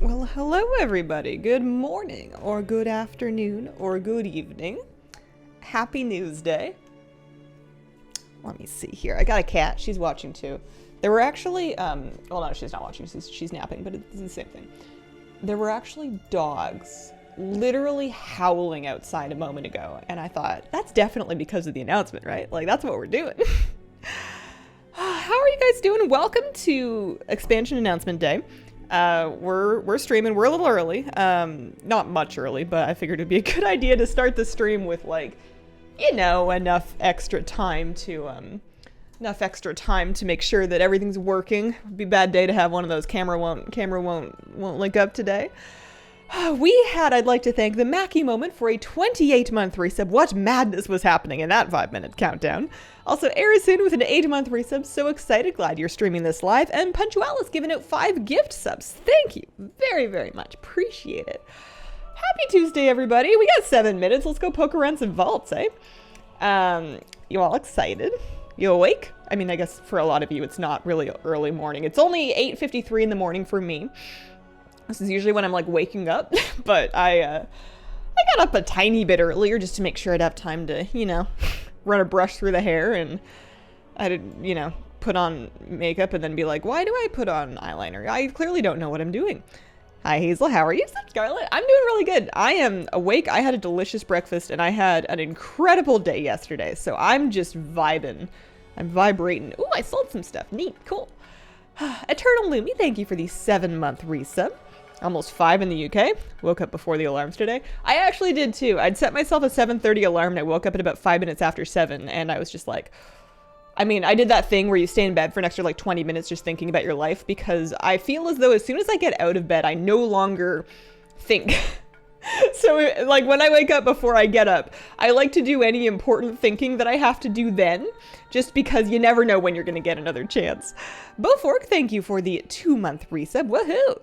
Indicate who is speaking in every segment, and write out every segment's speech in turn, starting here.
Speaker 1: Well, hello everybody. Good morning, or good afternoon, or good evening. Happy News Day. Let me see here. I got a cat. She's watching too. There were actually, well no, she's not watching. She's napping, but it's the same thing. There were actually dogs literally howling outside a moment ago, and I thought, that's definitely because of the announcement, right? Like, that's what we're doing. How are you guys doing? Welcome to Expansion Announcement Day. We're streaming. We're a little early. Not much early, but I figured it'd be a good idea to start the stream with, like, you know, enough extra time to make sure that everything's working. It'd be a bad day to have one of those camera won't link up today. I'd like to thank the Mackie Moment for a 28-month resub. What madness was happening in that 5-minute countdown? Also, Arison with an 8-month resub. So excited. Glad you're streaming this live. And Punctualis giving out 5 gift subs. Thank you very, very much. Appreciate it. Happy Tuesday, everybody. We got 7 minutes. Let's go poke around some vaults, eh? You all excited? You awake? I mean, I guess for a lot of you, it's not really early morning. It's only 8:53 in the morning for me. This is usually when I'm, like, waking up, but I got up a tiny bit earlier just to make sure I'd have time to, you know, run a brush through the hair, and I'd, you know, put on makeup and then be like, why do I put on eyeliner? I clearly don't know what I'm doing. Hi, Hazel. How are you? Scarlett? I'm doing really good. I am awake. I had a delicious breakfast, and I had an incredible day yesterday, so I'm just vibing. I'm vibrating. Ooh, I sold some stuff. Neat. Cool. Eternal Lumi, thank you for the 7-month resub. Almost 5 in the UK. Woke up before the alarms today. I actually did too. I'd set myself a 7:30 alarm and I woke up at about 5 minutes after 7, and I was just like, I mean, I did that thing where you stay in bed for an extra like 20 minutes just thinking about your life, because I feel as though as soon as I get out of bed, I no longer think. So like when I wake up before I get up, I like to do any important thinking that I have to do then, just because you never know when you're going to get another chance. Bofork, thank you for the 2-month resub. Woohoo!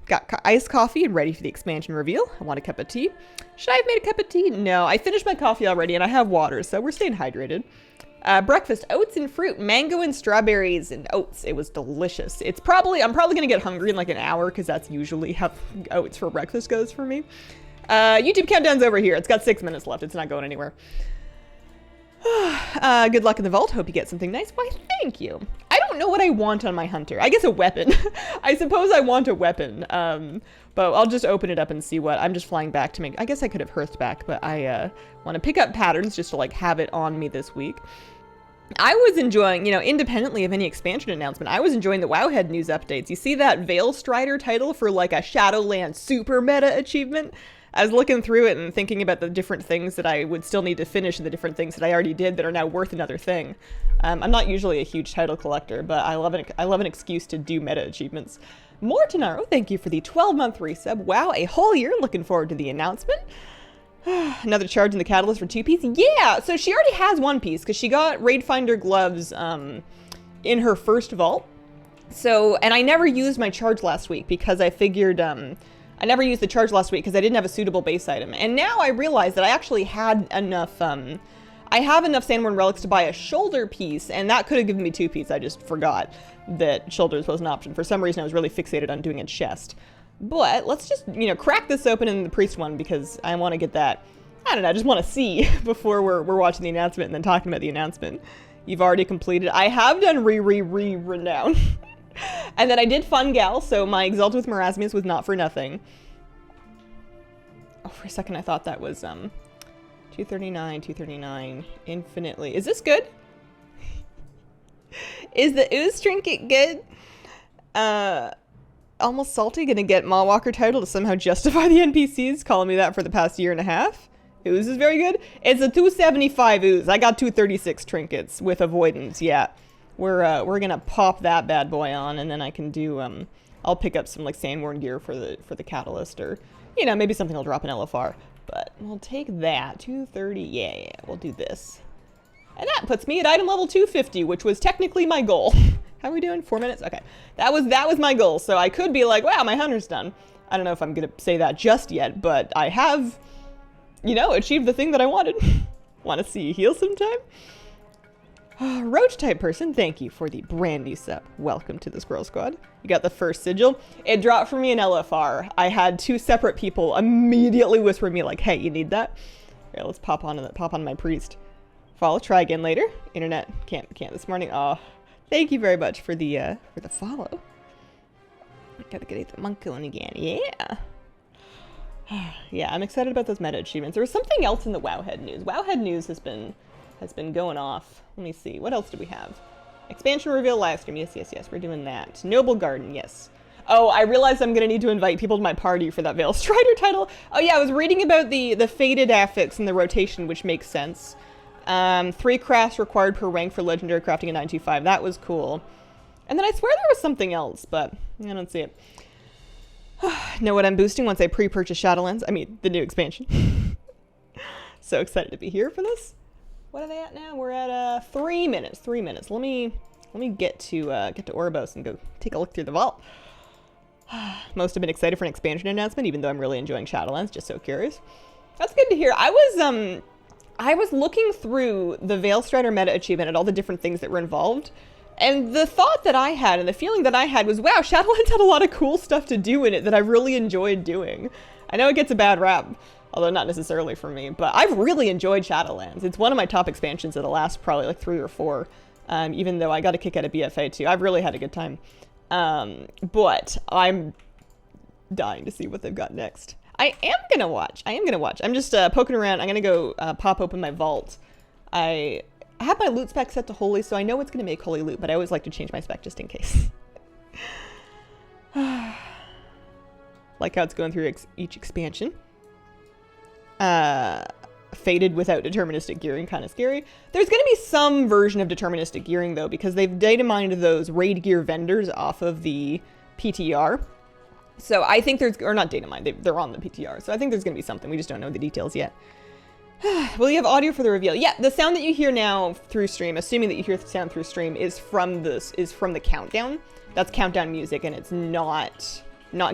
Speaker 1: Got iced coffee and ready for the expansion reveal. I want a cup of tea. Should I have made a cup of tea? No, I finished my coffee already and I have water, so we're staying hydrated. Breakfast, oats and fruit, mango and strawberries and oats. It was delicious. I'm probably gonna get hungry in like an hour, because that's usually how oats for breakfast goes for me. YouTube countdown's over here. It's got 6 minutes left. It's not going anywhere. Good luck in the vault. Hope you get something nice. Why, thank you. I don't know what I want on my hunter. I guess a weapon. I suppose I want a weapon. But I'll just open it up and see what. I'm just flying back to make. I guess I could have hearthed back, but I want to pick up patterns just to like have it on me this week. I was enjoying, you know, independently of any expansion announcement, I was enjoying the Wowhead news updates. You see that Veil Strider title for like a Shadowland super meta achievement? I was looking through it and thinking about the different things that I would still need to finish and the different things that I already did that are now worth another thing. I'm not usually a huge title collector, but I love an excuse to do meta achievements. Mortonaro, thank you for the 12-month resub. Wow, a whole year. Looking forward to the announcement. Another charge in the catalyst for 2-piece. Yeah, so she already has 1 piece because she got Raid Finder gloves in her first vault. So, and I never used my charge last week because I figured I never used the charge last week because I didn't have a suitable base item. And now I realize that I actually had enough, I have enough Sandworn relics to buy a shoulder piece, and that could have given me 2-piece. I just forgot that shoulders was an option. For some reason, I was really fixated on doing a chest. But let's just, you know, crack this open in the priest one, because I want to get that, I don't know, I just want to see before we're watching the announcement and then talking about the announcement. You've already completed. I have done renown. And then I did Fun Gal, so my Exalt with Marasmius was not for nothing. Oh, for a second I thought that was 239 infinitely. Is this good? Is the ooze trinket good? Almost salty, gonna get Mawwalker title to somehow justify the NPCs calling me that for the past year and a half. Ooze is very good. It's a 275 ooze. I got 236 trinkets with avoidance, yeah. We're gonna pop that bad boy on, and then I can do I'll pick up some like Sandworn gear for the catalyst, or you know, maybe something will drop in LFR. But we'll take that. 230, yeah, we'll do this. And that puts me at item level 250, which was technically my goal. How are we doing? 4 minutes? Okay. That was my goal. So I could be like, wow, my hunter's done. I don't know if I'm gonna say that just yet, but I have, you know, achieved the thing that I wanted. Want to see you heal sometime? Roach type person, thank you for the brand new sub. Welcome to the Squirrel Squad. You got the first sigil. It dropped for me in LFR. I had 2 separate people immediately whisper me like, hey, you need that? Here, let's pop on my priest. Follow, try again later. Internet can't this morning. Oh, thank you very much for the follow. Gotta get the monk going again. Yeah. Yeah, I'm excited about those meta achievements. There was something else in the Wowhead news. Wowhead news has been going off. Let me see. What else do we have? Expansion reveal live stream. Yes, yes, yes. We're doing that. Noble Garden. Yes. Oh, I realized I'm going to need to invite people to my party for that Veil Strider title. Oh, yeah. I was reading about the faded affix and the rotation, which makes sense. 3 crafts required per rank for legendary crafting in 925. That was cool. And then I swear there was something else, but I don't see it. Know what I'm boosting once I pre-purchase Shadowlands? I mean, the new expansion. So excited to be here for this. What are they at now? We're at 3 minutes. 3 minutes. Let me get to Oribos and go take a look through the vault. Most have been excited for an expansion announcement, even though I'm really enjoying Shadowlands. Just so curious. That's good to hear. I was looking through the Veil Strider meta achievement and all the different things that were involved, and the thought that I had and the feeling that I had was, wow, Shadowlands had a lot of cool stuff to do in it that I really enjoyed doing. I know it gets a bad rap, although not necessarily for me, but I've really enjoyed Shadowlands. It's one of my top expansions of the last probably like 3 or 4, even though I got a kick out of BFA too. I've really had a good time. But I'm dying to see what they've got next. I am gonna watch. I'm just poking around. I'm gonna go pop open my vault. I have my loot spec set to holy, so I know it's gonna make holy loot, but I always like to change my spec just in case. Like how it's going through each expansion. Faded without deterministic gearing, kind of scary. There's going to be some version of deterministic gearing, though, because they've data mined those raid gear vendors off of the PTR. So I think there's, or not data mined, they're on the PTR. So I think there's going to be something. We just don't know the details yet. Will you have audio for the reveal? Yeah, the sound that you hear now through stream, assuming that you hear the sound through stream, is from the countdown. That's countdown music, and it's not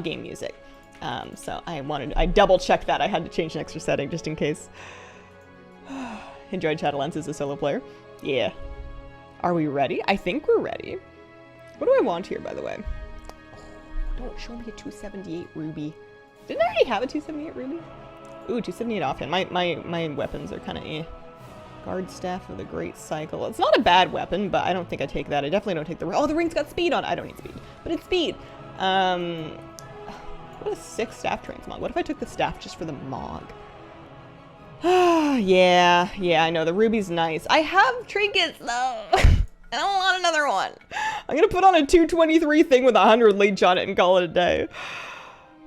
Speaker 1: game music. So I double checked that. I had to change an extra setting just in case. Enjoyed Shadowlands as a solo player. Yeah. Are we ready? I think we're ready. What do I want here, by the way? Oh, don't show me a 278 ruby. Didn't I already have a 278 ruby? Ooh, 278 offhand. My weapons are kind of eh. Guard Staff of the Great Cycle. It's not a bad weapon, but I don't think I take that. I definitely don't take the... Oh, the ring's got speed on it. I don't need speed. But it's speed. What a sick staff transmog. What if I took the staff just for the mog? Yeah, I know. The ruby's nice. I have trinkets, though. I don't want another one. I'm going to put on a 223 thing with 100 leech on it and call it a day.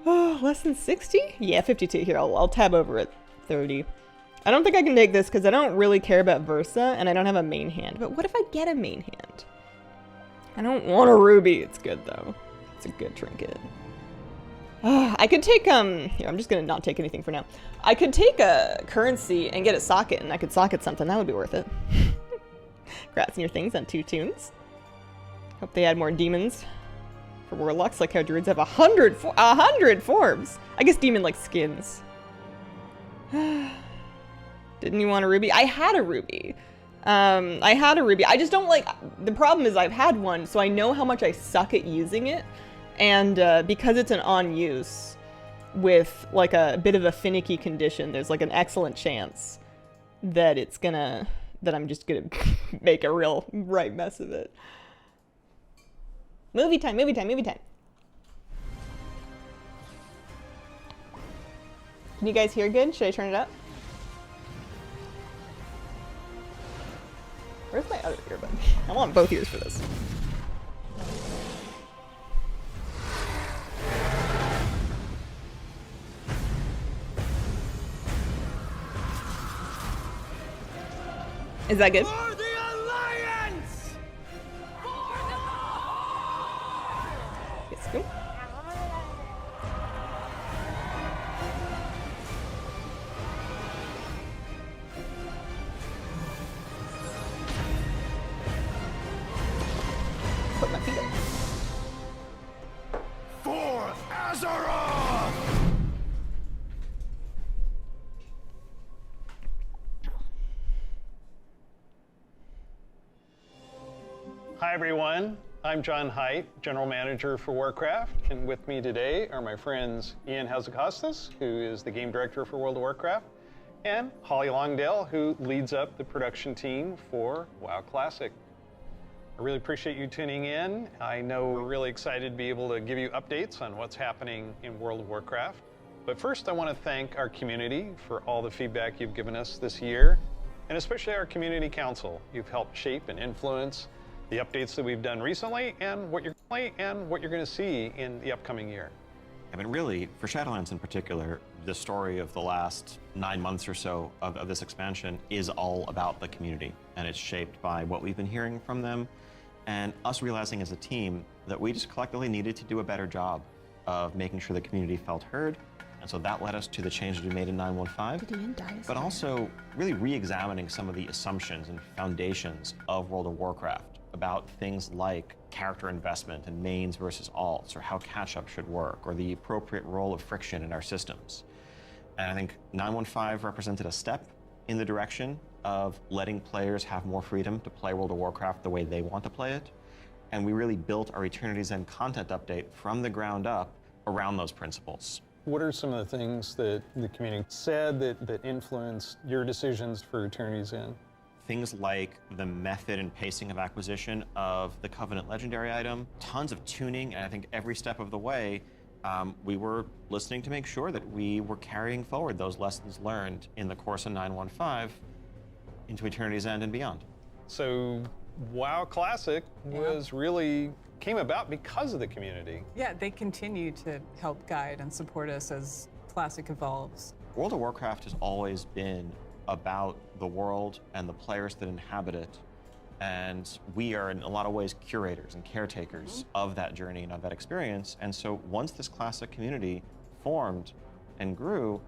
Speaker 1: Oh, less than 60? Yeah, 52. Here, I'll tab over at 30. I don't think I can take this because I don't really care about Versa, and I don't have a main hand. But what if I get a main hand? I don't want a ruby. It's good, though. It's a good trinket. I could take, here, I'm just gonna not take anything for now. I could take a currency and get a socket, and I could socket something. That would be worth it. Congrats on your things on 2 tunes. Hope they add more demons for warlocks, like how druids have 100 forms. I guess demon like skins. Didn't you want a ruby? I had a ruby. I just don't like, the problem is I've had one, so I know how much I suck at using it. And because it's an on use with like a bit of a finicky condition, there's like an excellent chance that I'm just gonna make a real right mess of it. Movie time. Can you guys hear good? Should I turn it up? Where's my other earbud? I want both ears for this. Is that good?
Speaker 2: For the Alliance!
Speaker 1: Yes, go. Put my feet up.
Speaker 2: For Azure!
Speaker 3: everyone. I'm John Haidt, General Manager for Warcraft, and with me today are my friends Ian Hazacostas, who is the Game Director for World of Warcraft, and Holly Longdale, who leads up the production team for WoW Classic. I really appreciate you tuning in. I know we're really excited to be able to give you updates on what's happening in World of Warcraft. But first, I want to thank our community for all the feedback you've given us this year, and especially our Community Council. You've helped shape and influence the updates that we've done recently and what you're going to see in the upcoming year.
Speaker 4: I mean, really, for Shadowlands in particular, the story of the last 9 months or so of this expansion is all about the community, and it's shaped by what we've been hearing from them, and us realizing as a team that we just collectively needed to do a better job of making sure the community felt heard. And so that led us to the changes we made in 9.15, but also really re-examining some of the assumptions and foundations of World of Warcraft about things like character investment and mains versus alts, or how catch-up should work, or the appropriate role of friction in our systems. And I think 9.15 represented a step in the direction of letting players have more freedom to play World of Warcraft the way they want to play it. And we really built our Eternity's End content update from the ground up around those principles.
Speaker 3: What are some of the things that the community said that influenced your decisions for Eternity's End?
Speaker 4: Things like the method and pacing of acquisition of the Covenant Legendary item, tons of tuning, and I think every step of the way, we were listening to make sure that we were carrying forward those lessons learned in the course of 9.15 into Eternity's End and beyond.
Speaker 3: So WoW Classic came about because of the community.
Speaker 5: Yeah, they continue to help guide and support us as Classic evolves.
Speaker 4: World of Warcraft has always been about the world and the players that inhabit it, and we are in a lot of ways curators and caretakers of that journey and of that experience. And so once this Classic community formed and grew,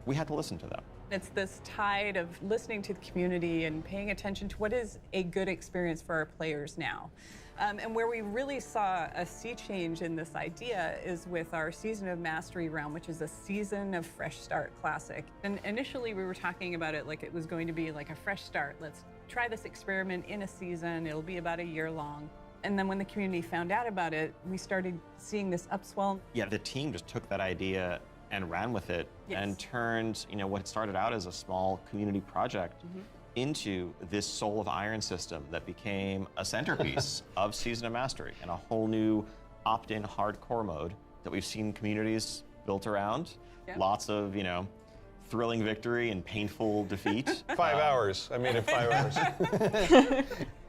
Speaker 4: we had to listen to them.
Speaker 5: It's this tide of listening to the community and paying attention to what is a good experience for our players now. And where we really saw a sea change in this idea is with our Season of Mastery realm, which is a Season of Fresh Start Classic. And initially we were talking about it like it was going to be like a fresh start. Let's try this experiment in a season. It'll be about a year long. And then when the community found out about it, we started seeing this upswell.
Speaker 4: Yeah, the team just took that idea and ran with it and turned, what started out as a small community project into this Soul of Iron system that became a centerpiece of Season of Mastery, and a whole new opt-in hardcore mode that we've seen communities built around. Lots of, thrilling victory and painful defeat.
Speaker 3: 5 hours. I made it 5 hours.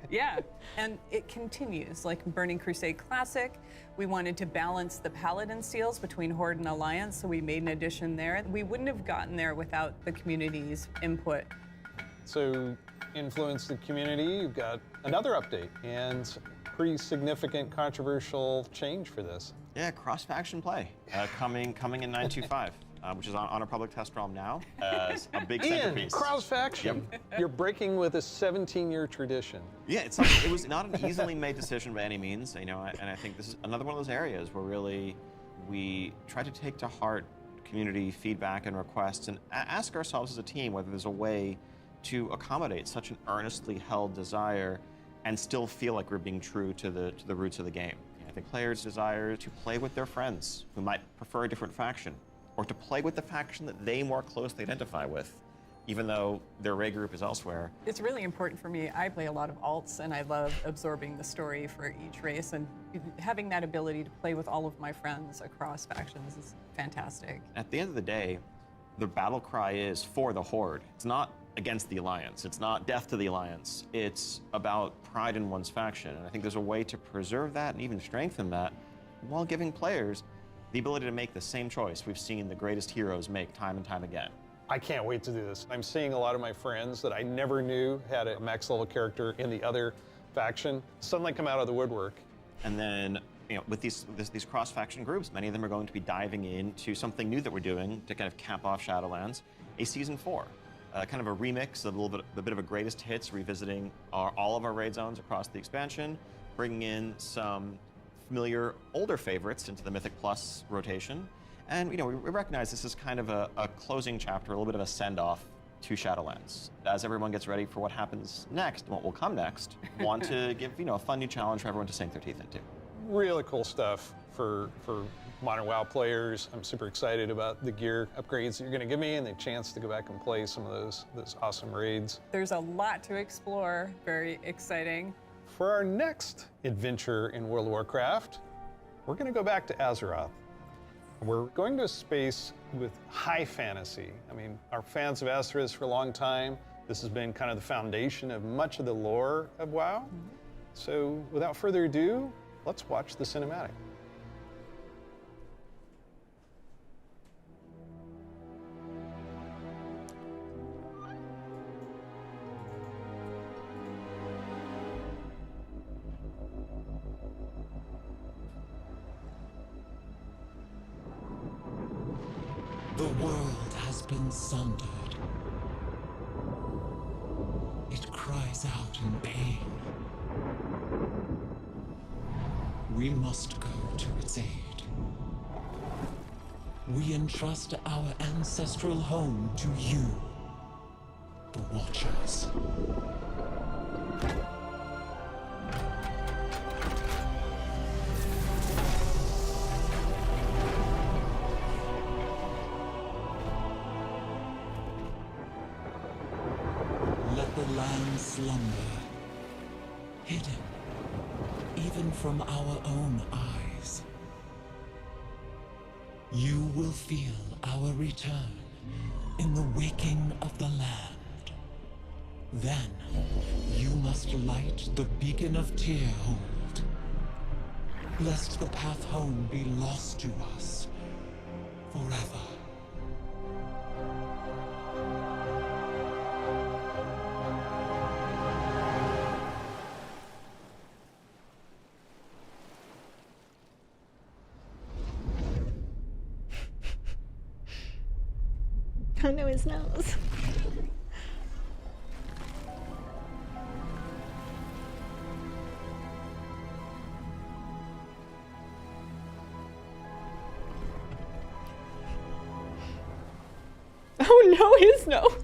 Speaker 5: Yeah, and it continues. Like Burning Crusade Classic, we wanted to balance the Paladin seals between Horde and Alliance, so we made an addition there. We wouldn't have gotten there without the community's input.
Speaker 3: So, influence the community, you've got another update, and pretty significant controversial change for this.
Speaker 4: Yeah, cross-faction play coming in 9.25. Which is on our public test realm now as a big centerpiece.
Speaker 3: Ian, cross-faction. Yep. You're breaking with a 17-year tradition.
Speaker 4: Yeah, it was not an easily made decision by any means, and I think this is another one of those areas where really we try to take to heart community feedback and requests and ask ourselves as a team whether there's a way to accommodate such an earnestly held desire and still feel like we're being true to the roots of the game. I think players desire to play with their friends who might prefer a different faction, or to play with the faction that they more closely identify with, even though their raid group is elsewhere.
Speaker 5: It's really important for me. I play a lot of alts, and I love absorbing the story for each race, and having that ability to play with all of my friends across factions is fantastic.
Speaker 4: At the end of the day, the battle cry is for the Horde. It's not against the Alliance. It's not death to the Alliance. It's about pride in one's faction, and I think there's a way to preserve that and even strengthen that while giving players the ability to make the same choice we've seen the greatest heroes make time and time again.
Speaker 3: I can't wait to do this. I'm seeing a lot of my friends that I never knew had a max level character in the other faction suddenly come out of the woodwork.
Speaker 4: And then, with these cross-faction groups, many of them are going to be diving into something new that we're doing to kind of cap off Shadowlands, a Season 4. Kind of a remix, a bit of a greatest hits, revisiting all of our raid zones across the expansion, bringing in some familiar older favorites into the Mythic Plus rotation. And we recognize this is kind of a closing chapter, a little bit of a send-off to Shadowlands. As everyone gets ready for what happens next, what will come next, want to give a fun new challenge for everyone to sink their teeth into.
Speaker 3: Really cool stuff for modern WoW players. I'm super excited about the gear upgrades that you're going to give me and the chance to go back and play some of those awesome raids.
Speaker 5: There's a lot to explore. Very exciting.
Speaker 3: For our next adventure in World of Warcraft, we're going to go back to Azeroth. We're going to a space with high fantasy. I mean, our fans of Azeroth for a long time. This has been kind of the foundation of much of the lore of WoW. So without further ado, let's watch the cinematic.
Speaker 6: The world has been sundered. It cries out in pain. We must go to its aid. We entrust our ancestral home to you, the Watchers. Let the land slumber, hidden even from our own eyes. You will feel our return in the waking of the land. Then, you must light the beacon of Tearhold, lest the path home be lost to us forever.
Speaker 1: Oh no, his nose. Oh no, his nose.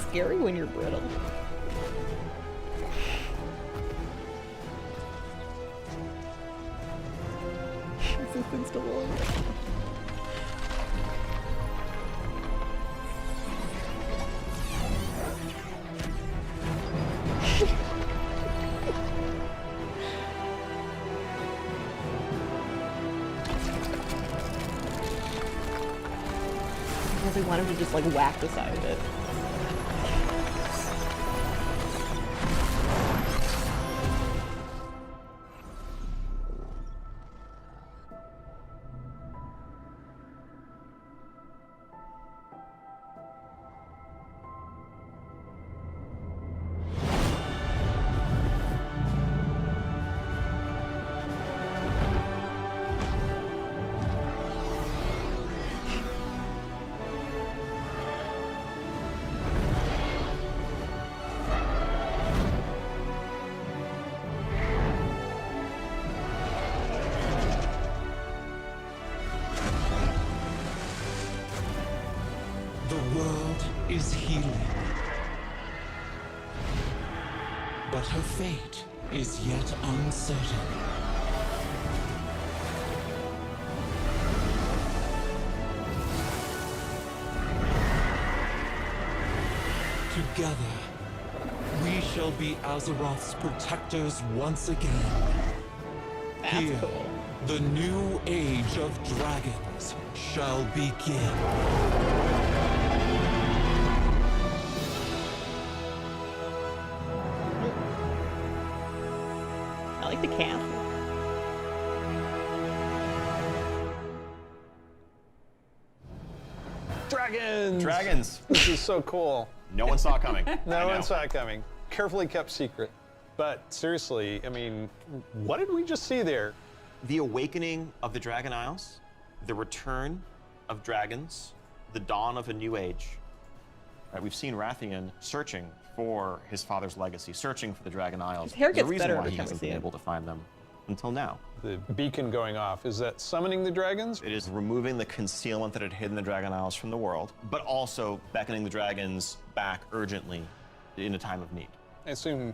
Speaker 1: Scary when you're brittle. This thing's still rolling. I really want him to just like whack the side of it.
Speaker 6: world is healing. But her fate is yet uncertain. Together, we shall be Azeroth's protectors once again. Here, the new age of dragons shall begin.
Speaker 1: I like the camp.
Speaker 3: Dragons!
Speaker 4: Dragons.
Speaker 3: This is so cool.
Speaker 4: No one saw it coming.
Speaker 3: No one saw it coming. Carefully kept secret. But seriously, I mean, what did we just see there?
Speaker 4: The awakening of the Dragon Isles, the return of dragons, the dawn of a new age. Right, we've seen Rathian searching for his father's legacy, searching for the Dragon Isles.
Speaker 1: His hair
Speaker 4: There's a
Speaker 1: gets
Speaker 4: reason
Speaker 1: better
Speaker 4: why
Speaker 1: every
Speaker 4: he
Speaker 1: time we
Speaker 4: hasn't
Speaker 1: see
Speaker 4: been
Speaker 1: it.
Speaker 4: able to find them until now.
Speaker 3: The beacon going off, is that summoning the dragons?
Speaker 4: It is removing the concealment that had hidden the Dragon Isles from the world, but also beckoning the dragons back urgently in a time of need.
Speaker 3: I assume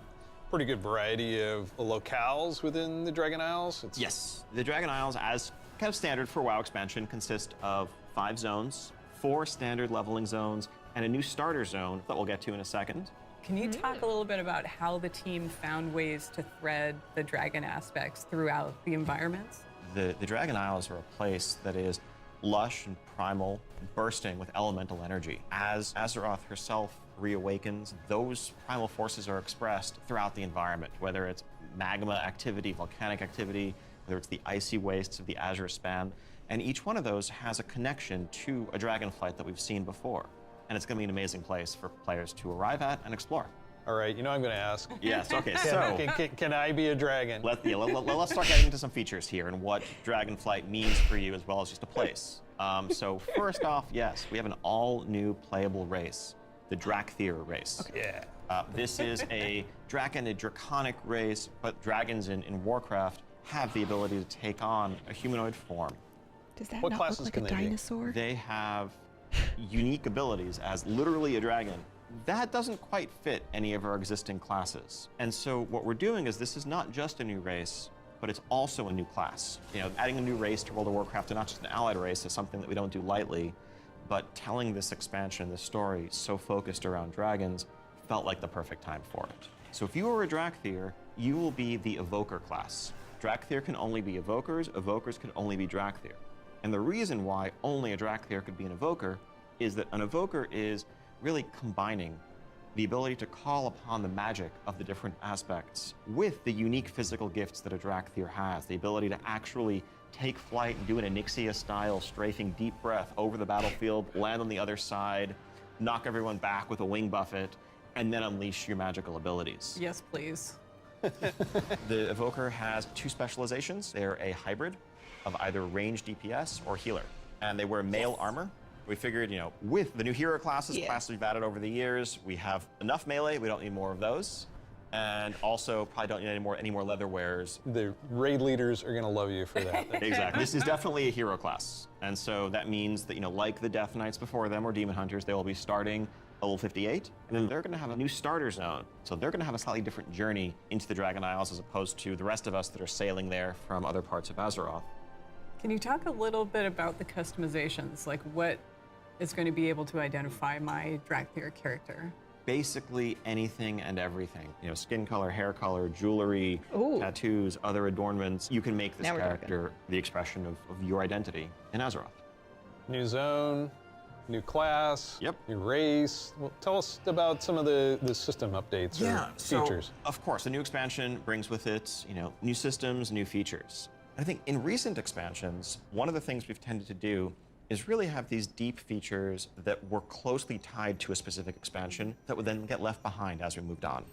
Speaker 3: pretty good variety of locales within the Dragon Isles.
Speaker 4: Yes, the Dragon Isles, as kind of standard for WoW expansion, consist of 5 zones, 4 standard leveling zones, and a new starter zone that we'll get to in a second.
Speaker 5: Can you talk a little bit about how the team found ways to thread the dragon aspects throughout the environments?
Speaker 4: The Dragon Isles are a place that is lush and primal, bursting with elemental energy. As Azeroth herself reawakens, those primal forces are expressed throughout the environment, whether it's magma activity, volcanic activity, whether it's the icy wastes of the Azure Span, and each one of those has a connection to a Dragonflight that we've seen before. And it's going to be an amazing place for players to arrive at and explore.
Speaker 3: All right, you know I'm going to ask.
Speaker 4: Yes, okay, so
Speaker 3: Can I be a dragon?
Speaker 4: let's start getting into some features here and what Dragonflight means for you as well as just a place. So first off, yes, we have an all-new playable race, the Drakthir race.
Speaker 3: Yeah.
Speaker 4: This is a draconic race, but dragons in Warcraft have the ability to take on a humanoid form.
Speaker 1: Does that
Speaker 3: What
Speaker 1: not
Speaker 3: classes
Speaker 1: look
Speaker 3: can
Speaker 1: like a
Speaker 3: they be?
Speaker 1: dinosaur?
Speaker 4: They have unique abilities as literally a dragon. That doesn't quite fit any of our existing classes. And so what we're doing is this is not just a new race, but it's also a new class. You know, adding a new race to World of Warcraft and not just an allied race is something that we don't do lightly, but telling this expansion, this story, so focused around dragons, felt like the perfect time for it. So if you are a Drakthir, you will be the Evoker class. Drakthir can only be Evokers, Evokers can only be Drakthir. And the reason why only a Drakthir could be an Evoker is that an Evoker is really combining the ability to call upon the magic of the different aspects with the unique physical gifts that a Drakthir has, the ability to actually take flight and do an Onyxia-style strafing deep breath over the battlefield, land on the other side, knock everyone back with a wing buffet, and then unleash your magical abilities.
Speaker 5: Yes, please.
Speaker 4: The Evoker has 2 specializations. They're a hybrid of either range DPS or healer, and they wear mail armor. We figured, you know, with the new hero classes, classes we've added over the years, we have enough melee, we don't need more of those, and also probably don't need any more leather wearers.
Speaker 3: The raid leaders are going to love you for that.
Speaker 4: Exactly. This is definitely a hero class, and so that means that, you know, like the Death Knights before them or Demon Hunters, they will be starting level 58, and then they're going to have a new starter zone. So they're going to have a slightly different journey into the Dragon Isles as opposed to the rest of us that are sailing there from other parts of Azeroth.
Speaker 5: Can you talk a little bit about the customizations? Like what is going to be able to identify my Drakthir character?
Speaker 4: Basically anything and everything. You know, skin color, hair color, jewelry, tattoos, other adornments. You can make this
Speaker 1: Now we're
Speaker 4: character the expression of your identity in Azeroth.
Speaker 3: New zone, new class,
Speaker 4: Yep.
Speaker 3: new race. Well, tell us about some of the system updates or features.
Speaker 4: Of course, the new expansion brings with it, you know, new systems, new features. I think in recent expansions, one of the things we've tended to do is really have these deep features that were closely tied to a specific expansion that would then get left behind as we moved on.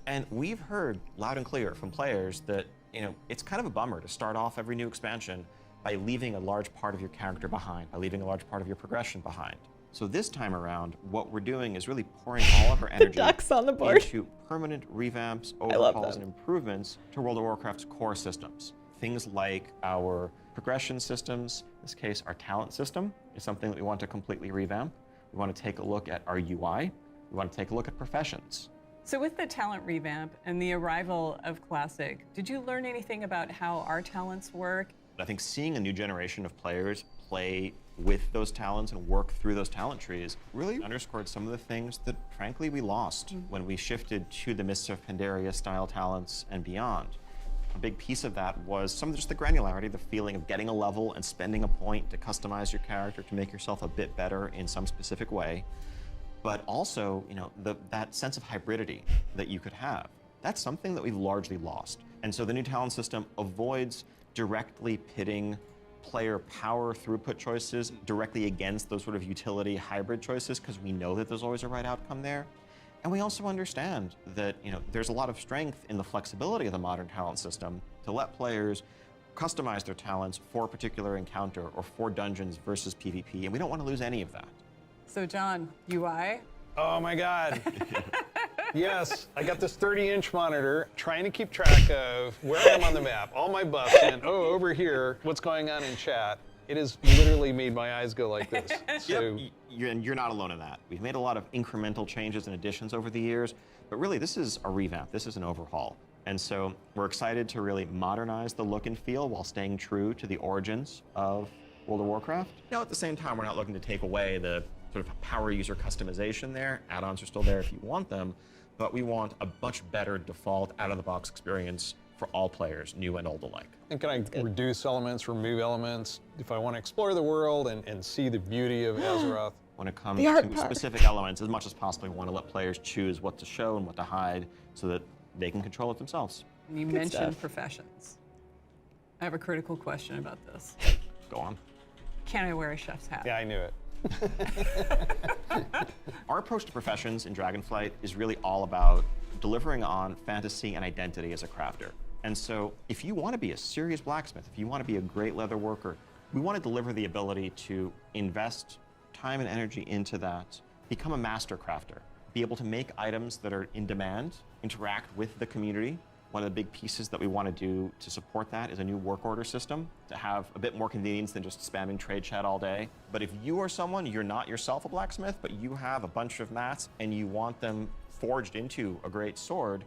Speaker 4: And we've heard loud and clear from players that, you know, it's kind of a bummer to start off every new expansion by leaving a large part of your character behind, by leaving a large part of your progression behind. So this time around, what we're doing is really pouring all of our energy
Speaker 1: ducks on the board.
Speaker 4: into permanent revamps,
Speaker 1: love
Speaker 4: overhauls,
Speaker 1: them.
Speaker 4: and improvements to World of Warcraft's core systems. Things like our progression systems, in this case, our talent system is something that we want to completely revamp. We want to take a look at our UI. We want to take a look at professions.
Speaker 5: So with the talent revamp and the arrival of Classic, did you learn anything about how our talents work?
Speaker 4: I think seeing a new generation of players play with those talents and work through those talent trees really underscored some of the things that, frankly, we lost when we shifted to the Mists of Pandaria style talents and beyond. A big piece of that was some of just the granularity, the feeling of getting a level and spending a point to customize your character to make yourself a bit better in some specific way. But also, that sense of hybridity that you could have. That's something that we've largely lost. And so the new talent system avoids directly pitting player power throughput choices directly against those sort of utility hybrid choices, because we know that there's always a right outcome there. And we also understand that there's a lot of strength in the flexibility of the modern talent system to let players customize their talents for a particular encounter or for dungeons versus PvP, and we don't want to lose any of that.
Speaker 5: So John, UI?
Speaker 3: Oh my God. Yes, I got this 30-inch monitor trying to keep track of where I am on the map, all my buffs, and over here, what's going on in chat. It has literally made my eyes go like this. So,
Speaker 4: You're not alone in that. We've made a lot of incremental changes and additions over the years, but really this is a revamp, this is an overhaul. And so we're excited to really modernize the look and feel while staying true to the origins of World of Warcraft. At the same time, we're not looking to take away the sort of power user customization there. Add-ons are still there if you want them, but we want a much better default out-of-the-box experience for all players, new and old alike.
Speaker 3: and can I reduce elements, remove elements, if I want to explore the world and see the beauty of Azeroth?
Speaker 4: When it comes to specific elements, as much as possible, we want to let players choose what to show and what to hide so that they can control it themselves.
Speaker 5: You mentioned professions. I have a critical question about this.
Speaker 4: Go on.
Speaker 5: Can I wear a chef's hat?
Speaker 3: Yeah, I knew it.
Speaker 4: Our approach to professions in Dragonflight is really all about delivering on fantasy and identity as a crafter. And so if you want to be a serious blacksmith, if you want to be a great leather worker, we want to deliver the ability to invest time and energy into that, become a master crafter, be able to make items that are in demand, interact with the community. One of the big pieces that we want to do to support that is a new work order system to have a bit more convenience than just spamming trade chat all day. But if you are someone, you're not yourself a blacksmith, but you have a bunch of mats and you want them forged into a great sword,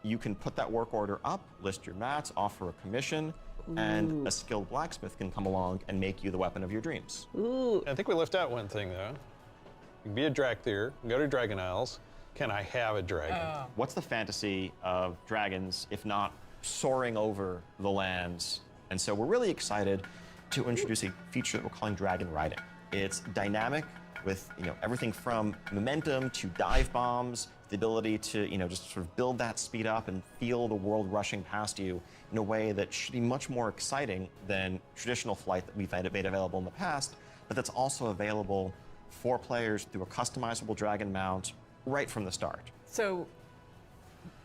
Speaker 4: you can put that work order up, list your mats, offer a commission, and a skilled blacksmith can come along and make you the weapon of your dreams.
Speaker 1: Ooh.
Speaker 3: I think we left out one thing, though. You can be a Drakthir, go to Dragon Isles. Can I have a dragon?
Speaker 4: What's the fantasy of dragons, if not soaring over the lands? And so we're really excited to introduce a feature that we're calling dragon riding. It's dynamic with everything from momentum to dive bombs, the ability to just sort of build that speed up and feel the world rushing past you in a way that should be much more exciting than traditional flight that we've made available in the past, but that's also available for players through a customizable dragon mount right from the start.
Speaker 5: So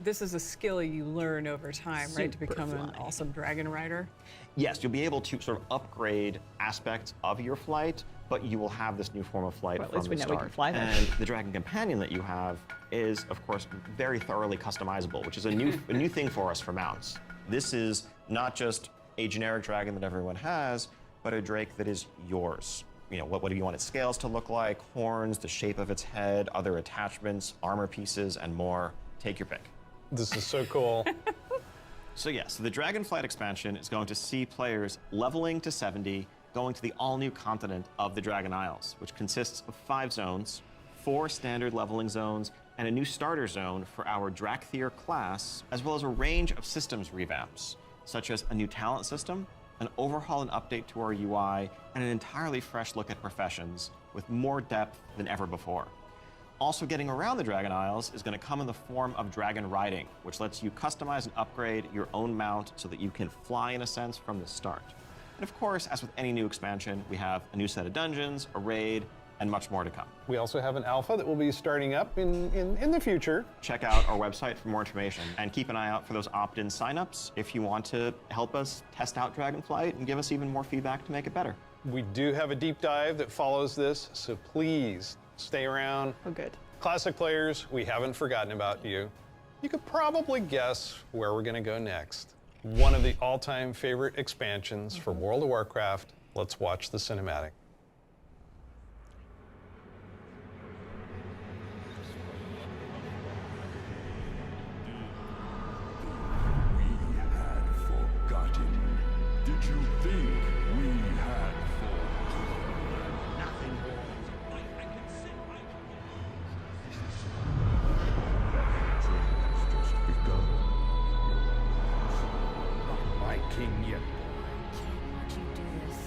Speaker 5: this is a skill you learn over time, right, to become an awesome dragon rider?
Speaker 4: Yes, you'll be able to sort of upgrade aspects of your flight, but you will have this new form of flight
Speaker 1: Well, at
Speaker 4: from
Speaker 1: least we
Speaker 4: the
Speaker 1: know we
Speaker 4: start.
Speaker 1: can fly them.
Speaker 4: And the Dragon Companion that you have is, of course, very thoroughly customizable, which is a new thing for us for mounts. This is not just a generic dragon that everyone has, but a drake that is yours. What do you want its scales to look like, horns, the shape of its head, other attachments, armor pieces, and more. Take your pick.
Speaker 3: This is so cool.
Speaker 4: So the Dragonflight expansion is going to see players leveling to 70, going to the all-new continent of the Dragon Isles, which consists of 5 zones, 4 standard leveling zones, and a new starter zone for our Drakthir class, as well as a range of systems revamps, such as a new talent system, an overhaul and update to our UI, and an entirely fresh look at professions with more depth than ever before. Also getting around the Dragon Isles is going to come in the form of dragon riding, which lets you customize and upgrade your own mount so that you can fly in a sense from the start. And of course, as with any new expansion, we have a new set of dungeons, a raid, and much more to come.
Speaker 3: We also have an alpha that will be starting up in the future.
Speaker 4: Check out our website for more information and keep an eye out for those opt-in signups if you want to help us test out Dragonflight and give us even more feedback to make it better.
Speaker 3: We do have a deep dive that follows this, so please stay around.
Speaker 1: Oh, good.
Speaker 3: Classic players, we haven't forgotten about you. You could probably guess where we're going to go next. One of the all-time favorite expansions for World of Warcraft. Let's watch the cinematic.
Speaker 2: king yet.
Speaker 7: Can't you do this?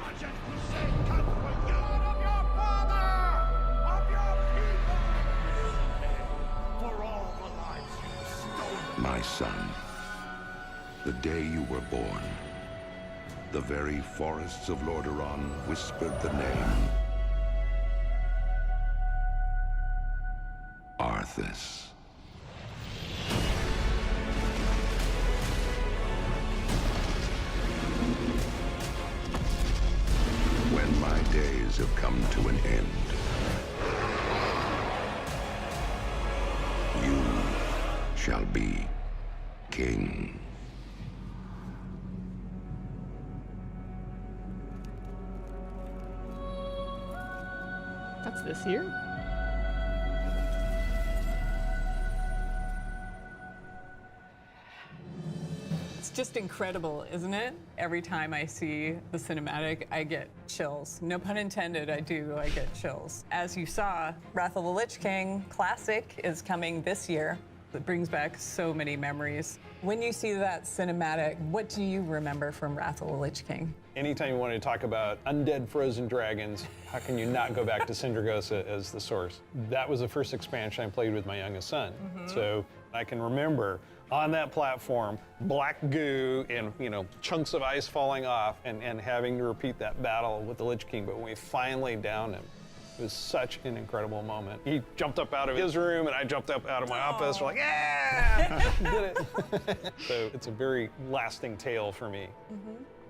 Speaker 2: Argent Crusade come for you and of your father, of your people, for all the lives you've stolen.
Speaker 8: My son, the day you were born, the very forests of Lordaeron whispered the name Arthas. When my days have come to an end, you shall be king.
Speaker 1: That's this year?
Speaker 5: It's just incredible, isn't it? Every time I see the cinematic, I get chills. No pun intended, I get chills. As you saw, Wrath of the Lich King Classic is coming this year. It brings back so many memories. When you see that cinematic, what do you remember from Wrath of the Lich King?
Speaker 3: Anytime you want to talk about undead frozen dragons, how can you not go back to Sindragosa as the source? That was the first expansion I played with my youngest son. So I can remember on that platform, black goo and chunks of ice falling off and having to repeat that battle with the Lich King. But when we finally downed him, it was such an incredible moment. He jumped up out of his room and I jumped up out of my office. We're like, yeah, did it. So it's a very lasting tale for me.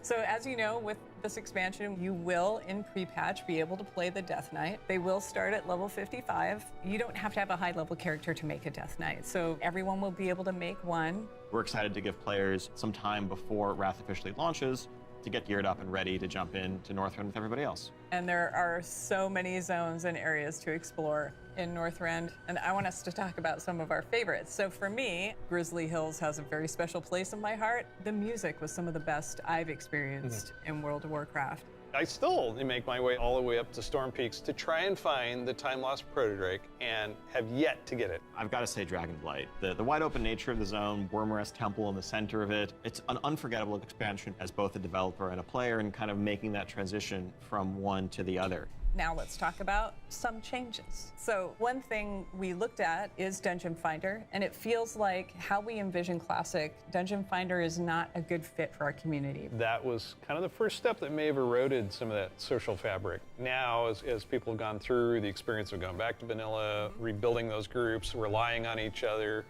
Speaker 5: So as you know, with this expansion, you will, in pre-patch, be able to play the Death Knight. They will start at level 55. You don't have to have a high-level character to make a Death Knight, so everyone will be able to make one.
Speaker 4: We're excited to give players some time before Wrath officially launches to get geared up and ready to jump into Northrend with everybody else.
Speaker 5: And there are so many zones and areas to explore in Northrend, and I want us to talk about some of our favorites. So for me, Grizzly Hills has a very special place in my heart. The music was some of the best I've experienced in World of Warcraft.
Speaker 3: I still make my way all the way up to Storm Peaks to try and find the time-lost Protodrake and have yet to get it.
Speaker 4: I've got to say Dragonflight. The wide open nature of the zone, Wormrest Temple in the center of it, it's an unforgettable expansion as both a developer and a player and kind of making that transition from one to the other.
Speaker 5: Now let's talk about some changes. So one thing we looked at is Dungeon Finder, and it feels like how we envision Classic, Dungeon Finder is not a good fit for our community.
Speaker 3: That was kind of the first step that may have eroded some of that social fabric. Now, as people have gone through the experience of going back to vanilla, rebuilding those groups, relying on each other,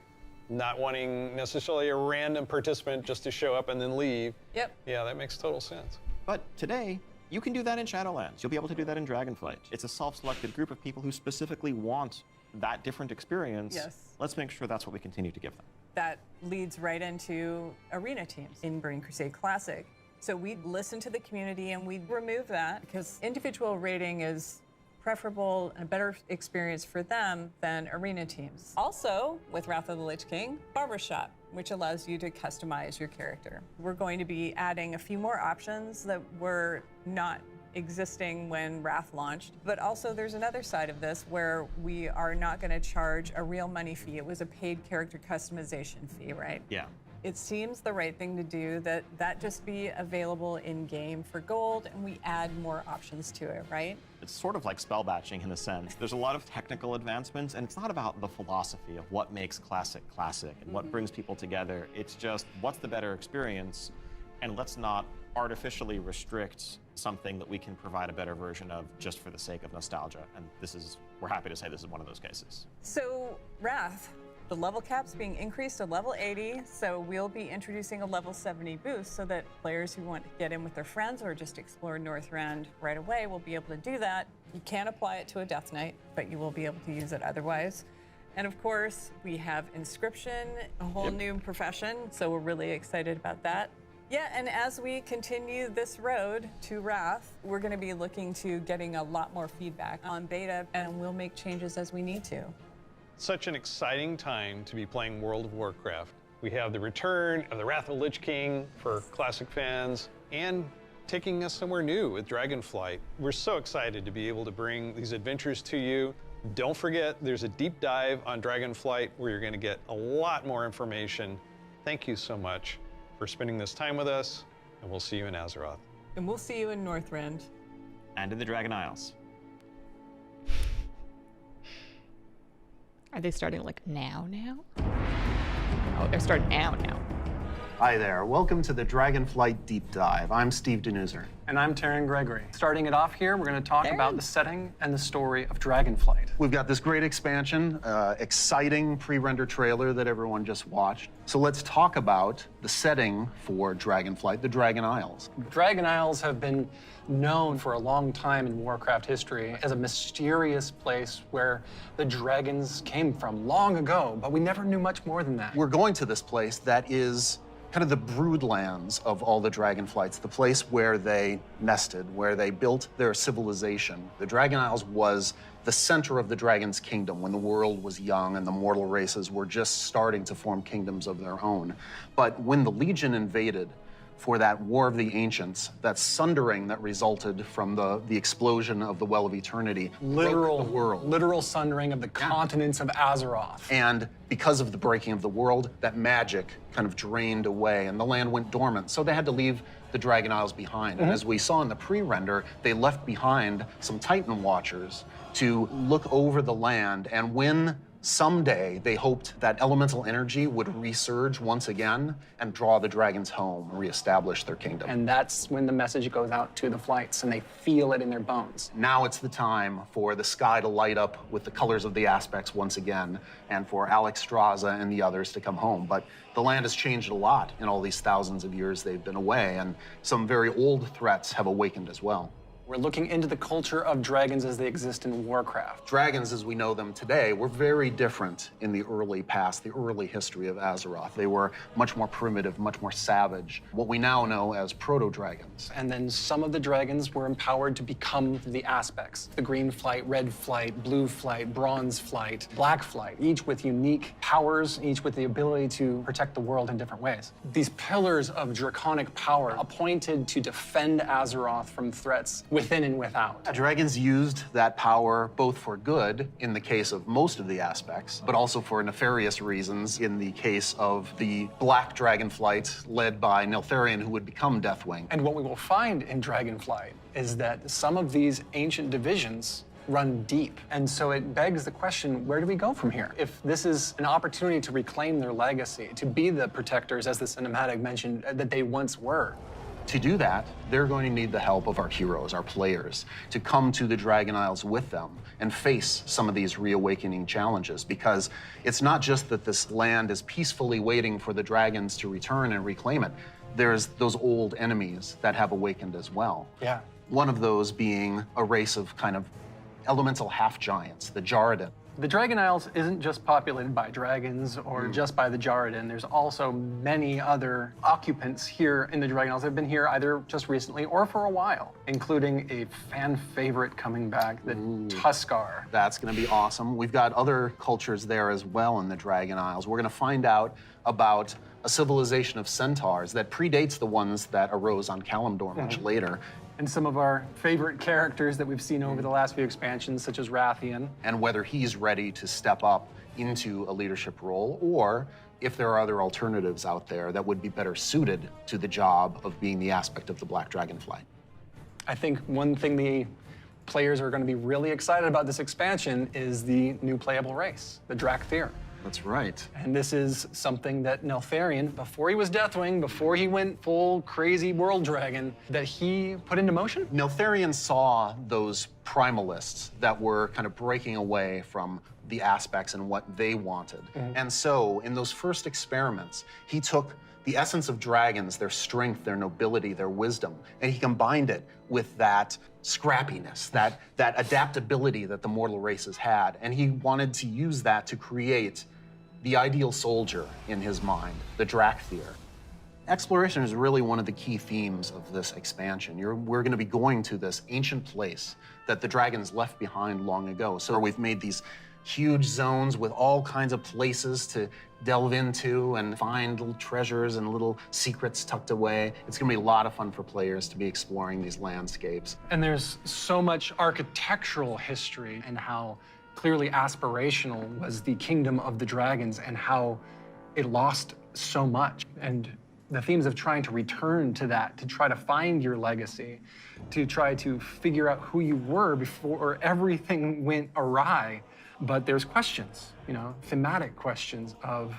Speaker 3: not wanting necessarily a random participant just to show up and then leave.
Speaker 5: Yep.
Speaker 3: Yeah, that makes total sense.
Speaker 4: But today, you can do that in Shadowlands. You'll be able to do that in Dragonflight. It's a self-selected group of people who specifically want that different experience.
Speaker 5: Yes.
Speaker 4: Let's make sure that's what we continue to give them.
Speaker 5: That leads right into arena teams in Burning Crusade Classic. So we listened to the community and we removed that because individual rating is preferable and a better experience for them than arena teams. Also, with Wrath of the Lich King, Barbershop, which allows you to customize your character. We're going to be adding a few more options that were not existing when Wrath launched, but also there's another side of this where we are not going to charge a real money fee. It was a paid character customization fee, right?
Speaker 4: Yeah.
Speaker 5: It seems the right thing to do that just be available in-game for gold and we add more options to it, right?
Speaker 4: It's sort of like spell batching in a sense. There's a lot of technical advancements, and it's not about the philosophy of what makes Classic classic and what brings people together. It's just what's the better experience, and let's not artificially restrict something that we can provide a better version of just for the sake of nostalgia. And we're happy to say this is one of those cases.
Speaker 5: So, Wrath, the level cap's being increased to level 80, so we'll be introducing a level 70 boost so that players who want to get in with their friends or just explore Northrend right away will be able to do that. You can't apply it to a Death Knight, but you will be able to use it otherwise. And of course, we have Inscription, a whole new profession, so we're really excited about that. Yeah, and as we continue this road to Wrath, we're going to be looking to getting a lot more feedback on beta, and we'll make changes as we need to.
Speaker 3: Such an exciting time to be playing World of Warcraft. We have the return of the Wrath of the Lich King for Classic fans and taking us somewhere new with Dragonflight. We're so excited to be able to bring these adventures to you. Don't forget, there's a deep dive on Dragonflight where you're going to get a lot more information. Thank you so much for spending this time with us, and we'll see you in Azeroth.
Speaker 5: And we'll see you in Northrend.
Speaker 4: And in the Dragon Isles.
Speaker 1: Are they starting like now? Oh, they're starting now.
Speaker 9: Hi there. Welcome to the Dragonflight Deep Dive. I'm Steve Denuser.
Speaker 10: And I'm Taryn Gregory. Starting it off here, we're going to talk about the setting and the story of Dragonflight.
Speaker 9: We've got this great expansion, exciting pre-render trailer that everyone just watched. So let's talk about the setting for Dragonflight, the Dragon Isles.
Speaker 10: Dragon Isles have been known for a long time in Warcraft history as a mysterious place where the dragons came from long ago, but we never knew much more than that.
Speaker 9: We're going to this place that is kind of the broodlands of all the Dragonflights, the place where they nested, where they built their civilization. The Dragon Isles was the center of the Dragon's kingdom when the world was young and the mortal races were just starting to form kingdoms of their own. But when the Legion invaded for that War of the Ancients, that sundering that resulted from the explosion of the Well of Eternity, broke the world.
Speaker 10: Literal sundering of the continents of Azeroth.
Speaker 9: And because of the breaking of the world, that magic kind of drained away and the land went dormant. So they had to leave the Dragon Isles behind. And as we saw in the pre-render, they left behind some Titan Watchers to look over the land. And when someday they hoped that elemental energy would resurge once again and draw the dragons home, reestablish their kingdom.
Speaker 10: And that's when the message goes out to the flights and they feel it in their bones.
Speaker 9: Now it's the time for the sky to light up with the colors of the aspects once again, and for Alex Straza and the others to come home. But the land has changed a lot in all these thousands of years they've been away, and some very old threats have awakened as well.
Speaker 10: We're looking into the culture of dragons as they exist in Warcraft.
Speaker 9: Dragons, as we know them today, were very different in the early past, the early history of Azeroth. They were much more primitive, much more savage, what we now know as proto-dragons.
Speaker 10: And then some of the dragons were empowered to become the aspects. The green flight, red flight, blue flight, bronze flight, black flight, each with unique powers, each with the ability to protect the world in different ways. These pillars of draconic power appointed to defend Azeroth from threats within and without.
Speaker 9: Dragons used that power both for good, in the case of most of the aspects, but also for nefarious reasons in the case of the Black Dragonflight led by Neltharion, who would become Deathwing.
Speaker 10: And what we will find in Dragonflight is that some of these ancient divisions run deep. And so it begs the question, where do we go from here? If this is an opportunity to reclaim their legacy, to be the protectors, as the cinematic mentioned, that they once were.
Speaker 9: To do that, they're going to need the help of our heroes, our players, to come to the Dragon Isles with them and face some of these reawakening challenges, because it's not just that this land is peacefully waiting for the dragons to return and reclaim it. There's those old enemies that have awakened as well.
Speaker 10: Yeah.
Speaker 9: One of those being a race of kind of elemental half-giants, the Jarradin.
Speaker 10: The Dragon Isles isn't just populated by dragons or just by the Jarradin. There's also many other occupants here in the Dragon Isles that have been here either just recently or for a while, including a fan favorite coming back, the Tuskar.
Speaker 9: That's going to be awesome. We've got other cultures there as well in the Dragon Isles. We're going to find out about a civilization of centaurs that predates the ones that arose on Kalimdor much later.
Speaker 10: And some of our favorite characters that we've seen over the last few expansions, such as Rathian.
Speaker 9: And whether he's ready to step up into a leadership role, or if there are other alternatives out there that would be better suited to the job of being the aspect of the Black Dragonflight.
Speaker 10: I think one thing the players are going to be really excited about this expansion is the new playable race, the Drakthir.
Speaker 9: That's right.
Speaker 10: And this is something that Neltharion, before he was Deathwing, before he went full crazy world dragon, that he put into motion.
Speaker 9: Neltharion saw those primalists that were kind of breaking away from the aspects and what they wanted. And so in those first experiments, he took the essence of dragons, their strength, their nobility, their wisdom, and he combined it with that scrappiness, that adaptability that the mortal races had. And he wanted to use that to create the ideal soldier in his mind, the Drakthir. Exploration is really one of the key themes of this expansion. We're going to be going to this ancient place that the dragons left behind long ago. So we've made these huge zones with all kinds of places to delve into and find little treasures and little secrets tucked away. It's gonna be a lot of fun for players to be exploring these landscapes.
Speaker 10: And there's so much architectural history and how clearly aspirational was the kingdom of the dragons and how it lost so much. And the themes of trying to return to that, to try to find your legacy, to try to figure out who you were before everything went awry. But there's questions, thematic questions of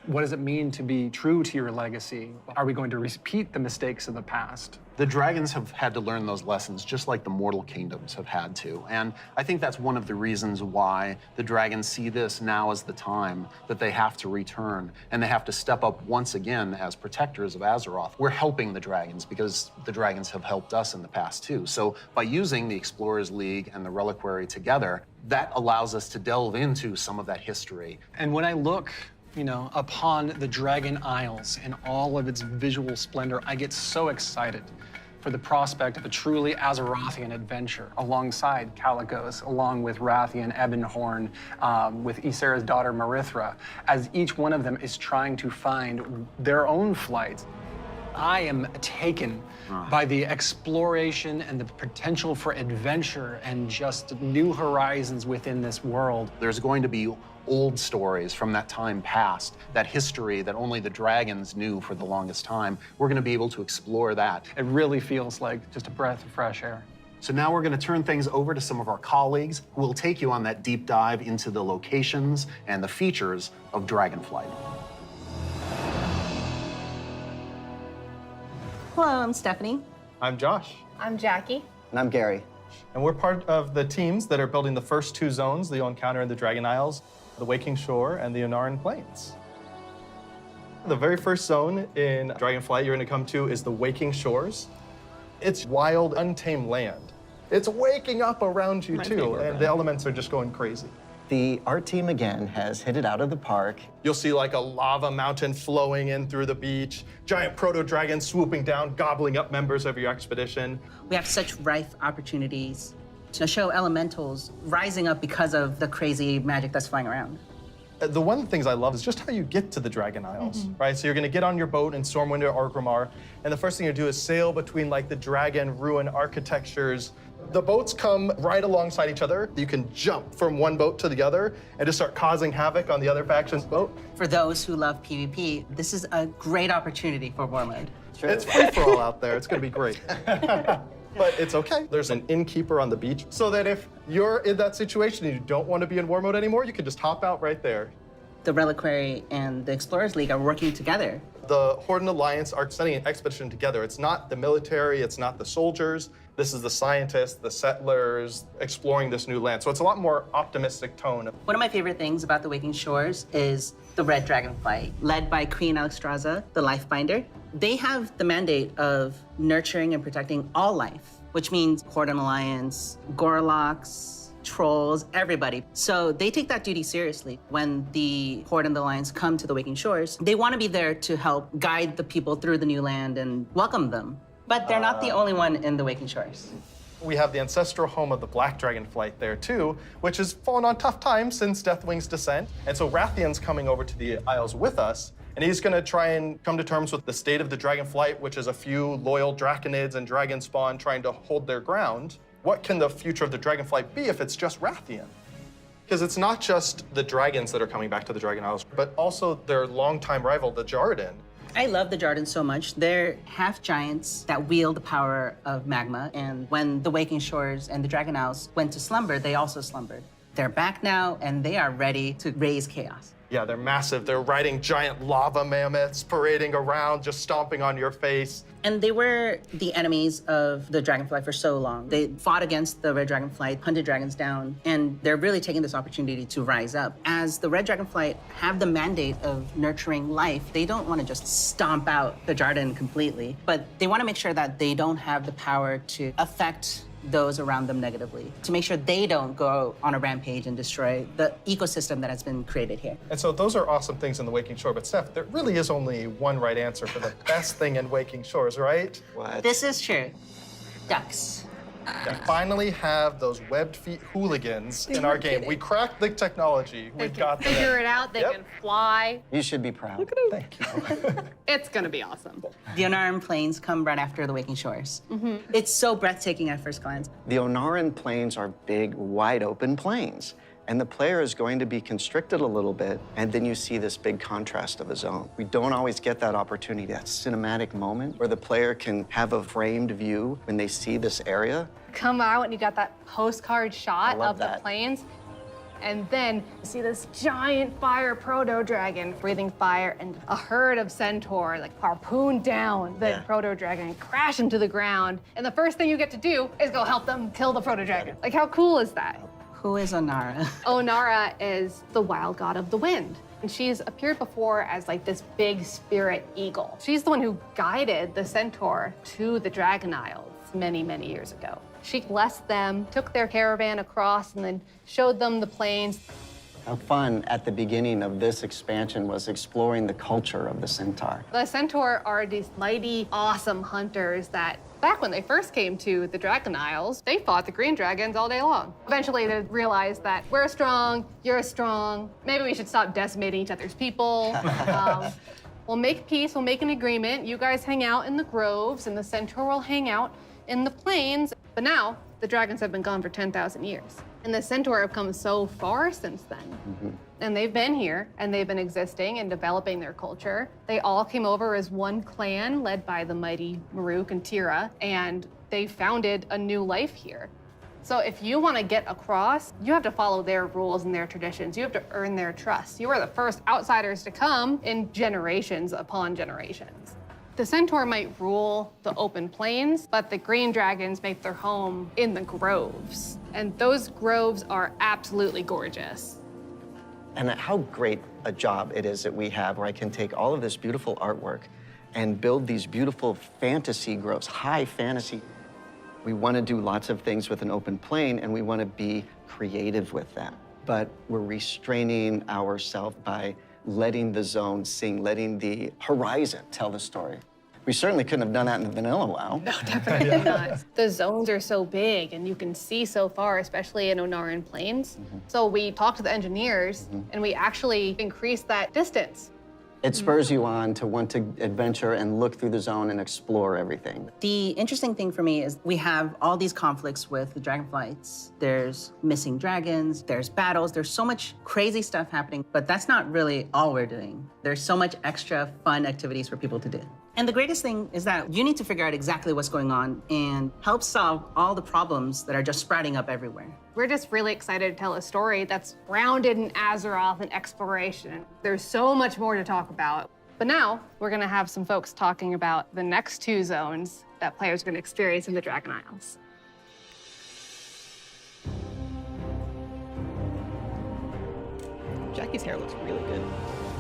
Speaker 10: what does it mean to be true to your legacy? Are we going to repeat the mistakes of the past?
Speaker 9: The dragons have had to learn those lessons just like the mortal kingdoms have had to. And I think that's one of the reasons why the dragons see this now as the time that they have to return and they have to step up once again as protectors of Azeroth. We're helping the dragons because the dragons have helped us in the past too. So by using the Explorers League and the Reliquary together, that allows us to delve into some of that history.
Speaker 10: And when I look upon the Dragon Isles and all of its visual splendor, I get so excited for the prospect of a truly Azerothian adventure alongside Calicos, along with Rathian, Ebonhorn, with Ysera's daughter Marithra, as each one of them is trying to find their own flight. I am taken by the exploration and the potential for adventure and just new horizons within this world.
Speaker 9: There's going to be old stories from that time past, that history that only the dragons knew for the longest time. We're going to be able to explore that.
Speaker 10: It really feels like just a breath of fresh air.
Speaker 9: So now we're going to turn things over to some of our colleagues who will take you on that deep dive into the locations and the features of Dragonflight.
Speaker 11: Hello, I'm Stephanie.
Speaker 12: I'm Josh.
Speaker 7: I'm Jackie.
Speaker 13: And I'm Gary.
Speaker 12: And we're part of the teams that are building the first two zones that you'll encounter in the Dragon Isles, the Waking Shore and the Onaran Plains. The very first zone in Dragonflight you're going to come to is the Waking Shores. It's wild, untamed land. It's waking up around you too, and the elements are just going crazy.
Speaker 13: The art team, again, has hit it out of the park.
Speaker 12: You'll see like a lava mountain flowing in through the beach, giant proto-dragons swooping down, gobbling up members of your expedition.
Speaker 11: We have such rife opportunities to show elementals rising up because of the crazy magic that's flying around.
Speaker 12: The one of the things I love is just how you get to the Dragon Isles, right? So you're gonna get on your boat in Stormwind or Orgrimmar, and the first thing you do is sail between like the dragon ruin architectures. The boats come right alongside each other. You can jump from one boat to the other and just start causing havoc on the other faction's boat.
Speaker 11: For those who love PvP, this is a great opportunity for war mode.
Speaker 13: Sure.
Speaker 12: It's free for all out there. It's gonna be great. But it's okay. There's an innkeeper on the beach, so that if you're in that situation and you don't want to be in war mode anymore, you can just hop out right there.
Speaker 11: The Reliquary and the Explorers League are working together.
Speaker 12: The Horde and Alliance are sending an expedition together. It's not the military, it's not the soldiers. This is the scientists, the settlers, exploring this new land. So it's a lot more optimistic tone.
Speaker 11: One of my favorite things about the Waking Shores is the Red Dragonflight, led by Queen Alexstrasza, the Lifebinder. They have the mandate of nurturing and protecting all life, which means Horde and Alliance, Gorloks, trolls, everybody. So they take that duty seriously. When the Horde and the Alliance come to the Waking Shores, they want to be there to help guide the people through the new land and welcome them. But they're not the only one in the Waking Shores.
Speaker 12: We have the ancestral home of the Black Dragonflight there too, which has fallen on tough times since Deathwing's descent. And so Rathian's coming over to the Isles with us, and he's gonna try and come to terms with the state of the Dragonflight, which is a few loyal Draconids and Dragon Spawn trying to hold their ground. What can the future of the Dragonflight be if it's just Rathian? Because it's not just the dragons that are coming back to the Dragon Isles, but also their longtime rival, the Jarden.
Speaker 11: I love the Jarden so much. They're half giants that wield the power of magma, and when the Waking Shores and the Dragon Isles went to slumber, they also slumbered. They're back now, and they are ready to raise chaos.
Speaker 12: Yeah, they're massive. They're riding giant lava mammoths, parading around, just stomping on your face.
Speaker 11: And they were the enemies of the Dragonflight for so long. They fought against the Red Dragonflight, hunted dragons down, and they're really taking this opportunity to rise up. As the Red Dragonflight have the mandate of nurturing life, they don't want to just stomp out the Jarden completely, but they want to make sure that they don't have the power to affect those around them negatively, to make sure they don't go on a rampage and destroy the ecosystem that has been created here.
Speaker 12: And so those are awesome things in the Waking Shore, but Steph, there really is only one right answer for the best thing in Waking Shores, right?
Speaker 13: What?
Speaker 11: This is true. Ducks.
Speaker 12: We finally have those webbed feet hooligans in our game. We cracked the technology. We've got them.
Speaker 14: Figure it out. They can fly.
Speaker 13: You should be proud.
Speaker 12: Look at them. Thank you.
Speaker 14: It's gonna be awesome.
Speaker 11: The Onaran Plains come right after the Waking Shores. It's so breathtaking at first glance.
Speaker 13: The Onaran Plains are big, wide open plains. And the player is going to be constricted a little bit, and then you see this big contrast of a zone. We don't always get that opportunity, that cinematic moment where the player can have a framed view when they see this area.
Speaker 14: Come out and you got that postcard shot
Speaker 13: love
Speaker 14: of
Speaker 13: that.
Speaker 14: the plains. And then you see this giant fire proto-dragon breathing fire and a herd of centaur like harpoon down the proto-dragon and crash into the ground. And the first thing you get to do is go help them kill the proto-dragon. Like, how cool is that?
Speaker 11: Who is Onara?
Speaker 14: Onara is the wild god of the wind. And she's appeared before as like this big spirit eagle. She's the one who guided the centaur to the Dragon Isles many, many years ago. She blessed them, took their caravan across, and then showed them the plains.
Speaker 13: How fun at the beginning of this expansion was exploring the culture of the centaur.
Speaker 14: The centaur are these mighty, awesome hunters that, back when they first came to the Dragon Isles, they fought the green dragons all day long. Eventually, they realized that we're strong, you're strong, maybe we should stop decimating each other's people. We'll make peace, we'll make an agreement. You guys hang out in the groves, and the centaur will hang out in the plains. But now, the dragons have been gone for 10,000 years. And the centaur have come so far since then. And they've been here, and they've been existing and developing their culture. They all came over as one clan led by the mighty Maruk and Tira, and they founded a new life here. So if you want to get across, you have to follow their rules and their traditions. You have to earn their trust. You are the first outsiders to come in generations upon generations. The centaur might rule the open plains, but the green dragons make their home in the groves. And those groves are absolutely gorgeous.
Speaker 13: And how great a job it is that we have where I can take all of this beautiful artwork and build these beautiful fantasy groves, high fantasy. We want to do lots of things with an open plain, and we want to be creative with that. But we're restraining ourselves by letting the zone sing, letting the horizon tell the story. We certainly couldn't have done that in Vanilla WoW.
Speaker 14: No, definitely not. The zones are so big, and you can see so far, especially in Onaran Plains. So we talked to the engineers, and we actually increased that distance.
Speaker 13: It spurs you on to want to adventure and look through the zone and explore everything.
Speaker 11: The interesting thing for me is we have all these conflicts with the Dragonflights. There's missing dragons, there's battles, there's so much crazy stuff happening, but that's not really all we're doing. There's so much extra fun activities for people to do. And the greatest thing is that you need to figure out exactly what's going on and help solve all the problems that are just sprouting up everywhere.
Speaker 14: We're just really excited to tell a story that's grounded in Azeroth and exploration. There's so much more to talk about. But now, we're gonna have some folks talking about the next two zones that players are gonna experience in the Dragon Isles.
Speaker 1: Jackie's hair looks really good.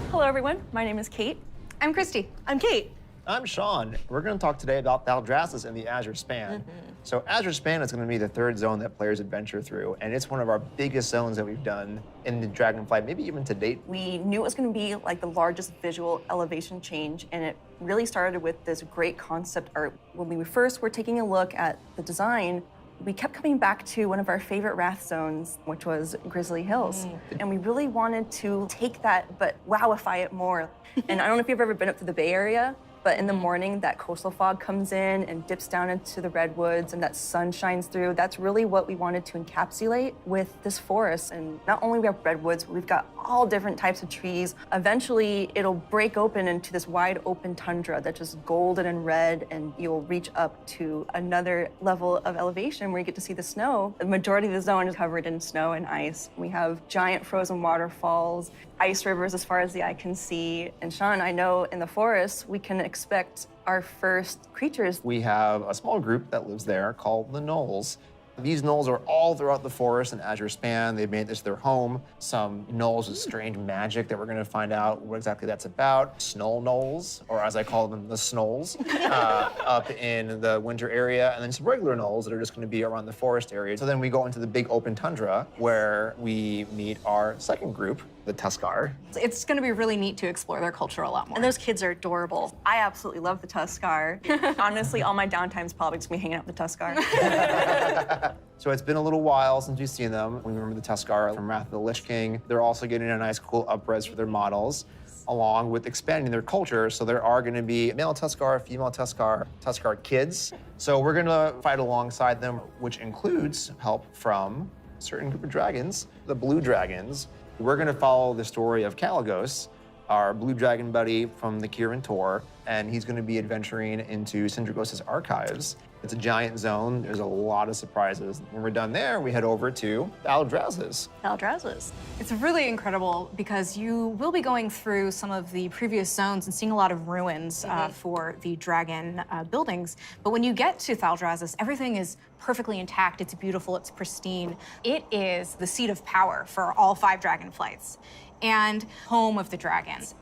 Speaker 15: Hello, everyone. My name is Kate.
Speaker 14: I'm Christy.
Speaker 15: I'm Kate.
Speaker 16: I'm Sean. We're going to talk today about Valdrassus and the Azure Span. So Azure Span is going to be the third zone that players adventure through, and it's one of our biggest zones that we've done in the Dragonflight, maybe even to date.
Speaker 15: We knew it was going to be like the largest visual elevation change, and it really started with this great concept art. When we first were taking a look at the design, we kept coming back to one of our favorite Wrath zones, which was Grizzly Hills. And we really wanted to take that, but wowify it more. And I don't know if you've ever been up to the Bay Area, but in the morning, that coastal fog comes in and dips down into the redwoods and that sun shines through. That's really what we wanted to encapsulate with this forest. And not only we have redwoods, we've got all different types of trees. Eventually, it'll break open into this wide open tundra that's just golden and red, and you'll reach up to another level of elevation where you get to see the snow. The majority of the zone is covered in snow and ice. We have giant frozen waterfalls, ice rivers as far as the eye can see. And Sean, I know in the forest, we can expect our first creatures.
Speaker 16: We have a small group that lives there called the Gnolls. These gnolls are all throughout the forest in Azure Span. They've made this their home. Some gnolls with strange magic that we're going to find out what exactly that's about. Snow gnolls, or as I call them, the snolls, up in the winter area. And then some regular gnolls that are just going to be around the forest area. So then we go into the big open tundra where we meet our second group, the Tuskar.
Speaker 15: It's going to be really neat to explore their culture a lot more. And those kids are adorable. I absolutely love the Tuskar. Honestly, all my downtime's probably just me hanging out with the Tuskar.
Speaker 16: So it's been a little while since we've seen them. We remember the Tuskar from Wrath of the Lich King. They're also getting a nice, cool up-res for their models, along with expanding their culture. So there are going to be male Tuskar, female Tuskar, Tuskar kids. So we're going to fight alongside them, which includes help from certain group of dragons, the blue dragons. We're going to follow the story of Kalagos, our blue dragon buddy from the Kirin Tor, and he's going to be adventuring into Syndragos' archives. It's a giant zone. There's a lot of surprises. When we're done there, we head over to Aldraz's.
Speaker 15: Aldraz's.
Speaker 17: It's really incredible because you will be going through some of the previous zones and seeing a lot of ruins for the dragon buildings. But when you get to Thaldrazis, everything is perfectly intact. It's beautiful. It's pristine. It is the seat of power for all 5 dragonflights and home of the dragons.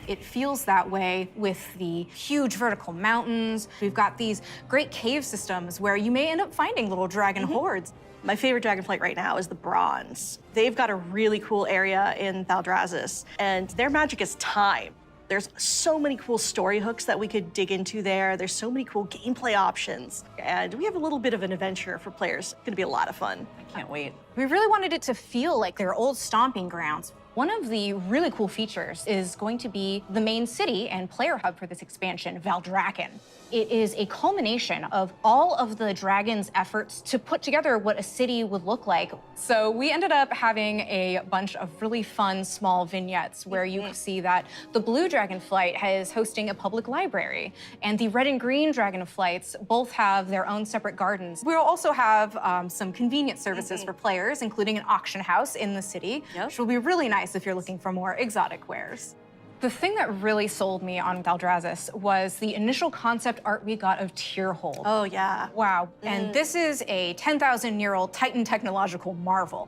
Speaker 17: It feels that way with the huge vertical mountains. We've got these great cave systems where you may end up finding little dragon hordes.
Speaker 15: My favorite dragonflight right now is the Bronze. They've got a really cool area in Thaldrazis, and their magic is time. There's so many cool story hooks that we could dig into there. There's so many cool gameplay options. And we have a little bit of an adventure for players. It's gonna be a lot of fun.
Speaker 17: I can't wait. We really wanted it to feel like their old stomping grounds. One of the really cool features is going to be the main city and player hub for this expansion, Valdraken. It is a culmination of all of the dragon's efforts to put together what a city would look like. So we ended up having a bunch of really fun small vignettes where you see that the blue dragonflight is hosting a public library, and the red and green dragonflights both have their own separate gardens. We'll also have some convenience services for players, including an auction house in the city, which will be really nice if you're looking for more exotic wares. The thing that really sold me on Thaldrazis was the initial concept art we got of Tierhold.
Speaker 15: Oh, yeah.
Speaker 17: Wow. And this is a 10,000-year-old Titan technological marvel.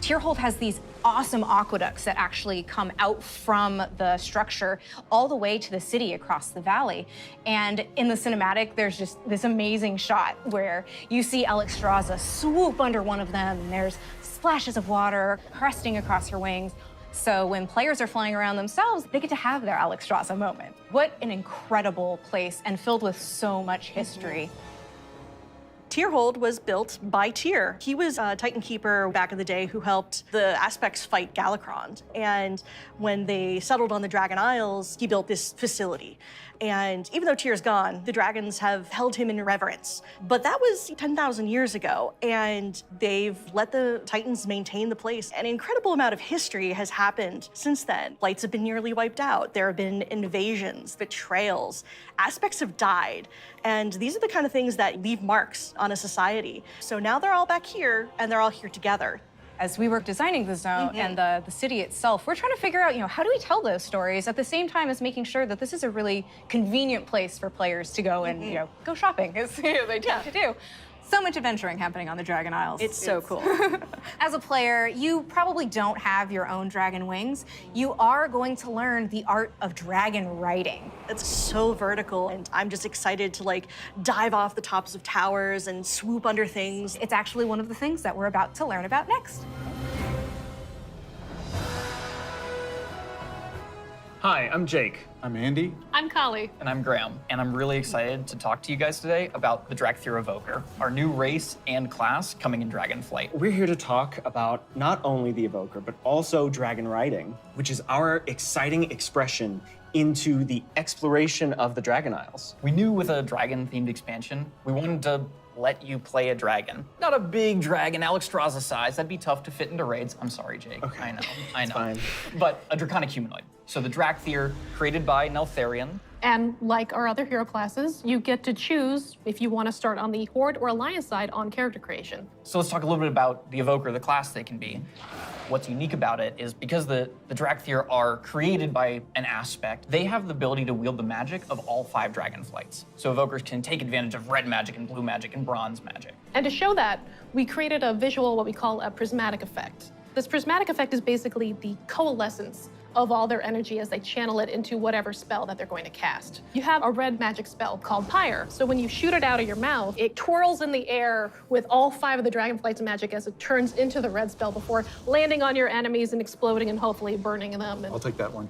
Speaker 17: Tierhold has these awesome aqueducts that actually come out from the structure all the way to the city across the valley. And in the cinematic, there's just this amazing shot where you see Alexstrasza swoop under one of them, and there's splashes of water cresting across her wings. So when players are flying around themselves, they get to have their Alexstrasza moment. What an incredible place, and filled with so much history.
Speaker 15: Tierhold was built by Tyr. He was a Titan Keeper back in the day who helped the Aspects fight Galakrond. And when they settled on the Dragon Isles, he built this facility. And even though Tyr's gone, the dragons have held him in reverence. But that was 10,000 years ago, and they've let the Titans maintain the place. An incredible amount of history has happened since then. Flights have been nearly wiped out. There have been invasions, betrayals. Aspects have died. And these are the kind of things that leave marks on a society. So now they're all back here, and they're all here together.
Speaker 17: As we were designing the zone and the city itself, we're trying to figure out, how do we tell those stories at the same time as making sure that this is a really convenient place for players to go and, go shopping, as they tend to do. So much adventuring happening on the Dragon Isles.
Speaker 15: It's so cool.
Speaker 17: As a player, you probably don't have your own dragon wings. You are going to learn the art of dragon riding.
Speaker 15: It's so vertical, and I'm just excited to dive off the tops of towers and swoop under things.
Speaker 17: It's actually one of the things that we're about to learn about next.
Speaker 18: Hi, I'm Jake.
Speaker 19: I'm Andy.
Speaker 14: I'm Kali.
Speaker 18: And I'm Graham. And I'm really excited to talk to you guys today about the Dracthyr Evoker, our new race and class coming in Dragonflight.
Speaker 20: We're here to talk about not only the Evoker, but also dragon riding, which is our exciting expression into the exploration of the Dragon Isles.
Speaker 18: We knew with a dragon-themed expansion, we wanted to let you play a dragon. Not a big dragon, Alexstrasza size. That'd be tough to fit into raids. I'm sorry, Jake. Okay. I know.
Speaker 20: Fine.
Speaker 18: But a draconic humanoid. So the Dracthyr, created by Neltharion.
Speaker 14: And like our other hero classes, you get to choose if you want to start on the Horde or Alliance side on character creation.
Speaker 18: So let's talk a little bit about the Evoker, the class they can be. What's unique about it is because the Dracthyr are created by an aspect, they have the ability to wield the magic of all 5 dragonflights. So Evokers can take advantage of red magic and blue magic and bronze magic.
Speaker 14: And to show that, we created a visual, what we call a prismatic effect. This prismatic effect is basically the coalescence of all their energy as they channel it into whatever spell that they're going to cast. You have a red magic spell called Pyre. So when you shoot it out of your mouth, it twirls in the air with all 5 of the Dragonflight's magic as it turns into the red spell before landing on your enemies and exploding and hopefully burning them.
Speaker 19: I'll take that one.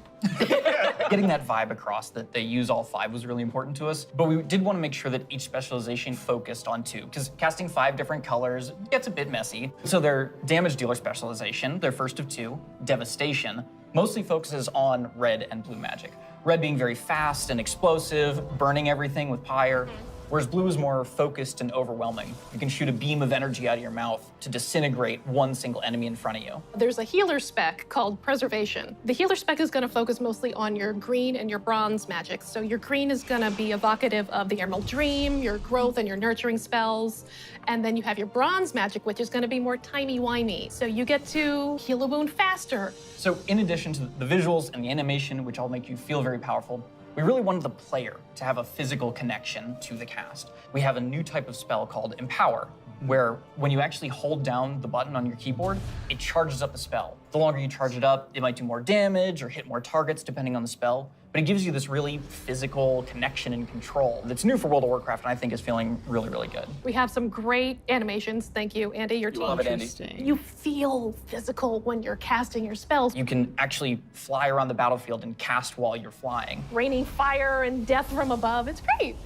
Speaker 18: Getting that vibe across that they use all 5 was really important to us, but we did want to make sure that each specialization focused on 2, because casting 5 different colors gets a bit messy. So their damage dealer specialization, their first of 2, Devastation, mostly focuses on red and blue magic. Red being very fast and explosive, burning everything with Pyre. whereas blue is more focused and overwhelming. You can shoot a beam of energy out of your mouth to disintegrate one single enemy in front of you.
Speaker 14: There's a healer spec called Preservation. The healer spec is going to focus mostly on your green and your bronze magics. So your green is going to be evocative of the Emerald Dream, your growth and your nurturing spells. And then you have your bronze magic, which is going to be more timey-wimey. So you get to heal a wound faster.
Speaker 18: So in addition to the visuals and the animation, which all make you feel very powerful, we really wanted the player to have a physical connection to the cast. We have a new type of spell called Empower, where when you actually hold down the button on your keyboard, it charges up the spell. The longer you charge it up, it might do more damage or hit more targets depending on the spell, but it gives you this really physical connection and control that's new for World of Warcraft and I think is feeling really, really good.
Speaker 14: We have some great animations. Thank you, Andy, your team.
Speaker 18: Love it, Andy.
Speaker 14: You feel physical when you're casting your spells.
Speaker 18: You can actually fly around the battlefield and cast while you're flying.
Speaker 14: Raining fire and death from above. It's great.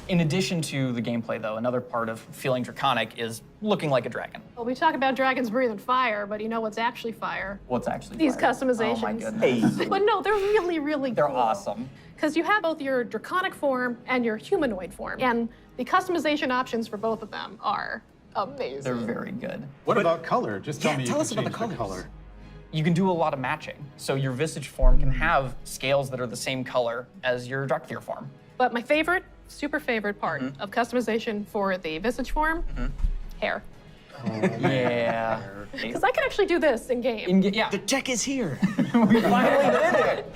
Speaker 18: In addition to the gameplay, though, another part of feeling draconic is looking like a dragon.
Speaker 14: Well, we talk about dragons breathing fire, but you know what's actually fire?
Speaker 18: What's actually
Speaker 14: These
Speaker 18: fire?
Speaker 14: customizations.
Speaker 18: Oh my goodness.
Speaker 14: But no, they're really, really
Speaker 18: They're
Speaker 14: cool.
Speaker 18: awesome.
Speaker 14: Because you have both your draconic form and your humanoid form. And the customization options for both of them are amazing.
Speaker 18: They're very good.
Speaker 19: What about color? Just tell me you
Speaker 18: tell
Speaker 19: can
Speaker 18: us about the
Speaker 19: change
Speaker 18: colors.
Speaker 19: color.
Speaker 18: You can do a lot of matching. So your visage form can have scales that are the same color as your Drakthir form.
Speaker 14: But my favorite, super favorite part of customization for the visage form, hair.
Speaker 18: Yeah.
Speaker 14: Because I can actually do this in game.
Speaker 18: Yeah.
Speaker 20: The tech is here.
Speaker 18: We finally did it.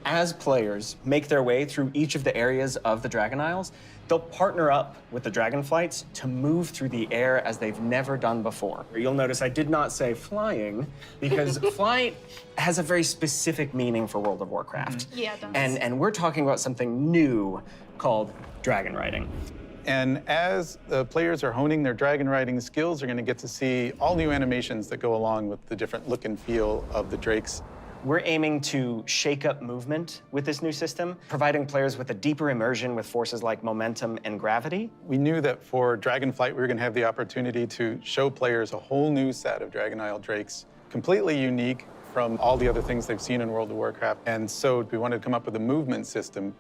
Speaker 20: As players make their way through each of the areas of the Dragon Isles, they'll partner up with the Dragonflights to move through the air as they've never done before. You'll notice I did not say flying, because flight has a very specific meaning for World of Warcraft.
Speaker 14: Yeah, it does.
Speaker 20: And we're talking about something new called dragon riding.
Speaker 3: And as the players are honing their dragon riding skills, they're going to get to see all new animations that go along with the different look and feel of the drakes.
Speaker 20: We're aiming to shake up movement with this new system, providing players with a deeper immersion with forces like momentum and gravity.
Speaker 3: We knew that for Dragonflight, we were going to have the opportunity to show players a whole new set of Dragon Isle drakes, completely unique from all the other things they've seen in World of Warcraft. And so we wanted to come up with a movement system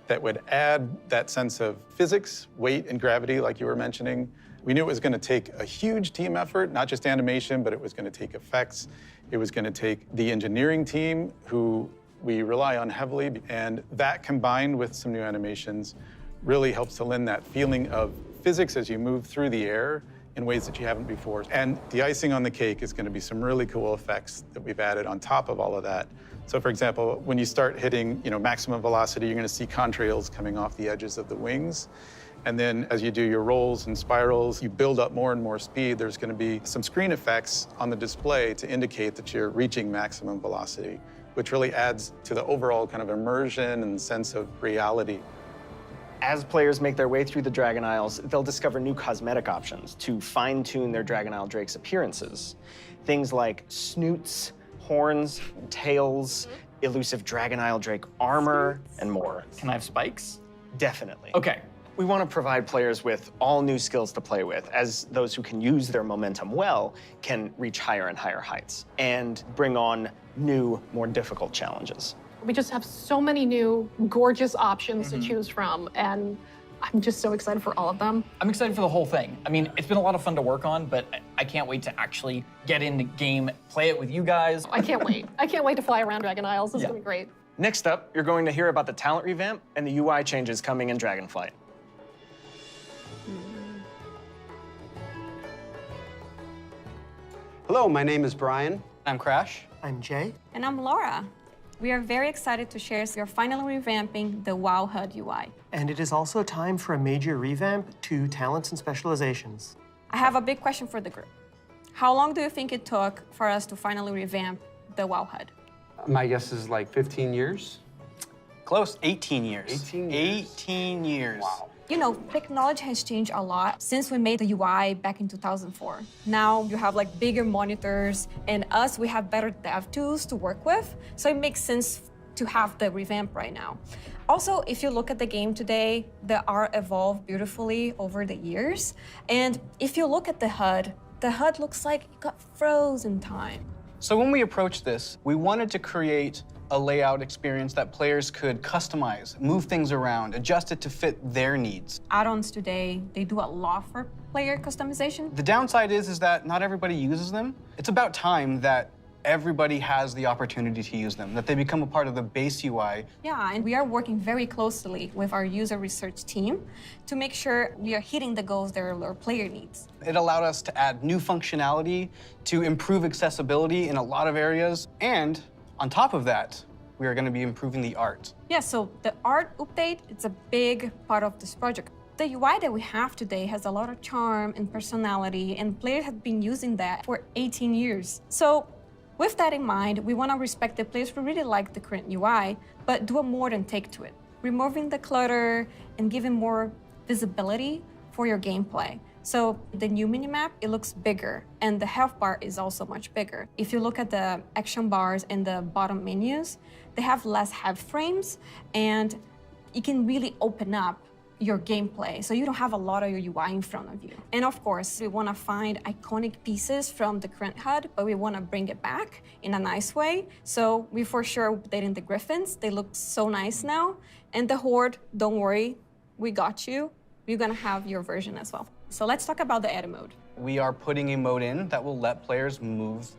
Speaker 3: that would add that sense of physics, weight, and gravity, like you were mentioning. We knew it was going to take a huge team effort, not just animation, but it was going to take effects. It was going to take the engineering team, who we rely on heavily, and that combined with some new animations really helps to lend that feeling of physics as you move through the air in ways that you haven't before. And the icing on the cake is going to be some really cool effects that we've added on top of all of that. So for example, when you start hitting maximum velocity, you're going to see contrails coming off the edges of the wings. And then as you do your rolls and spirals, you build up more and more speed. There's going to be some screen effects on the display to indicate that you're reaching maximum velocity, which really adds to the overall kind of immersion and sense of reality.
Speaker 20: As players make their way through the Dragon Isles, they'll discover new cosmetic options to fine-tune their Dragon Isle Drake's appearances. Things like snoots, horns, tails, elusive Dragon Isle Drake armor, and more.
Speaker 18: Can I have spikes?
Speaker 20: Definitely.
Speaker 18: Okay.
Speaker 20: We want to provide players with all new skills to play with, as those who can use their momentum well can reach higher and higher heights, and bring on new, more difficult challenges.
Speaker 14: We just have so many new gorgeous options to choose from, and I'm just so excited for all of them.
Speaker 18: I'm excited for the whole thing. I mean, it's been a lot of fun to work on, but I can't wait to actually get in the game, play it with you guys.
Speaker 14: I can't wait. I can't wait to fly around Dragon Isles. It's
Speaker 18: Yeah.
Speaker 14: gonna be great.
Speaker 20: Next up, you're going to hear about the talent revamp and the UI changes coming in Dragonflight.
Speaker 21: Hello, my name is Brian.
Speaker 18: I'm Crash.
Speaker 21: I'm Jay.
Speaker 22: And I'm Laura. We are very excited to share you're finally revamping the WoW HUD UI.
Speaker 21: And it is also time for a major revamp to talents and specializations.
Speaker 22: I have a big question for the group. How long do you think it took for us to finally revamp the WoW HUD?
Speaker 21: My guess is like 15 years.
Speaker 23: Close, 18 years.
Speaker 21: 18 years.
Speaker 23: 18 years.
Speaker 21: Wow.
Speaker 22: You know, technology has changed a lot since we made the UI back in 2004. Now you have like bigger monitors, and us, we have better dev tools to work with. So it makes sense to have the revamp right now. Also, if you look at the game today, the art evolved beautifully over the years. And if you look at the HUD looks like it got frozen time.
Speaker 23: So when we approached this, we wanted to create a layout experience that players could customize, move things around, adjust it to fit their needs.
Speaker 22: Add-ons today, they do a lot for player customization.
Speaker 23: The downside is that not everybody uses them. It's about time that everybody has the opportunity to use them, that they become a part of the base UI.
Speaker 22: Yeah, and we are working very closely with our user research team to make sure we are hitting the goals that our player needs.
Speaker 23: It allowed us to add new functionality, to improve accessibility in a lot of areas, and on top of that, we are going to be improving the art.
Speaker 22: Yeah, so the art update, it's a big part of this project. The UI that we have today has a lot of charm and personality, and players have been using that for 18 years. So with that in mind, we want to respect the players who really like the current UI, but do a more than take to it, removing the clutter and giving more visibility for your gameplay. So the new minimap, it looks bigger, and the health bar is also much bigger. If you look at the action bars and the bottom menus, they have less head frames, and you can really open up your gameplay, so you don't have a lot of your UI in front of you. And of course, we want to find iconic pieces from the current HUD, but we want to bring it back in a nice way. So we for sure updating the Griffins. They look so nice now. And the Horde, don't worry, we got you. We're going to have your version as well. So let's talk about the edit mode.
Speaker 23: We are putting a mode in that will let players move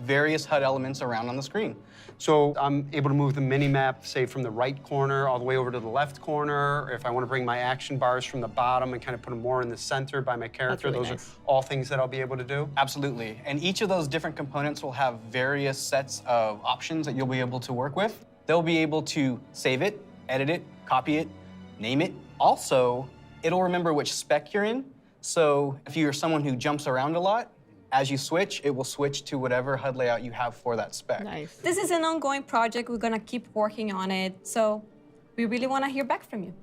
Speaker 23: various HUD elements around on the screen.
Speaker 2: So I'm able to move the mini-map, say, from the right corner all the way over to the left corner. Or if I want to bring my action bars from the bottom and kind of put them more in the center by my character,
Speaker 23: That's really
Speaker 2: those
Speaker 23: nice.
Speaker 2: are all things that I'll be able to do?
Speaker 23: Absolutely. And each of those different components will have various sets of options that you'll be able to work with. They'll be able to save it, edit it, copy it, name it. Also, it'll remember which spec you're in. So if you're someone who jumps around a lot, as you switch, it will switch to whatever HUD layout you have for that spec.
Speaker 22: Nice. This is an ongoing project. We're going to keep working on it. So we really want to hear back from you.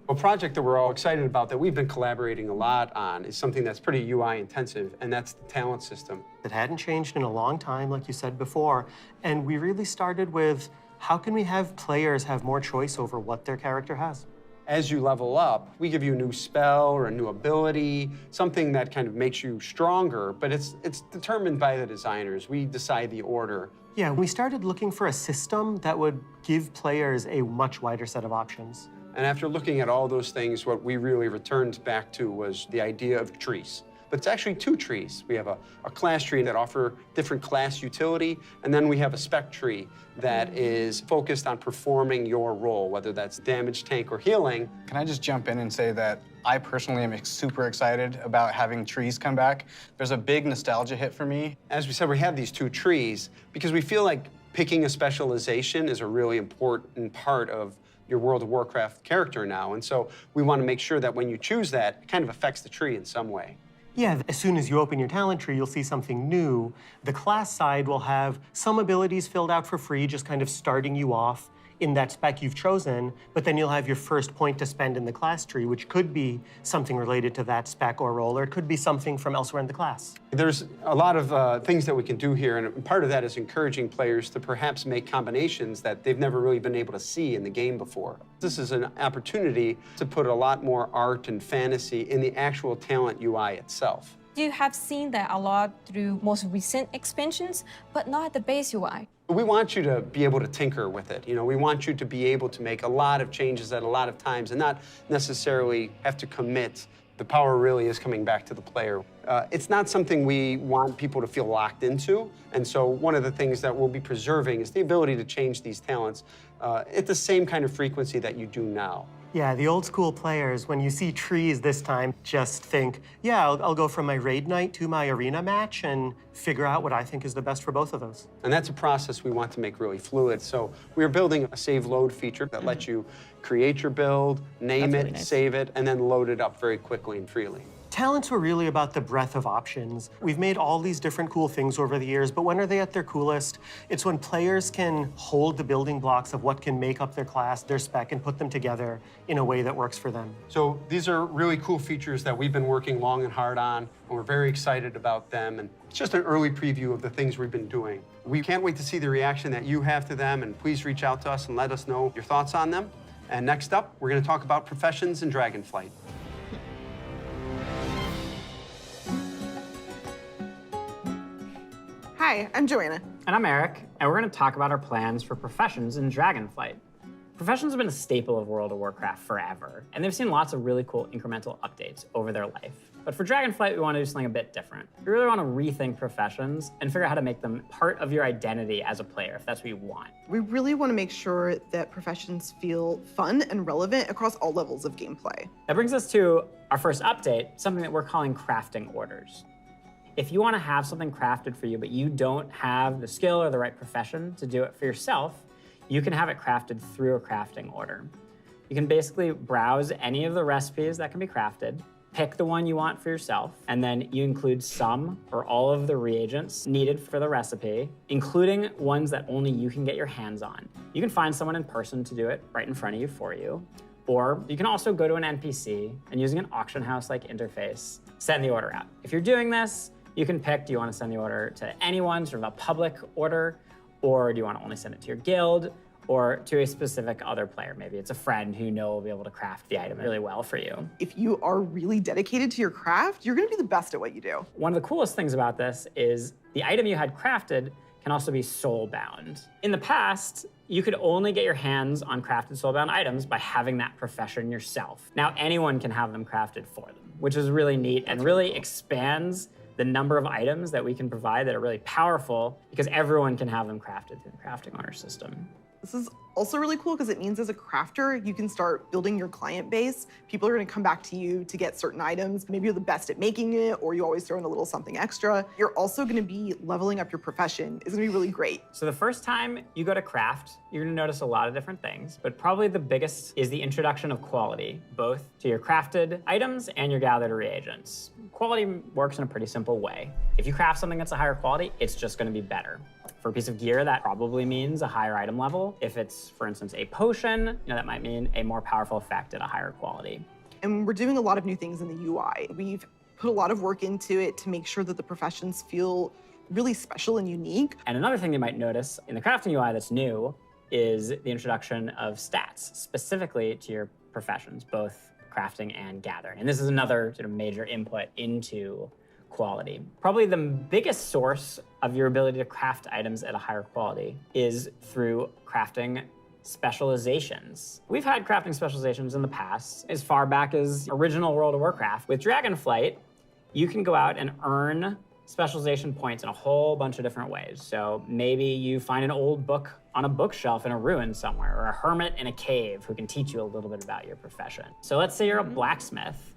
Speaker 2: A project that we're all excited about that we've been collaborating a lot on is something that's pretty UI intensive, and that's the talent system.
Speaker 21: It hadn't changed in a long time, like you said before, and we really started with how can we have players have more choice over what their character has?
Speaker 2: As you level up, we give you a new spell or a new ability, something that kind of makes you stronger, but it's determined by the designers. We decide the order.
Speaker 21: Yeah, we started looking for a system that would give players a much wider set of options.
Speaker 2: And after looking at all those things, what we really returned back to was the idea of trees. But it's actually two trees. We have a class tree that offer different class utility, and then we have a spec tree that is focused on performing your role, whether that's damage, tank, or healing.
Speaker 23: Can I just jump in and say that I personally am super excited about having trees come back. There's a big nostalgia hit for me.
Speaker 2: As we said, we have these two trees because we feel like picking a specialization is a really important part of your World of Warcraft character now. And so we want to make sure that when you choose that, it kind of affects the tree in some way.
Speaker 21: Yeah, as soon as you open your talent tree, you'll see something new. The class side will have some abilities filled out for free, just kind of starting you off in that spec you've chosen, but then you'll have your first point to spend in the class tree, which could be something related to that spec or role, or it could be something from elsewhere in the class.
Speaker 2: There's a lot of things that we can do here, and part of that is encouraging players to perhaps make combinations that they've never really been able to see in the game before. This is an opportunity to put a lot more art and fantasy in the actual talent UI itself.
Speaker 22: You have seen that a lot through most recent expansions, but not the base UI.
Speaker 2: We want you to be able to tinker with it. You know, we want you to be able to make a lot of changes at a lot of times and not necessarily have to commit. The power really is coming back to the player. It's not something we want people to feel locked into, and so one of the things that we'll be preserving is the ability to change these talents at the same kind of frequency that you do now.
Speaker 21: Yeah, the old school players, when you see trees this time, just think, yeah, I'll go from my raid night to my arena match and figure out what I think is the best for both of those.
Speaker 2: And that's a process we want to make really fluid. So we're building a save load feature that lets you create your build, name it, save it, and then load it up very quickly and freely.
Speaker 21: Talents were really about the breadth of options. We've made all these different cool things over the years, but when are they at their coolest? It's when players can hold the building blocks of what can make up their class, their spec, and put them together in a way that works for them.
Speaker 2: So these are really cool features that we've been working long and hard on, and we're very excited about them. And it's just an early preview of the things we've been doing. We can't wait to see the reaction that you have to them, and please reach out to us and let us know your thoughts on them. And next up, we're going to talk about professions in Dragonflight.
Speaker 6: Hi, I'm Joanna.
Speaker 8: And I'm Eric, and we're going to talk about our plans for professions in Dragonflight. Professions have been a staple of World of Warcraft forever, and they've seen lots of really cool incremental updates over their life. But for Dragonflight, we want to do something a bit different. We really want to rethink professions and figure out how to make them part of your identity as a player, if that's what you want.
Speaker 6: We really want to make sure that professions feel fun and relevant across all levels of gameplay.
Speaker 8: That brings us to our first update, something that we're calling crafting orders. If you want to have something crafted for you, but you don't have the skill or the right profession to do it for yourself, you can have it crafted through a crafting order. You can basically browse any of the recipes that can be crafted, pick the one you want for yourself, and then you include some or all of the reagents needed for the recipe, including ones that only you can get your hands on. You can find someone in person to do it right in front of you for you, or you can also go to an NPC and using an auction house-like interface, send the order out. If you're doing this, you can pick, do you want to send the order to anyone, sort of a public order, or do you want to only send it to your guild, or to a specific other player? Maybe it's a friend who will be able to craft the item really well for you.
Speaker 6: If you are really dedicated to your craft, you're going to be the best at what you do.
Speaker 8: One of the coolest things about this is the item you had crafted can also be soul-bound. In the past, you could only get your hands on crafted soul-bound items by having that profession yourself. Now anyone can have them crafted for them, which is really neat and really expands the number of items that we can provide that are really powerful because everyone can have them crafted through the crafting order system.
Speaker 6: This is also really cool because it means as a crafter, you can start building your client base. People are going to come back to you to get certain items. Maybe you're the best at making it, or you always throw in a little something extra. You're also going to be leveling up your profession. It's going to be really great.
Speaker 8: So the first time you go to craft, you're going to notice a lot of different things, but probably the biggest is the introduction of quality, both to your crafted items and your gathered reagents. Quality works in a pretty simple way. If you craft something that's a higher quality, it's just going to be better. For a piece of gear, that probably means a higher item level. If it's, for instance, a potion, that might mean a more powerful effect at a higher quality.
Speaker 6: And we're doing a lot of new things in the UI. We've put a lot of work into it to make sure that the professions feel really special and unique.
Speaker 8: And another thing you might notice in the crafting UI that's new is the introduction of stats specifically to your professions, both crafting and gathering. And this is another sort of major input into quality. Probably the biggest source of your ability to craft items at a higher quality is through crafting specializations. We've had crafting specializations in the past, as far back as original World of Warcraft. With Dragonflight, you can go out and earn specialization points in a whole bunch of different ways. So maybe you find an old book on a bookshelf in a ruin somewhere, or a hermit in a cave who can teach you a little bit about your profession. So let's say you're a blacksmith.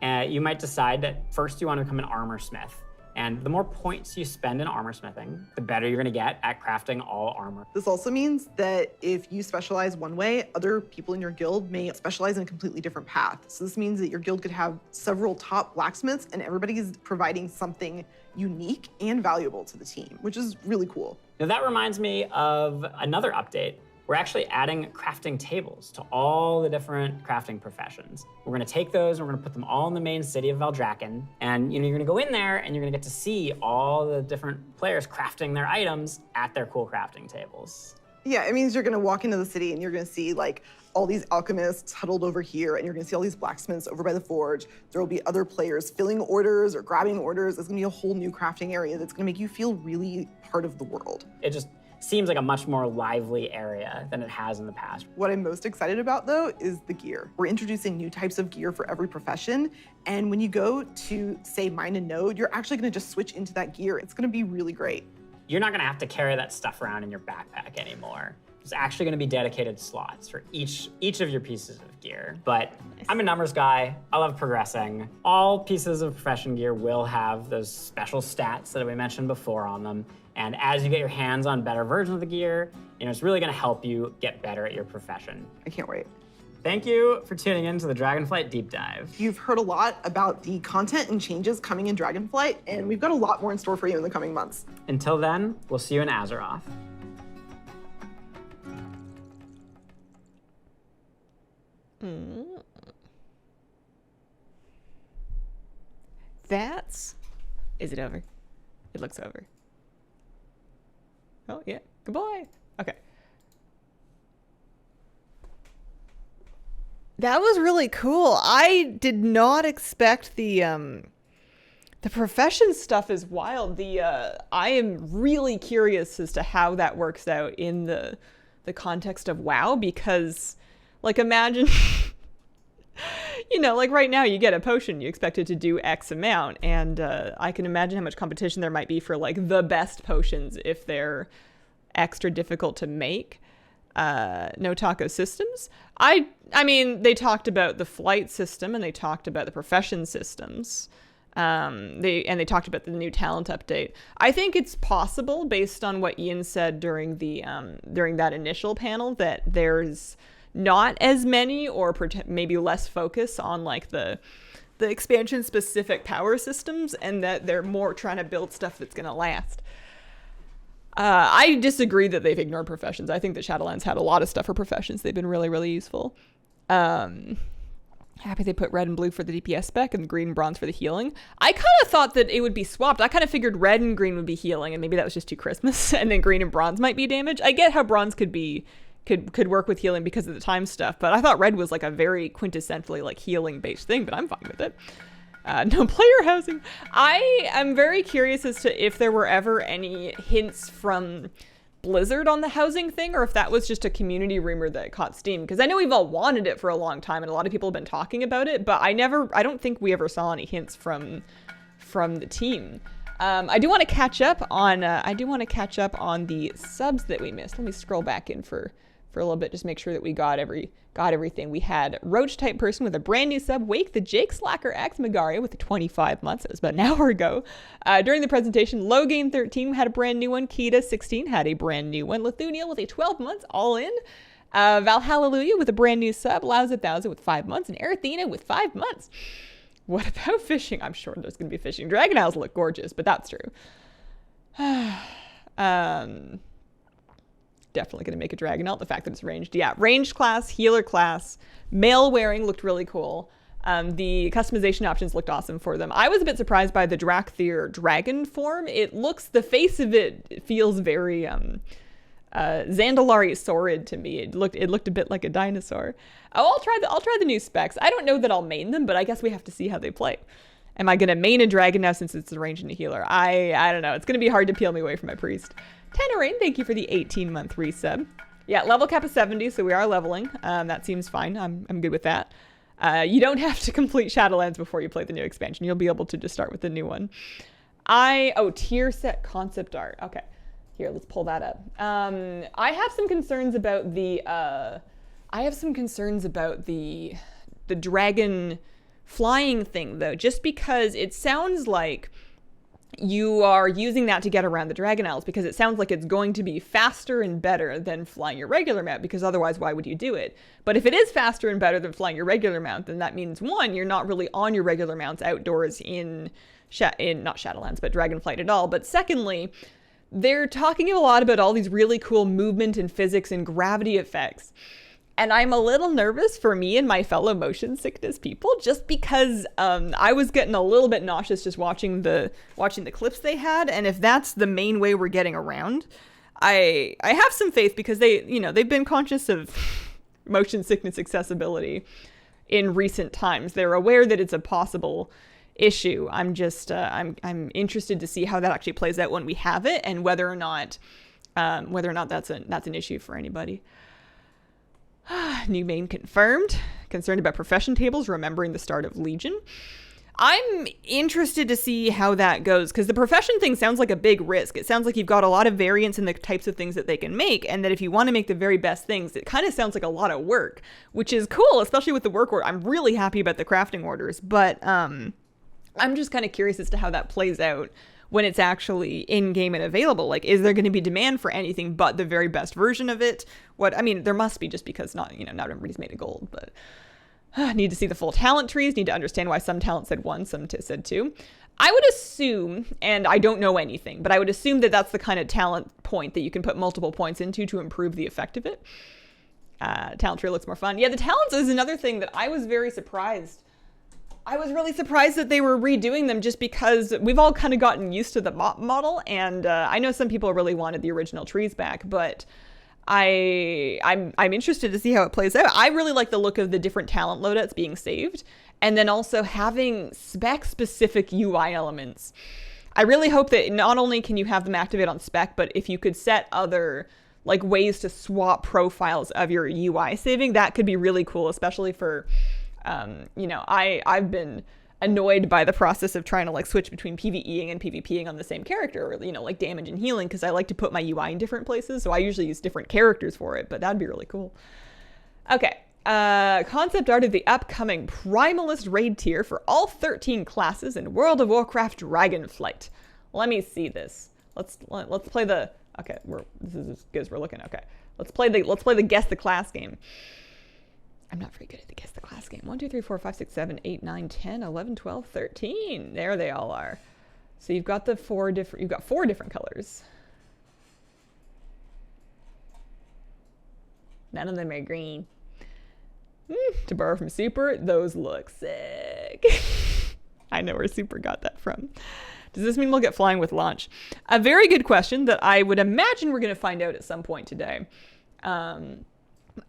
Speaker 8: You might decide that first you want to become an armor smith. And the more points you spend in armor smithing, the better you're going to get at crafting all armor.
Speaker 6: This also means that if you specialize one way, other people in your guild may specialize in a completely different path. So this means that your guild could have several top blacksmiths and everybody is providing something unique and valuable to the team, which is really cool.
Speaker 8: Now that reminds me of another update. We're actually adding crafting tables to all the different crafting professions. We're gonna take those and we're gonna put them all in the main city of Valdrakken. And you're gonna go in there and you're gonna get to see all the different players crafting their items at their cool crafting tables.
Speaker 6: Yeah, it means you're gonna walk into the city and you're gonna see like all these alchemists huddled over here, and you're gonna see all these blacksmiths over by the forge. There will be other players filling orders or grabbing orders. It's gonna be a whole new crafting area that's gonna make you feel really part of the world.
Speaker 8: It just seems like a much more lively area than it has in the past.
Speaker 6: What I'm most excited about, though, is the gear. We're introducing new types of gear for every profession, and when you go to, say, mine a node, you're actually gonna just switch into that gear. It's gonna be really great.
Speaker 8: You're not gonna have to carry that stuff around in your backpack anymore. There's actually gonna be dedicated slots for each of your pieces of gear. But I'm a numbers guy, I love progressing. All pieces of profession gear will have those special stats that we mentioned before on them. And as you get your hands on better versions of the gear, it's really gonna help you get better at your profession.
Speaker 6: I can't wait.
Speaker 8: Thank you for tuning in to the Dragonflight Deep Dive.
Speaker 6: You've heard a lot about the content and changes coming in Dragonflight, and we've got a lot more in store for you in the coming months.
Speaker 8: Until then, we'll see you in Azeroth.
Speaker 1: Is it over? It looks over. Oh, yeah. Goodbye. Okay. That was really cool. I did not expect the The profession stuff is wild. I am really curious as to how that works out in the context of WoW, because, like, imagine, you know, like right now you get a potion, you expect it to do X amount, and I can imagine how much competition there might be for, like, the best potions if they're extra difficult to make. No taco systems. I mean, they talked about the flight system and they talked about the profession systems. They talked about the new talent update. I think it's possible, based on what Ian said during that initial panel, that there's not as many, or maybe less focus on like the expansion specific power systems, and that they're more trying to build stuff that's gonna last. I disagree that they've ignored professions. I think that Shadowlands had a lot of stuff for professions. They've been really, really useful. Happy they put red and blue for the DPS spec and green and bronze for the healing. I kind of thought that it would be swapped. I kind of figured red and green would be healing, and maybe that was just too Christmas, and then green and bronze might be damage. I get how bronze could work with healing because of the time stuff, but I thought red was like a very quintessentially like healing based thing, but I'm fine with it. No player housing. I am very curious as to if there were ever any hints from Blizzard on the housing thing, or if that was just a community rumor that caught steam, because I know we've all wanted it for a long time and a lot of people have been talking about it, but I don't think we ever saw any hints from the team. I do want to catch up on the subs that we missed. Let me scroll back in for a little bit, just make sure that we got everything. We had Roach type person with a brand new sub, Wake the Jake Slacker X Magaria with 25 months. That was about an hour ago. During the presentation, Logame 13 had a brand new one. Kita 16 had a brand new one. Lithuania with a 12 months, all in. Valhallelujah with a brand new sub. Laus 1000 with 5 months, and Arathena with 5 months. What about fishing? I'm sure there's going to be fishing. Dragon Isles look gorgeous, but that's true. Definitely going to make a Dragon Out. The fact that it's ranged. Yeah, ranged class, healer class, mail wearing looked really cool. The customization options looked awesome for them. I was a bit surprised by the Drakthir dragon form. The face of it feels very Zandalari Saurid to me. It looked a bit like a dinosaur. Oh, I'll try the new specs. I don't know that I'll main them, but I guess we have to see how they play. Am I going to main a dragon now since it's a ranged and a healer? I don't know. It's going to be hard to peel me away from my priest. Tenerain, thank you for the 18-month resub. Yeah, level cap is 70, so we are leveling. That seems fine. I'm good with that. You don't have to complete Shadowlands before you play the new expansion. You'll be able to just start with the new one. Tier set concept art. Okay, here, let's pull that up. I have some concerns about the dragon flying thing, though, just because it sounds like you are using that to get around the Dragon Isles, because it sounds like it's going to be faster and better than flying your regular mount, because otherwise why would you do it? But if it is faster and better than flying your regular mount, then that means, one, you're not really on your regular mounts outdoors in not Shadowlands, but Dragonflight at all. But secondly, they're talking a lot about all these really cool movement and physics and gravity effects. And I'm a little nervous for me and my fellow motion sickness people, just because I was getting a little bit nauseous just watching the clips they had. And if that's the main way we're getting around, I have some faith, because they've been conscious of motion sickness accessibility in recent times. They're aware that it's a possible issue. I'm just I'm interested to see how that actually plays out when we have it, and whether or not that's an issue for anybody. New main confirmed. Concerned about profession tables, remembering the start of Legion. I'm interested to see how that goes, because the profession thing sounds like a big risk. It sounds like you've got a lot of variance in the types of things that they can make, and that if you want to make the very best things, it kind of sounds like a lot of work, which is cool, especially with the work order. I'm really happy about the crafting orders, but I'm just kind of curious as to how that plays out when it's actually in-game and available. Like, is there going to be demand for anything but the very best version of it? There must be, just because not everybody's made of gold, but need to see the full talent trees, need to understand why some talent said 1, some said 2. I would assume, and I don't know anything, but I would assume that that's the kind of talent point that you can put multiple points into to improve the effect of it. Talent tree looks more fun. Yeah, the talents is another thing that I was very surprised. I was really surprised that they were redoing them, just because we've all kind of gotten used to the mop model, and I know some people really wanted the original trees back, but I'm interested to see how it plays out. I really like the look of the different talent loadouts being saved, and then also having spec-specific UI elements. I really hope that not only can you have them activate on spec, but if you could set other like ways to swap profiles of your UI saving, that could be really cool, especially for, you know, I've been annoyed by the process of trying to like switch between PvEing and PvPing on the same character, or, you know, like damage and healing, because I like to put my UI in different places, so I usually use different characters for it, but that'd be really cool. Okay, concept art of the upcoming Primalist raid tier for all 13 classes in World of Warcraft Dragonflight. Let me see this. Let's play the, okay, this is as good as we're looking. Okay, let's play the guess the class game. I'm not very good at the guess the class game. 1, 2, 3, 4, 5, 6, 7, 8, 9, 10, 11, 12, 13. There they all are. So you've got four different colors. None of them are green. To borrow from Super, those look sick. I know where Super got that from. Does this mean we'll get flying with launch? A very good question that I would imagine we're going to find out at some point today.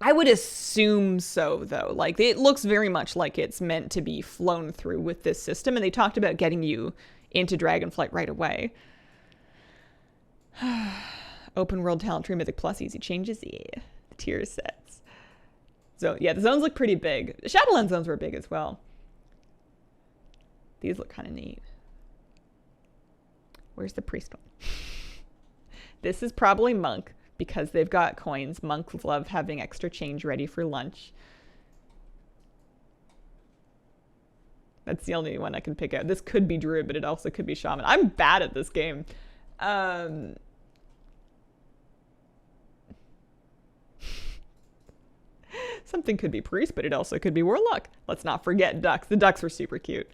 Speaker 1: I would assume so, though. Like, it looks very much like it's meant to be flown through with this system, and they talked about getting you into Dragonflight right away. Open World Talent Tree Mythic Plus easy changes. Yeah, the tier sets. So, yeah, the zones look pretty big. The Shadowland zones were big as well. These look kind of neat. Where's the priest one? This is probably Monk, because they've got coins. Monks love having extra change ready for lunch. That's the only one I can pick out. This could be Druid, but it also could be Shaman. I'm bad at this game. Something could be Priest, but it also could be Warlock. Let's not forget Ducks. The Ducks were super cute.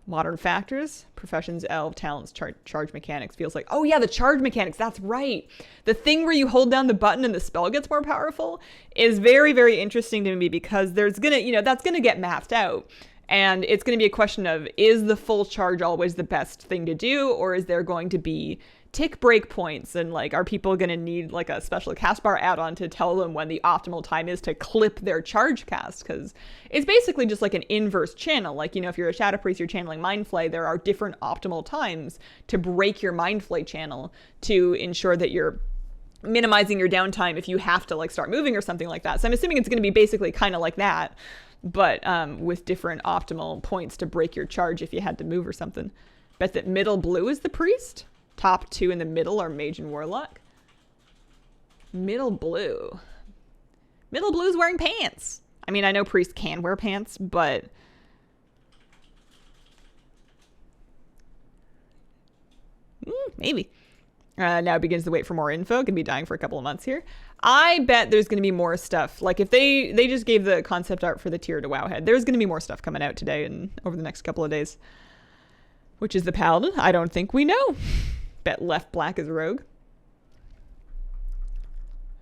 Speaker 1: Modern factors, professions, elf, talents, charge mechanics. Feels like, oh yeah, the charge mechanics, that's right. The thing where you hold down the button and the spell gets more powerful is very, very interesting to me, because there's gonna, you know, that's gonna get mapped out. And it's gonna be a question of, is the full charge always the best thing to do, or is there going to be tick break points, and like, are people gonna need like a special cast bar add-on to tell them when the optimal time is to clip their charge cast? Because it's basically just like an inverse channel. Like, you know, if you're a Shadow Priest, you're channeling Mind Flay, there are different optimal times to break your Mind Flay channel to ensure that you're minimizing your downtime if you have to like start moving or something like that. So I'm assuming it's gonna be basically kind of like that, but with different optimal points to break your charge if you had to move or something. Bet that middle blue is the Priest. Top two in the middle are Mage and Warlock. Middle blue. Middle blue's wearing pants. I mean, I know Priest can wear pants, but... maybe. Now begins to wait for more info. Gonna be dying for a couple of months here. I bet there's gonna be more stuff. Like, if they just gave the concept art for the tier to Wowhead, there's gonna be more stuff coming out today and over the next couple of days. Which is the Paladin? I don't think we know. Bet left black is Rogue.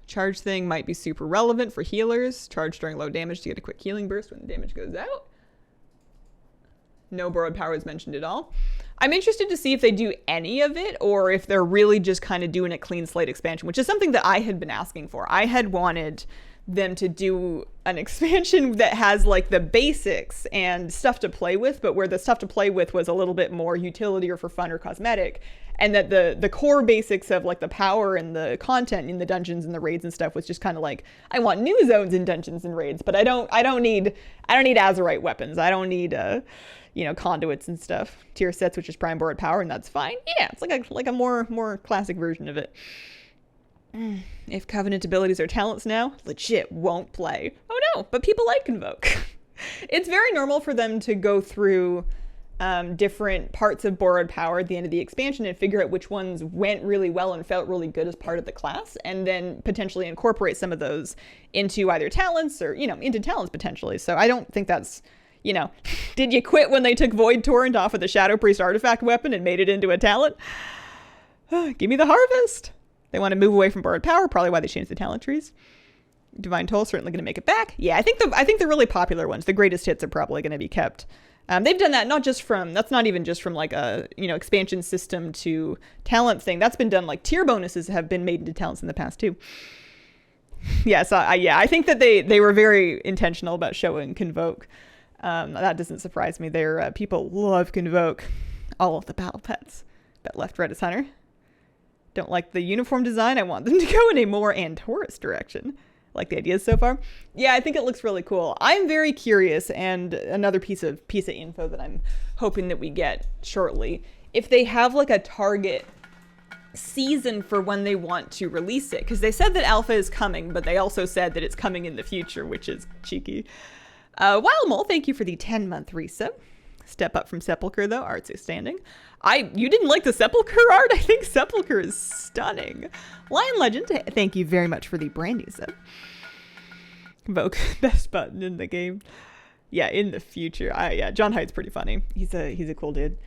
Speaker 1: Charge thing might be super relevant for healers. Charge during low damage to get a quick healing burst when the damage goes out. No borrowed power is mentioned at all. I'm interested to see if they do any of it, or if they're really just kind of doing a clean slate expansion, which is something that I had been asking for. I had wanted them to do an expansion that has like the basics and stuff to play with, but where the stuff to play with was a little bit more utility or for fun or cosmetic, and that the core basics of like the power and the content in the dungeons and the raids and stuff was just kind of like, I want new zones in dungeons and raids, but I don't need Azurite weapons. I don't need you know, conduits and stuff. Tier sets, which is prime borrowed power, and that's fine. Yeah, it's like a more classic version of it. If Covenant abilities are talents now, legit won't play. Oh no, but people like Convoke. It's very normal for them to go through different parts of borrowed power at the end of the expansion and figure out which ones went really well and felt really good as part of the class, and then potentially incorporate some of those into either talents or, you know, into talents potentially. So I don't think that's, you know, did you quit when they took Void Torrent off of the Shadow Priest artifact weapon and made it into a talent? Give me the Harvest. They want to move away from borrowed power, probably why they changed the talent trees. Divine Toll certainly going to make it back. Yeah, I think the really popular ones, the greatest hits, are probably going to be kept. They've done that that's not even just from like a, you know, expansion system to talent thing. That's been done, like tier bonuses have been made into talents in the past too. Yeah, so I think that they were very intentional about showing Convoke. That doesn't surprise me. Their people love Convoke. All of the battle pets. Bet left, right is Hunter. Don't like the uniform design. I want them to go in a more Antorus direction. Like the ideas so far. Yeah, I think it looks really cool. I'm very curious, and another piece of info that I'm hoping that we get shortly. If they have like a target season for when they want to release it, because they said that alpha is coming, but they also said that it's coming in the future, which is cheeky. Wild Mole, thank you for the 10-month reset. Step up from Sepulchre though, art's outstanding. You didn't like the Sepulchre art? I think Sepulchre is stunning. Lion Legend, thank you very much for the brand new sub. Convoke, best button in the game. Yeah, in the future. Yeah, John Hyde's pretty funny. He's a cool dude.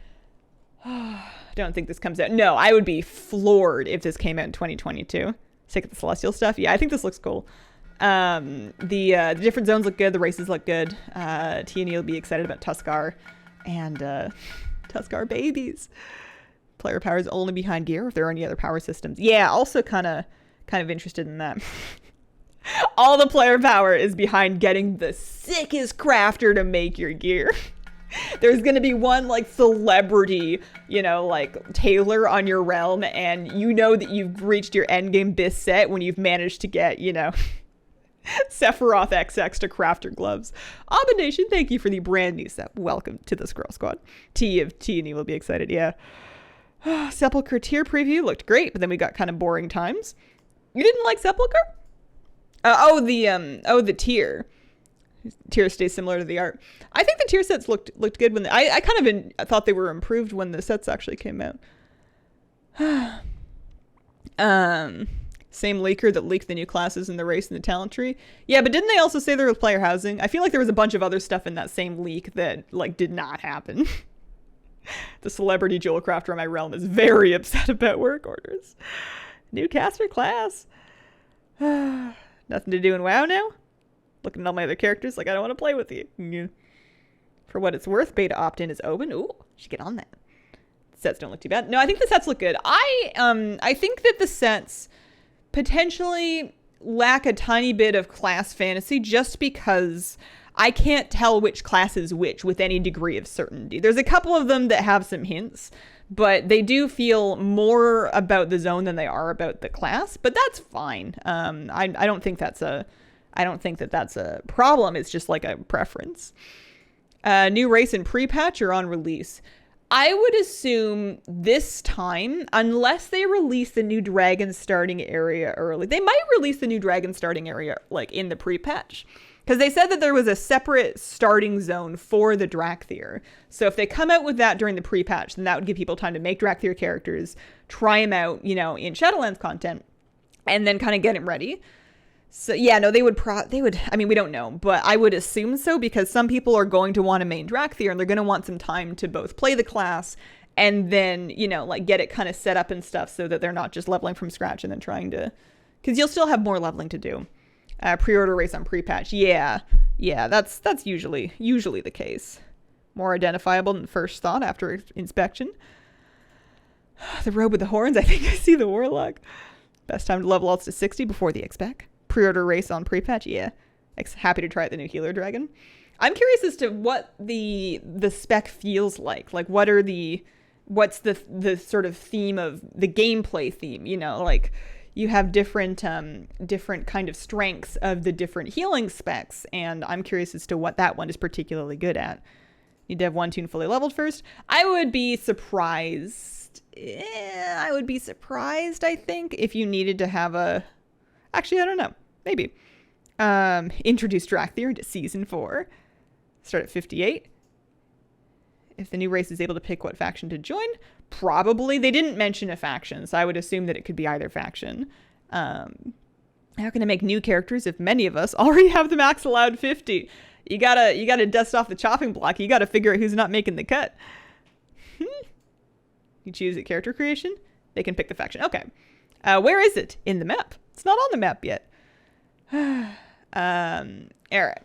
Speaker 1: Don't think this comes out. No, I would be floored if this came out in 2022. Sick of the Celestial stuff. Yeah, I think this looks cool. The different zones look good. The races look good. T&E will be excited about Tuskar and Tuskar babies. Player power is only behind gear if there are any other power systems. Yeah, also kind of interested in that. All the player power is behind getting the sickest crafter to make your gear. There's gonna be one like celebrity, like tailor on your realm, and you know that you've reached your endgame bis set when you've managed to get, Sephiroth XX to craft your gloves. Abomination, thank you for the brand new set. Welcome to the Squirrel Squad. T of T&E will be excited, yeah. Sepulchre tier preview looked great, but then we got kind of boring times. You didn't like Sepulchre? The tier. Tier stays similar to the art. I think the tier sets looked good when I kind of thought they were improved when the sets actually came out. Same leaker that leaked the new classes in the race and the talent tree. Yeah, but didn't they also say there was player housing? I feel like there was a bunch of other stuff in that same leak that did not happen. The celebrity jewel crafter in my realm is very upset about work orders. New caster class. Nothing to do in WoW now? Looking at all my other characters like I don't want to play with you. Yeah. For what it's worth, beta opt-in is open. Ooh, should get on that. Sets don't look too bad. No, I think the sets look good. I think that the sets potentially lack a tiny bit of class fantasy just because I can't tell which class is which with any degree of certainty. There's a couple of them that have some hints, but they do feel more about the zone than they are about the class, but that's fine. I don't think that's a problem. It's just like a preference. New race and pre-patch are on release. I would assume this time, unless they release the new dragon starting area early, they might release the new dragon starting area like in the pre-patch. Because they said that there was a separate starting zone for the Drakthir. So if they come out with that during the pre-patch, then that would give people time to make Drakthir characters, try them out, in Shadowlands content, and then kind of get them ready. So yeah, no, they would, I mean, we don't know, but I would assume so because some people are going to want to main Drakthir and they're going to want some time to both play the class and then, get it kind of set up and stuff so that they're not just leveling from scratch and then trying to, because you'll still have more leveling to do. Pre-order race on pre-patch. Yeah, that's usually the case. More identifiable than first thought after inspection. The robe with the horns, I think I see the warlock. Best time to level alts to 60 before the expec. Pre-order race on pre-patch, yeah. Happy to try out the new healer dragon. I'm curious as to what the spec feels like. Like, what's the sort of theme of the gameplay theme? You have different kind of strengths of the different healing specs, and I'm curious as to what that one is particularly good at. Need to have one toon fully leveled first. I would be surprised. I think, if you needed to have a. Actually, I don't know. Maybe. Introduce Drakthir into Season 4. Start at 58. If the new race is able to pick what faction to join, probably. They didn't mention a faction, so I would assume that it could be either faction. How can I make new characters if many of us already have the max allowed 50? You gotta dust off the chopping block. You gotta figure out who's not making the cut. You choose a character creation. They can pick the faction. Okay. Where is it in the map? It's not on the map yet. Alright.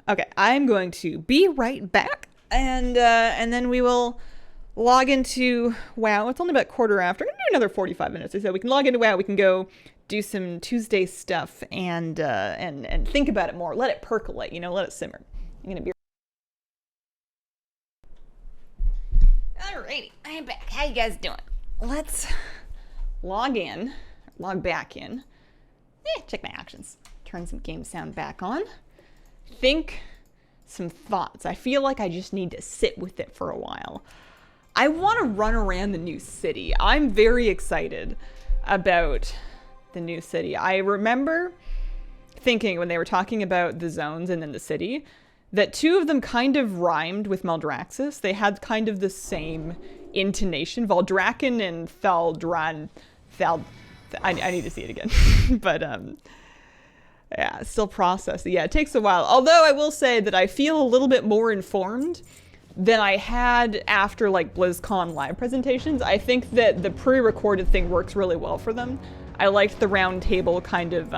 Speaker 1: Okay, I'm going to be right back, and then we will log into WoW. It's only about quarter after. I'm gonna do another 45 minutes or so. We can log into WoW. We can go do some Tuesday stuff and think about it more. Let it percolate, you know, let it simmer. I'm gonna be. Alrighty, I'm back. How you guys doing? Let's log back in. Check my actions. Turn some game sound back on. Think some thoughts. I feel like I just need to sit with it for a while. I want to run around the new city. I'm very excited about the new city. I remember thinking when they were talking about the zones and then the city, that two of them kind of rhymed with Maldraxxus. They had kind of the same intonation. Valdrakken and Thaldran. I need to see it again. But yeah, still processing. Yeah, it takes a while. Although I will say that I feel a little bit more informed than I had after like BlizzCon live presentations. I think that the pre-recorded thing works really well for them. I liked the round table kind of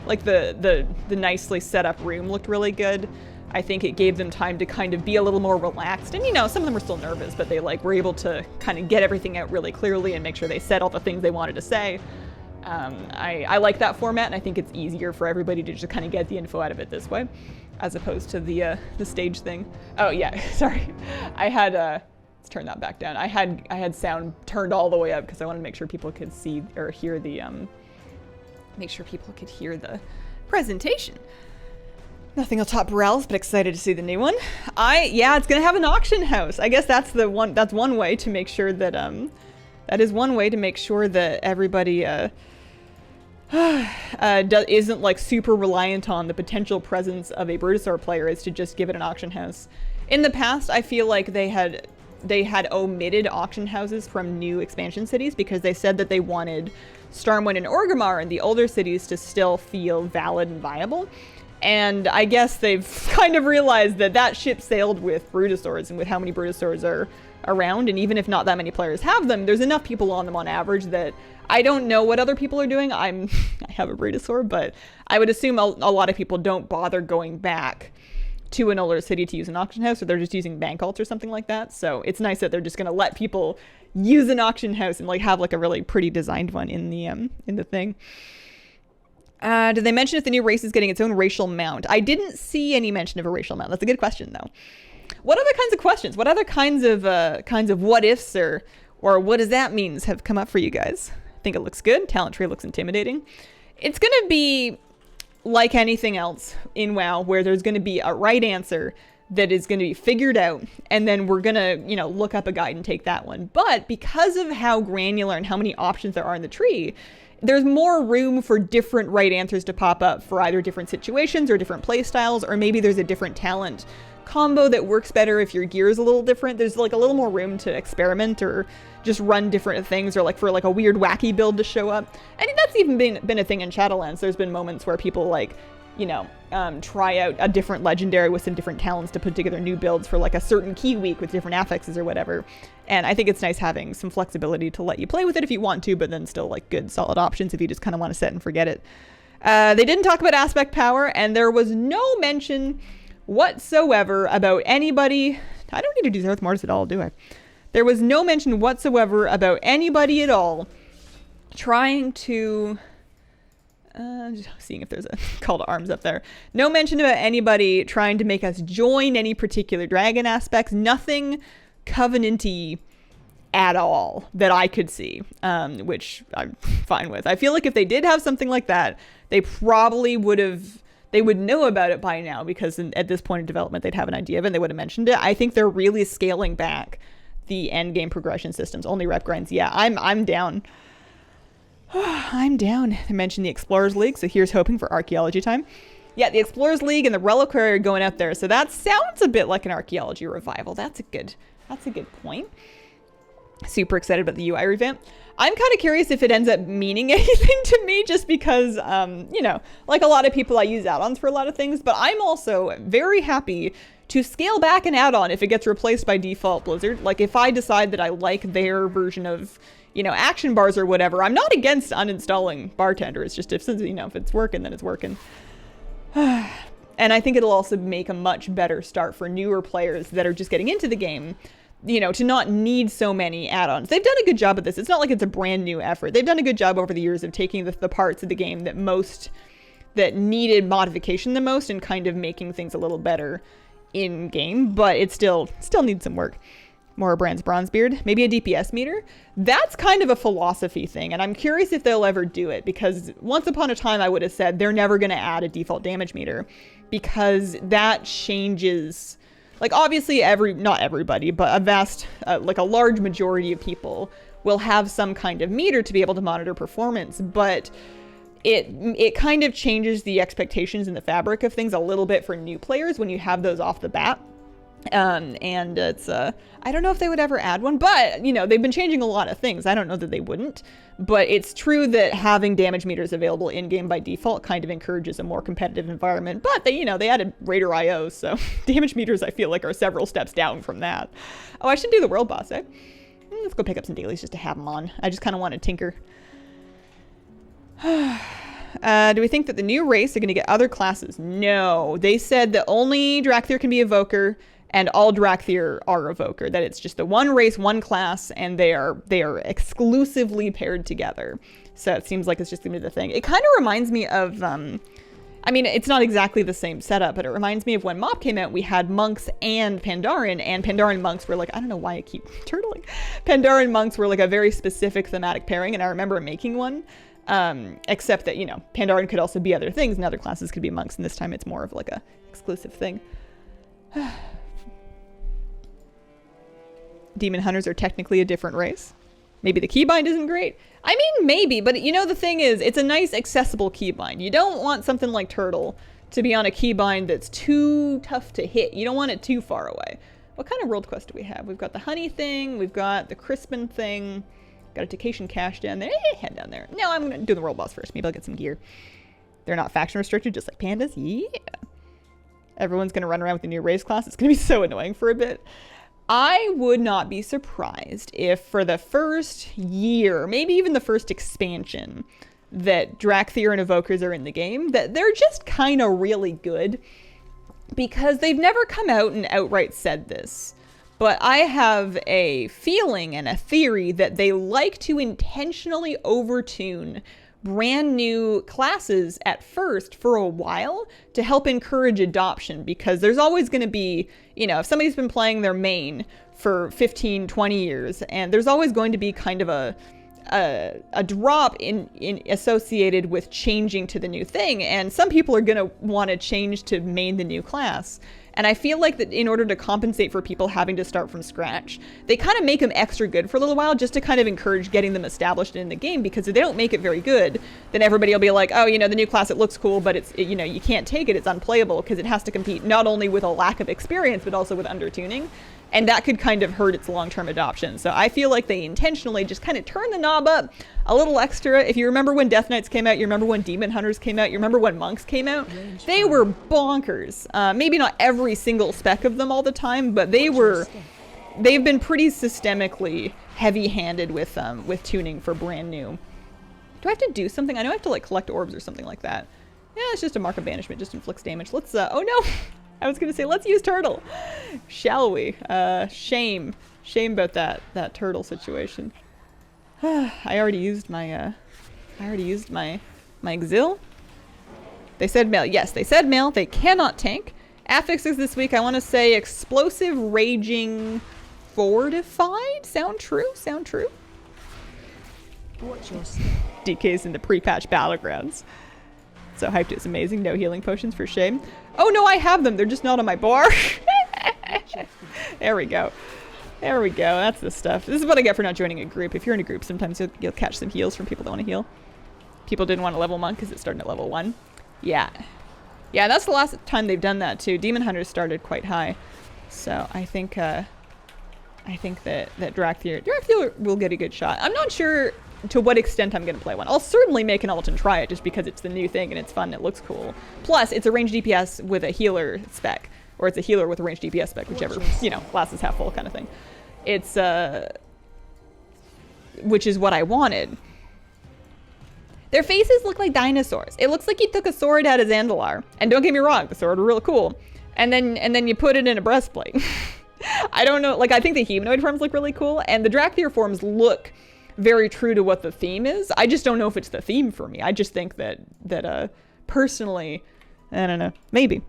Speaker 1: like the nicely set up room looked really good. I think it gave them time to kind of be a little more relaxed. And, you know, some of them were still nervous, but they like were able to kind of get everything out really clearly and make sure they said all the things they wanted to say. I like that format, and I think it's easier for everybody to just kind of get the info out of it this way, as opposed to the stage thing. Oh yeah, sorry. I had let's turn that back down. I had sound turned all the way up because I wanted to make sure people could see or hear the presentation. Nothing will top Burrell's, but excited to see the new one. Yeah, it's gonna have an auction house. I guess that's one way to make sure that that is one way to make sure that everybody isn't like super reliant on the potential presence of a Brutosaur player, is to just give it an auction house. In the past, I feel like they had omitted auction houses from new expansion cities because they said that they wanted Stormwind and Orgrimmar and the older cities to still feel valid and viable. And I guess they've kind of realized that that ship sailed with Brutosaurs and with how many Brutosaurs are around. And even if not that many players have them, there's enough people on them on average that I don't know what other people are doing. I have a Brutosaur, but I would assume a lot of people don't bother going back to an older city to use an auction house, or they're just using bank alts or something like that. So it's nice that they're just going to let people use an auction house and like have like a really pretty designed one in the thing. Did they mention if the new race is getting its own racial mount? I didn't see any mention of a racial mount. That's a good question, though. What other kinds of questions? What other kinds of what ifs or what does that mean have come up for you guys? I think it looks good. Talent tree looks intimidating. It's going to be like anything else in WoW, where there's going to be a right answer that is going to be figured out, and then we're going to, you know, look up a guide and take that one. But because of how granular and how many options there are in the tree, there's more room for different right answers to pop up for either different situations or different play styles, or maybe there's a different talent combo that works better if your gear is a little different. There's like a little more room to experiment or just run different things, or like for like a weird wacky build to show up. I think that's even been a thing in Shadowlands. There's been moments where people like, you know, try out a different legendary with some different talents to put together new builds for like a certain key week with different affixes or whatever. And I think it's nice having some flexibility to let you play with it if you want to, but then still like good solid options if you just kind of want to set and forget it. They didn't talk about aspect power, and there was no mention whatsoever about anybody. I don't need to do Earth Mortis at all, do I? There was no mention whatsoever about anybody at all trying to... just seeing if there's a call to arms up there. No mention about anybody trying to make us join any particular dragon aspects. Nothing Covenant-y at all that I could see, which I'm fine with. I feel like if they did have something like that, they probably would know about it by now, because at this point in development, they'd have an idea of it and they would have mentioned it. I think they're really scaling back the end game progression systems. Only rep grinds. Yeah, I'm down. I'm down. I mentioned the Explorers League, so here's hoping for archaeology time. Yeah, the Explorers League and the Reliquary are going out there, so that sounds a bit like an archaeology revival. That's a good point. Super excited about the UI revamp. I'm kind of curious if it ends up meaning anything to me, just because, you know, like a lot of people, I use add-ons for a lot of things, but I'm also very happy to scale back an add-on if it gets replaced by default Blizzard. Like if I decide that I like their version of, you know, action bars or whatever, I'm not against uninstalling Bartender. It's just if, you know, if it's working, then it's working. And I think it'll also make a much better start for newer players that are just getting into the game, you know, to not need so many add-ons. They've done a good job of this. It's not like it's a brand new effort. They've done a good job over the years of taking the parts of the game that needed modification the most and kind of making things a little better in game, but it still needs some work. Mora Brand's Bronzebeard, maybe a DPS meter. That's kind of a philosophy thing, and I'm curious if they'll ever do it, because once upon a time I would have said they're never going to add a default damage meter, because that changes, like, obviously not everybody, but a vast, like a large majority of people will have some kind of meter to be able to monitor performance, but it kind of changes the expectations and the fabric of things a little bit for new players when you have those off the bat. And it's, I don't know if they would ever add one, but, you know, they've been changing a lot of things. I don't know that they wouldn't, but it's true that having damage meters available in-game by default kind of encourages a more competitive environment. But they, you know, they added Raider IO, so damage meters, I feel like, are several steps down from that. Oh, I should do the world boss, eh? Let's go pick up some dailies just to have them on. I just kind of want to tinker. Do we think that the new race are going to get other classes? No. They said that only Drakthir can be Evoker, and all Drakthir are Evoker. That it's just the one race, one class, and they are exclusively paired together. So it seems like it's just going to be the thing. It kind of reminds me of, I mean, it's not exactly the same setup, but it reminds me of when MoP came out, we had monks and Pandaren monks were like, I don't know why I keep turtling. Pandaren monks were like a very specific thematic pairing, and I remember making one. Except that, you know, Pandaren could also be other things and other classes could be monks, and this time it's more of like a exclusive thing. Demon Hunters are technically a different race. Maybe the keybind isn't great. I mean, maybe, but you know, the thing is, it's a nice accessible keybind. You don't want something like Turtle to be on a keybind that's too tough to hit. You don't want it too far away. What kind of world quest do we have? We've got the honey thing, we've got the Crispin thing, got a Tacation cache down there. Head down there. No, I'm gonna do the world boss first. Maybe I'll get some gear. They're not faction restricted, just like pandas. Yeah. Everyone's gonna run around with a new race class. It's gonna be so annoying for a bit. I would not be surprised if for the first year, maybe even the first expansion, that Drakthir and Evokers are in the game, that they're just kind of really good, because they've never come out and outright said this. But I have a feeling and a theory that they like to intentionally overtune brand new classes at first for a while to help encourage adoption, because there's always going to be, you know, if somebody's been playing their main for 15, 20 years, and there's always going to be kind of a drop in associated with changing to the new thing, and some people are going to want to change to main the new class. And I feel like that in order to compensate for people having to start from scratch, they kind of make them extra good for a little while just to kind of encourage getting them established in the game, because if they don't make it very good, then everybody will be like, oh, you know, the new class, it looks cool, but you know, you can't take it, it's unplayable, because it has to compete not only with a lack of experience, but also with undertuning. And that could kind of hurt its long-term adoption. So I feel like they intentionally just kind of turn the knob up a little extra. If you remember when Death Knights came out, you remember when Demon Hunters came out, you remember when Monks came out, they were bonkers. Maybe not every single spec of them all the time, but they've been pretty systemically heavy-handed with tuning for brand new. Do I have to do something? I know I have to like collect orbs or something like that. Yeah, it's just a mark of banishment, just inflicts damage. Let's, oh no! I was gonna say, let's use Turtle. Shall we? Shame about that Turtle situation. I already used my Exil. They said mail. Yes, they said mail. They cannot tank. Affixes this week, I want to say Explosive, Raging, Fortified. Sound true? Sound true?
Speaker 7: Watch your step.
Speaker 1: DK's in the pre-patch battlegrounds. So hyped, it's amazing. No healing potions for shame. Oh no, I have them. They're just not on my bar. There we go. There we go. That's the stuff. This is what I get for not joining a group. If you're in a group, sometimes you'll catch some heals from people that want to heal. People didn't want to level monk because it's starting at level 1. Yeah. Yeah, that's the last time they've done that too. Demon Hunters started quite high. So I think that Drakthir will get a good shot. I'm not sure to what extent I'm going to play one. I'll certainly make an ult and try it just because it's the new thing and it's fun and it looks cool. Plus, it's a ranged DPS with a healer spec. Or it's a healer with a ranged DPS spec, whichever, you know, glass is half full kind of thing. It's, which is what I wanted. Their faces look like dinosaurs. It looks like you took a sword out of Zandalar. And don't get me wrong, the sword were real cool. And then you put it in a breastplate. I don't know. Like, I think the humanoid forms look really cool, and the Dracthyr forms look very true to what the theme is. I just don't know if it's the theme for me. I just think that personally, I don't know, maybe.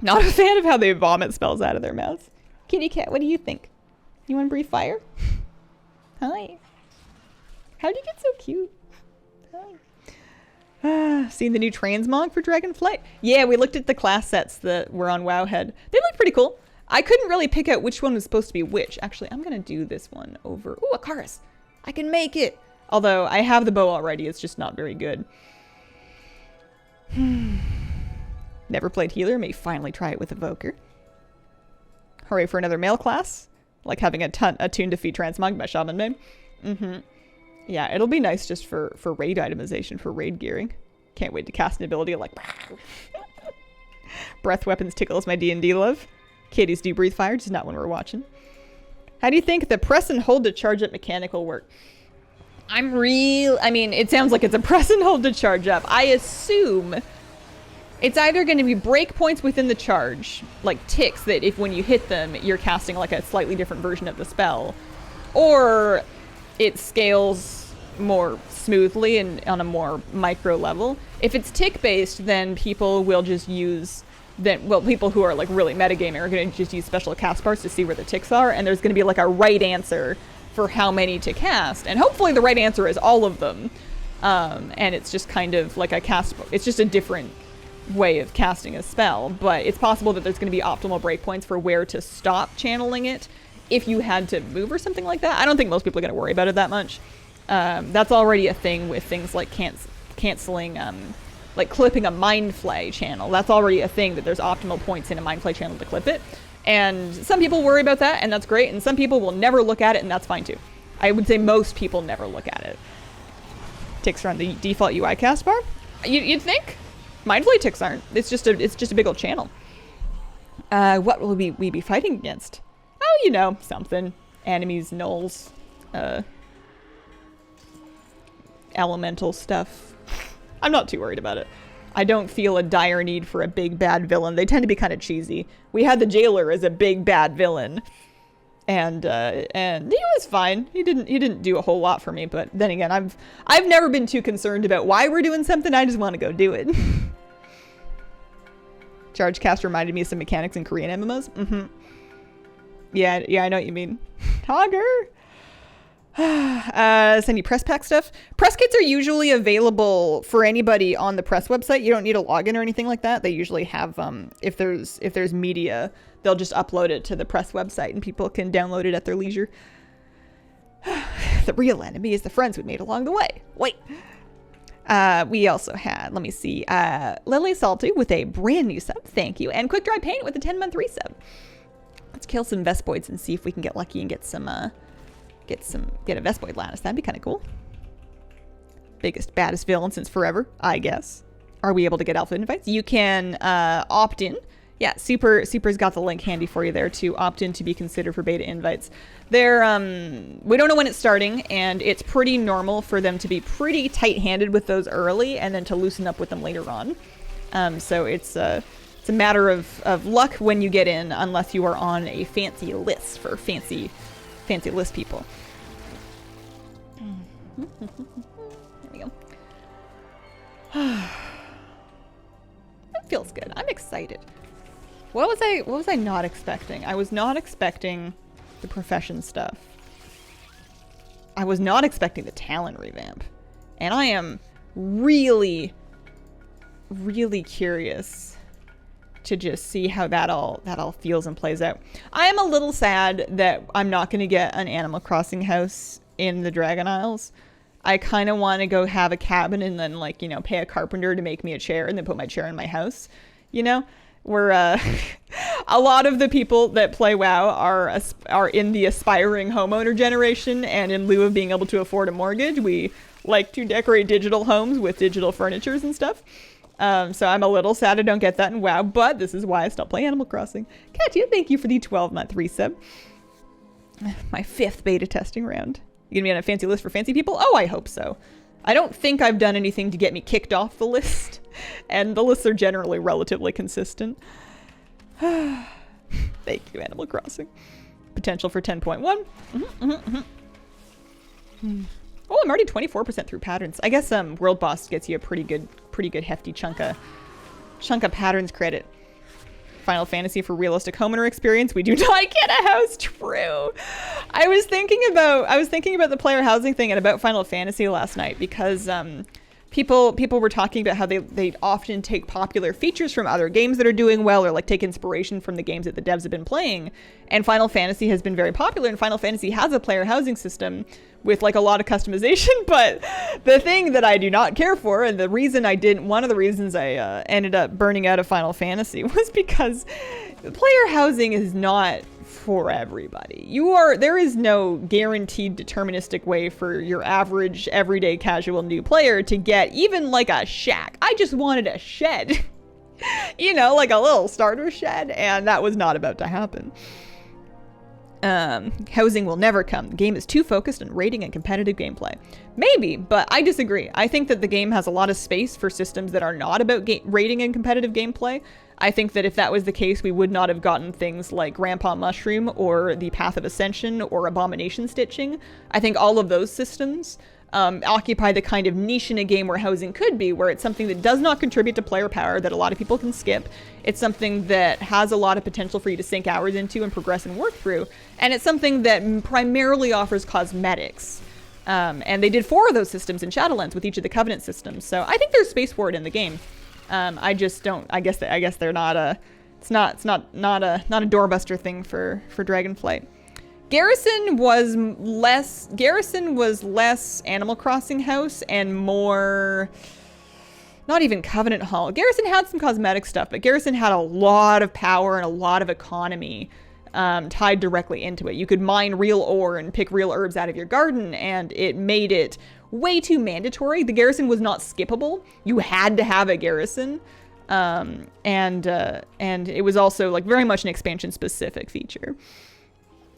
Speaker 1: Not a fan of how they vomit spells out of their mouths. Kitty cat, what do you think? You want to breathe fire? Hi. How'd you get so cute? Hi. Seen the new transmog for Dragonflight? Yeah, we looked at the class sets that were on Wowhead. They look pretty cool. I couldn't really pick out which one was supposed to be which. Actually, I'm going to do this one over... Ooh, Akaris. I can make it. Although, I have the bow already. It's just not very good. Never played healer. May finally try it with Evoker. Hooray for another male class. Like having a tune defeat transmog by Shaman Maid. Yeah, it'll be nice just for raid itemization, for raid gearing. Can't wait to cast an ability like... Breath weapons tickles my D&D love. Katie's do breathe fire, just not when we're watching. How do you think the press and hold to charge up mechanic will work? I mean, it sounds like it's a press and hold to charge up. I assume it's either going to be breakpoints within the charge, like ticks that if when you hit them, you're casting like a slightly different version of the spell, or it scales more smoothly and on a more micro level. If it's tick-based, then people will just use... people who are like really metagaming are going to just use special cast bars to see where the ticks are, and there's going to be like a right answer for how many to cast, and hopefully the right answer is all of them. And it's just kind of like a cast... It's just a different way of casting a spell, but it's possible that there's going to be optimal breakpoints for where to stop channeling it if you had to move or something like that. I don't think most people are going to worry about it that much. That's already a thing with things like canceling... like clipping a Mind Flay channel. That's already a thing, that there's optimal points in a Mind Flay channel to clip it. And some people worry about that, and that's great, and some people will never look at it, and that's fine too. I would say most people never look at it. Ticks are on the default UI cast bar? You'd think? Mind Flay ticks aren't. It's just a big old channel. What will we be fighting against? Oh, you know, something. Enemies, gnolls, elemental stuff. I'm not too worried about it. I don't feel a dire need for a big bad villain. They tend to be kind of cheesy. We had the jailer as a big bad villain, and he was fine. He didn't do a whole lot for me. But then again, I've never been too concerned about why we're doing something. I just want to go do it. Charge cast reminded me of some mechanics in Korean MMOs. Yeah, I know what you mean. Hogger. Any press pack stuff? Press kits are usually available for anybody on the press website. You don't need a login or anything like that. They usually have, if there's media, they'll just upload it to the press website and people can download it at their leisure. The real enemy is the friends we made along the way. Wait. We also had, let me see, Lily Salty with a brand new sub. Thank you. And Quick Dry Paint with a 10-month resub. Let's kill some Vespoids and see if we can get lucky and get some, get a Vespoid Lannis. That'd be kind of cool. Biggest, baddest villain since forever, I guess. Are we able to get alpha invites? You can opt in. Yeah, Super's got the link handy for you there to opt in to be considered for beta invites. They're, we don't know when it's starting, and it's pretty normal for them to be pretty tight-handed with those early and then to loosen up with them later on. So it's a matter of luck when you get in, unless you are on a fancy list for fancy list people. There we go. That feels good. I'm excited. What was I not expecting? I was not expecting the profession stuff. I was not expecting the talent revamp. And I am really, really curious to just see how that all feels and plays out. I am a little sad that I'm not going to get an Animal Crossing house in the Dragon Isles. I kind of want to go have a cabin and then, like, you know, pay a carpenter to make me a chair and then put my chair in my house, you know? We're a lot of the people that play WoW are in the aspiring homeowner generation, and in lieu of being able to afford a mortgage, we like to decorate digital homes with digital furnitures and stuff. So I'm a little sad I don't get that in WoW, but this is why I stopped playing Animal Crossing. Katya, thank you for the 12-month resub. My 5th beta testing round. You gonna be on a fancy list for fancy people? Oh, I hope so. I don't think I've done anything to get me kicked off the list, and the lists are generally relatively consistent. Thank you, Animal Crossing. Potential for 10.1. Oh, I'm already 24% through patterns. I guess World Boss gets you a pretty good hefty chunk of patterns credit. Final Fantasy for realistic homeowner experience. We do not get a house. True. I was thinking about the player housing thing and about Final Fantasy last night because people were talking about how they often take popular features from other games that are doing well, or like take inspiration from the games that the devs have been playing. And Final Fantasy has been very popular, and Final Fantasy has a player housing system with like a lot of customization. But the thing that I do not care for, and one of the reasons I ended up burning out of Final Fantasy was because player housing is not for everybody. There is no guaranteed deterministic way for your average everyday casual new player to get even like a shack. I just wanted a shed. You know, like a little starter shed, and that was not about to happen. Housing will never come. The game is too focused on rating and competitive gameplay. Maybe, but I disagree. I think that the game has a lot of space for systems that are not about rating and competitive gameplay. I think that if that was the case, we would not have gotten things like Grandpa Mushroom or the Path of Ascension or Abomination Stitching. I think all of those systems occupy the kind of niche in a game where housing could be, where it's something that does not contribute to player power, that a lot of people can skip. It's something that has a lot of potential for you to sink hours into and progress and work through. And it's something that primarily offers cosmetics. And they did 4 of those systems in Shadowlands with each of the Covenant systems. So I think there's space for it in the game. I just don't. I guess they're not a. It's not a doorbuster thing for Dragonflight. Garrison was less Animal Crossing house and more. Not even Covenant Hall. Garrison had some cosmetic stuff, but Garrison had a lot of power and a lot of economy tied directly into it. You could mine real ore and pick real herbs out of your garden, and it made it way too mandatory. The Garrison was not skippable. You had to have a Garrison. And it was also like very much an expansion specific feature.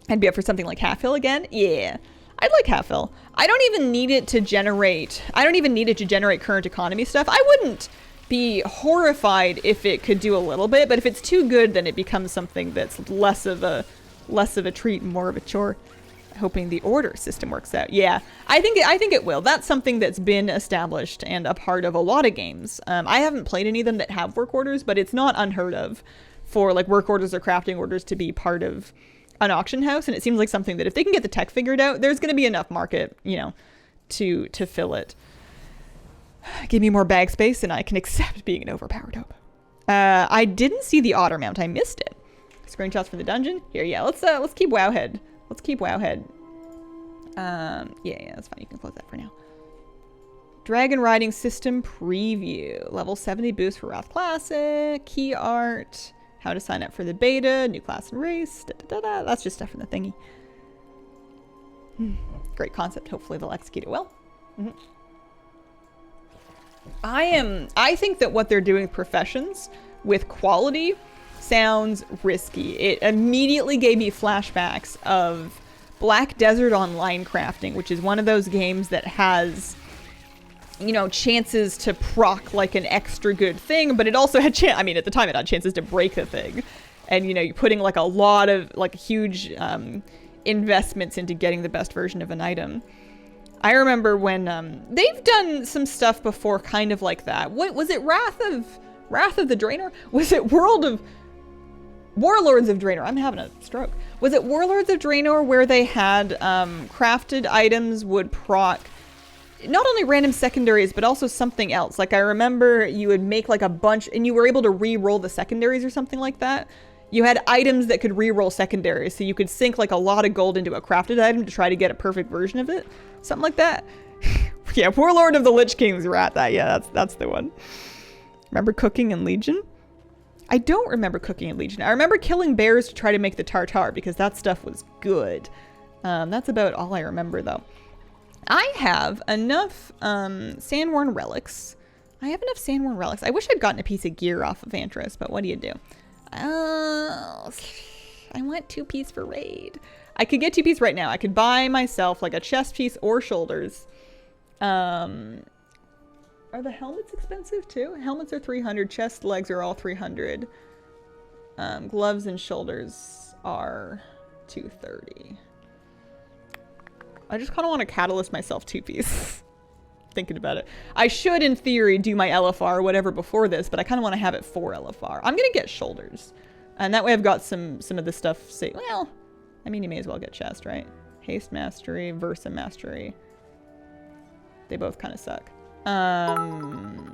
Speaker 1: I'd be up for something like Half Hill again. Yeah, I'd like Half Hill. I don't even need it to generate current economy stuff. I wouldn't be horrified if it could do a little bit, but if it's too good, then it becomes something that's less of a treat and more of a chore. Hoping the order system works out. Yeah, I think it will. That's something that's been established and a part of a lot of games. I haven't played any of them that have work orders, but it's not unheard of for like work orders or crafting orders to be part of an auction house, and it seems like something that if they can get the tech figured out, there's going to be enough market, you know, to fill it. Give me more bag space and I can accept being an overpowered hope. I didn't see the otter mount. I missed it. Screenshots for the dungeon here. Yeah, let's keep Wowhead. Let's keep Wowhead. Yeah, that's fine. You can close that for now. Dragon riding system preview. Level 70 boost for Wrath Classic. Key art. How to sign up for the beta, new class and race, That's just stuff from the thingy. Great concept. Hopefully they'll execute it well. I think that what they're doing with professions, with quality, sounds risky. It immediately gave me flashbacks of Black Desert Online crafting, which is one of those games that has, you know, chances to proc like an extra good thing, but it also had at the time it had chances to break the thing. And, you know, you're putting like a lot of like huge investments into getting the best version of an item. I remember when they've done some stuff before kind of like that. What was it? Wrath of the Draenor? Was it Warlords of Draenor? I'm having a stroke. Was it Warlords of Draenor where they had crafted items would proc not only random secondaries, but also something else. Like I remember you would make like a bunch and you were able to re-roll the secondaries or something like that. You had items that could re-roll secondaries, so you could sink like a lot of gold into a crafted item to try to get a perfect version of it. Something like that. Yeah, Warlord of the Lich King's rat. That's the one. Remember cooking in Legion? I don't remember cooking in Legion. I remember killing bears to try to make the tartare because that stuff was good. That's about all I remember though. I have enough Sandworn relics. I wish I'd gotten a piece of gear off of Antros, but what do you do? I want 2-piece for raid. I could get 2-piece right now. I could buy myself like a chest piece or shoulders. Are the helmets expensive too? Helmets are 300. Chest, legs are all 300. Gloves and shoulders are 230. I just kind of want to catalyst myself 2-piece. Thinking about it. I should, in theory, do my LFR or whatever before this, but I kind of want to have it for LFR. I'm going to get shoulders. And that way I've got some of the stuff, say, well, I mean, you may as well get chest, right? Haste Mastery, Versa Mastery. They both kind of suck.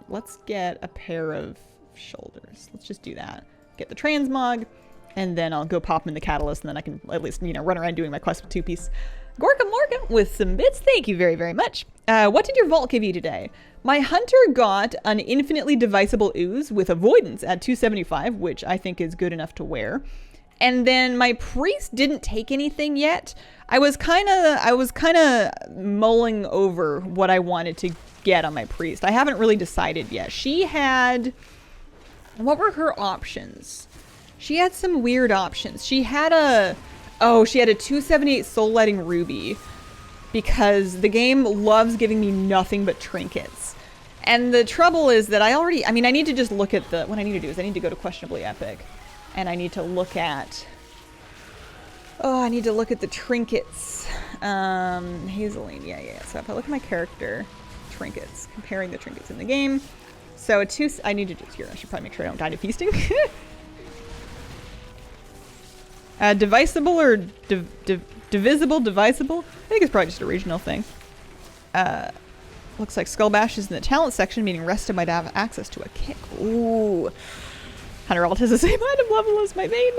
Speaker 1: Let's get a pair of shoulders. Let's just do that. Get the transmog, and then I'll go pop them in the catalyst, and then I can at least, you know, run around doing my quest with 2-piece. Gorka Morgan with some bits. Thank you very, very much. What did your vault give you today? My hunter got an infinitely divisible ooze with avoidance at 275, which I think is good enough to wear. And then my priest didn't take anything yet. I was kind of mulling over what I wanted to get on my priest. I haven't really decided yet. She had, what were her options? She had some weird options. She had a 278 soul lighting ruby because the game loves giving me nothing but trinkets. And the trouble is that I need to just look at what I need to do is I need to go to Questionably Epic and I need to look at, I need to look at the trinkets. Hazeline, yeah. So if I look at my character trinkets, comparing the trinkets in the game. So I need to just here, I should probably make sure I don't die to feasting. Divisible or divisible? I think it's probably just a regional thing. Looks like Skull Bash is in the talent section, meaning Rested might have access to a kick. Ooh. Hunter Alt has the same item level as my main.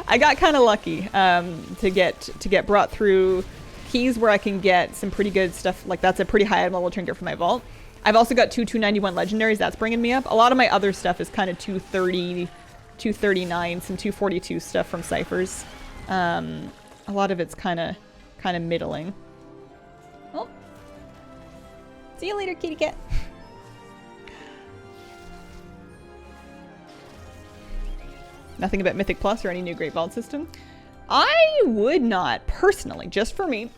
Speaker 1: I got kind of lucky to get brought through keys where I can get some pretty good stuff. Like that's a pretty high item level trinket for my vault. I've also got 291 legendaries. That's bringing me up. A lot of my other stuff is kind of 230, 239, some 242 stuff from ciphers. A lot of it's kind of middling. Oh, see you later, kitty cat. Nothing about Mythic Plus or any new Great Vault system. I would not, personally, just for me,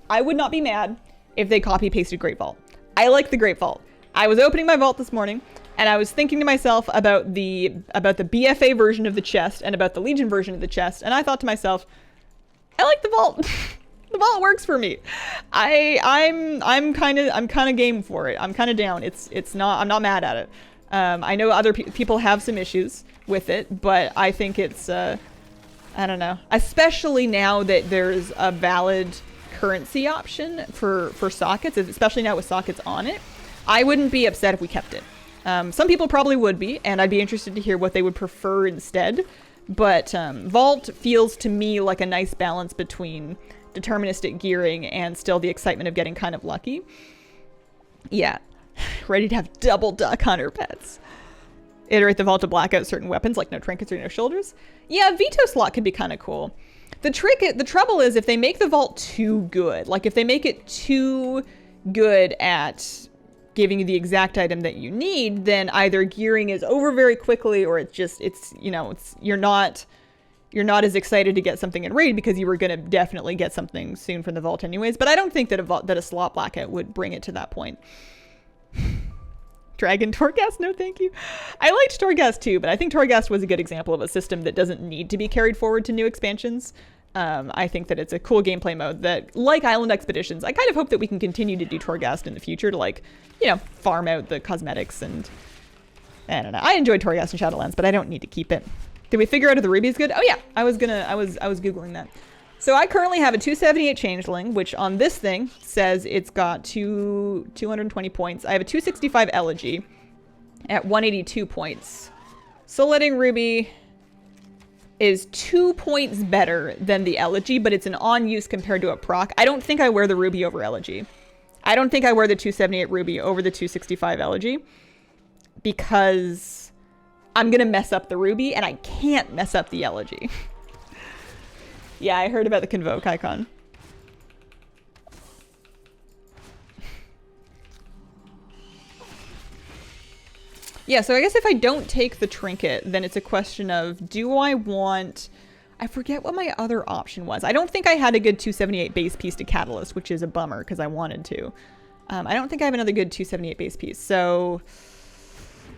Speaker 1: I would not be mad if they copy-pasted Great Vault. I like the Great Vault. I was opening my vault this morning, and I was thinking to myself about the BFA version of the chest and about the Legion version of the chest, and I thought to myself, I like the vault. The vault works for me. I'm kind of game for it. I'm kind of down. I'm not mad at it. I know other people have some issues with it, but I think it's I don't know. Especially now that there's a valid currency option for sockets, especially now with sockets on it. I wouldn't be upset if we kept it. Some people probably would be, and I'd be interested to hear what they would prefer instead. But Vault feels to me like a nice balance between deterministic gearing and still the excitement of getting kind of lucky. Yeah. Ready to have double Duck Hunter pets. Iterate the Vault to black out certain weapons like no trinkets or no shoulders. Yeah, veto slot could be kind of cool. The trouble is if they make the Vault too good, like if they make it too good at giving you the exact item that you need, then either gearing is over very quickly or you're not as excited to get something in raid because you were going to definitely get something soon from the Vault anyways. But I don't think that a slot blackout would bring it to that point. Dragon Torghast, no thank you. I liked Torghast too, but I think Torghast was a good example of a system that doesn't need to be carried forward to new expansions. I think that it's a cool gameplay mode that, like Island Expeditions, I kind of hope that we can continue to do Torghast in the future to farm out the cosmetics and I don't know. I enjoyed Torghast and Shadowlands, but I don't need to keep it. Did we figure out if the ruby is good? Oh yeah, I was Googling that. So I currently have a 278 Changeling, which on this thing says it's got 220 points. I have a 265 Elegy at 182 points. Soul Lighting Ruby is 2 points better than the Elegy, but it's an on-use compared to a proc. I don't think I wear the Ruby over Elegy. I don't think I wear the 278 Ruby over the 265 Elegy because I'm going to mess up the Ruby, and I can't mess up the Elegy. Yeah, I heard about the Convoke icon. Yeah, so I guess if I don't take the trinket, then it's a question of, do I want... I forget what my other option was. I don't think I had a good 278 base piece to Catalyst, which is a bummer because I wanted to. I don't think I have another good 278 base piece, so...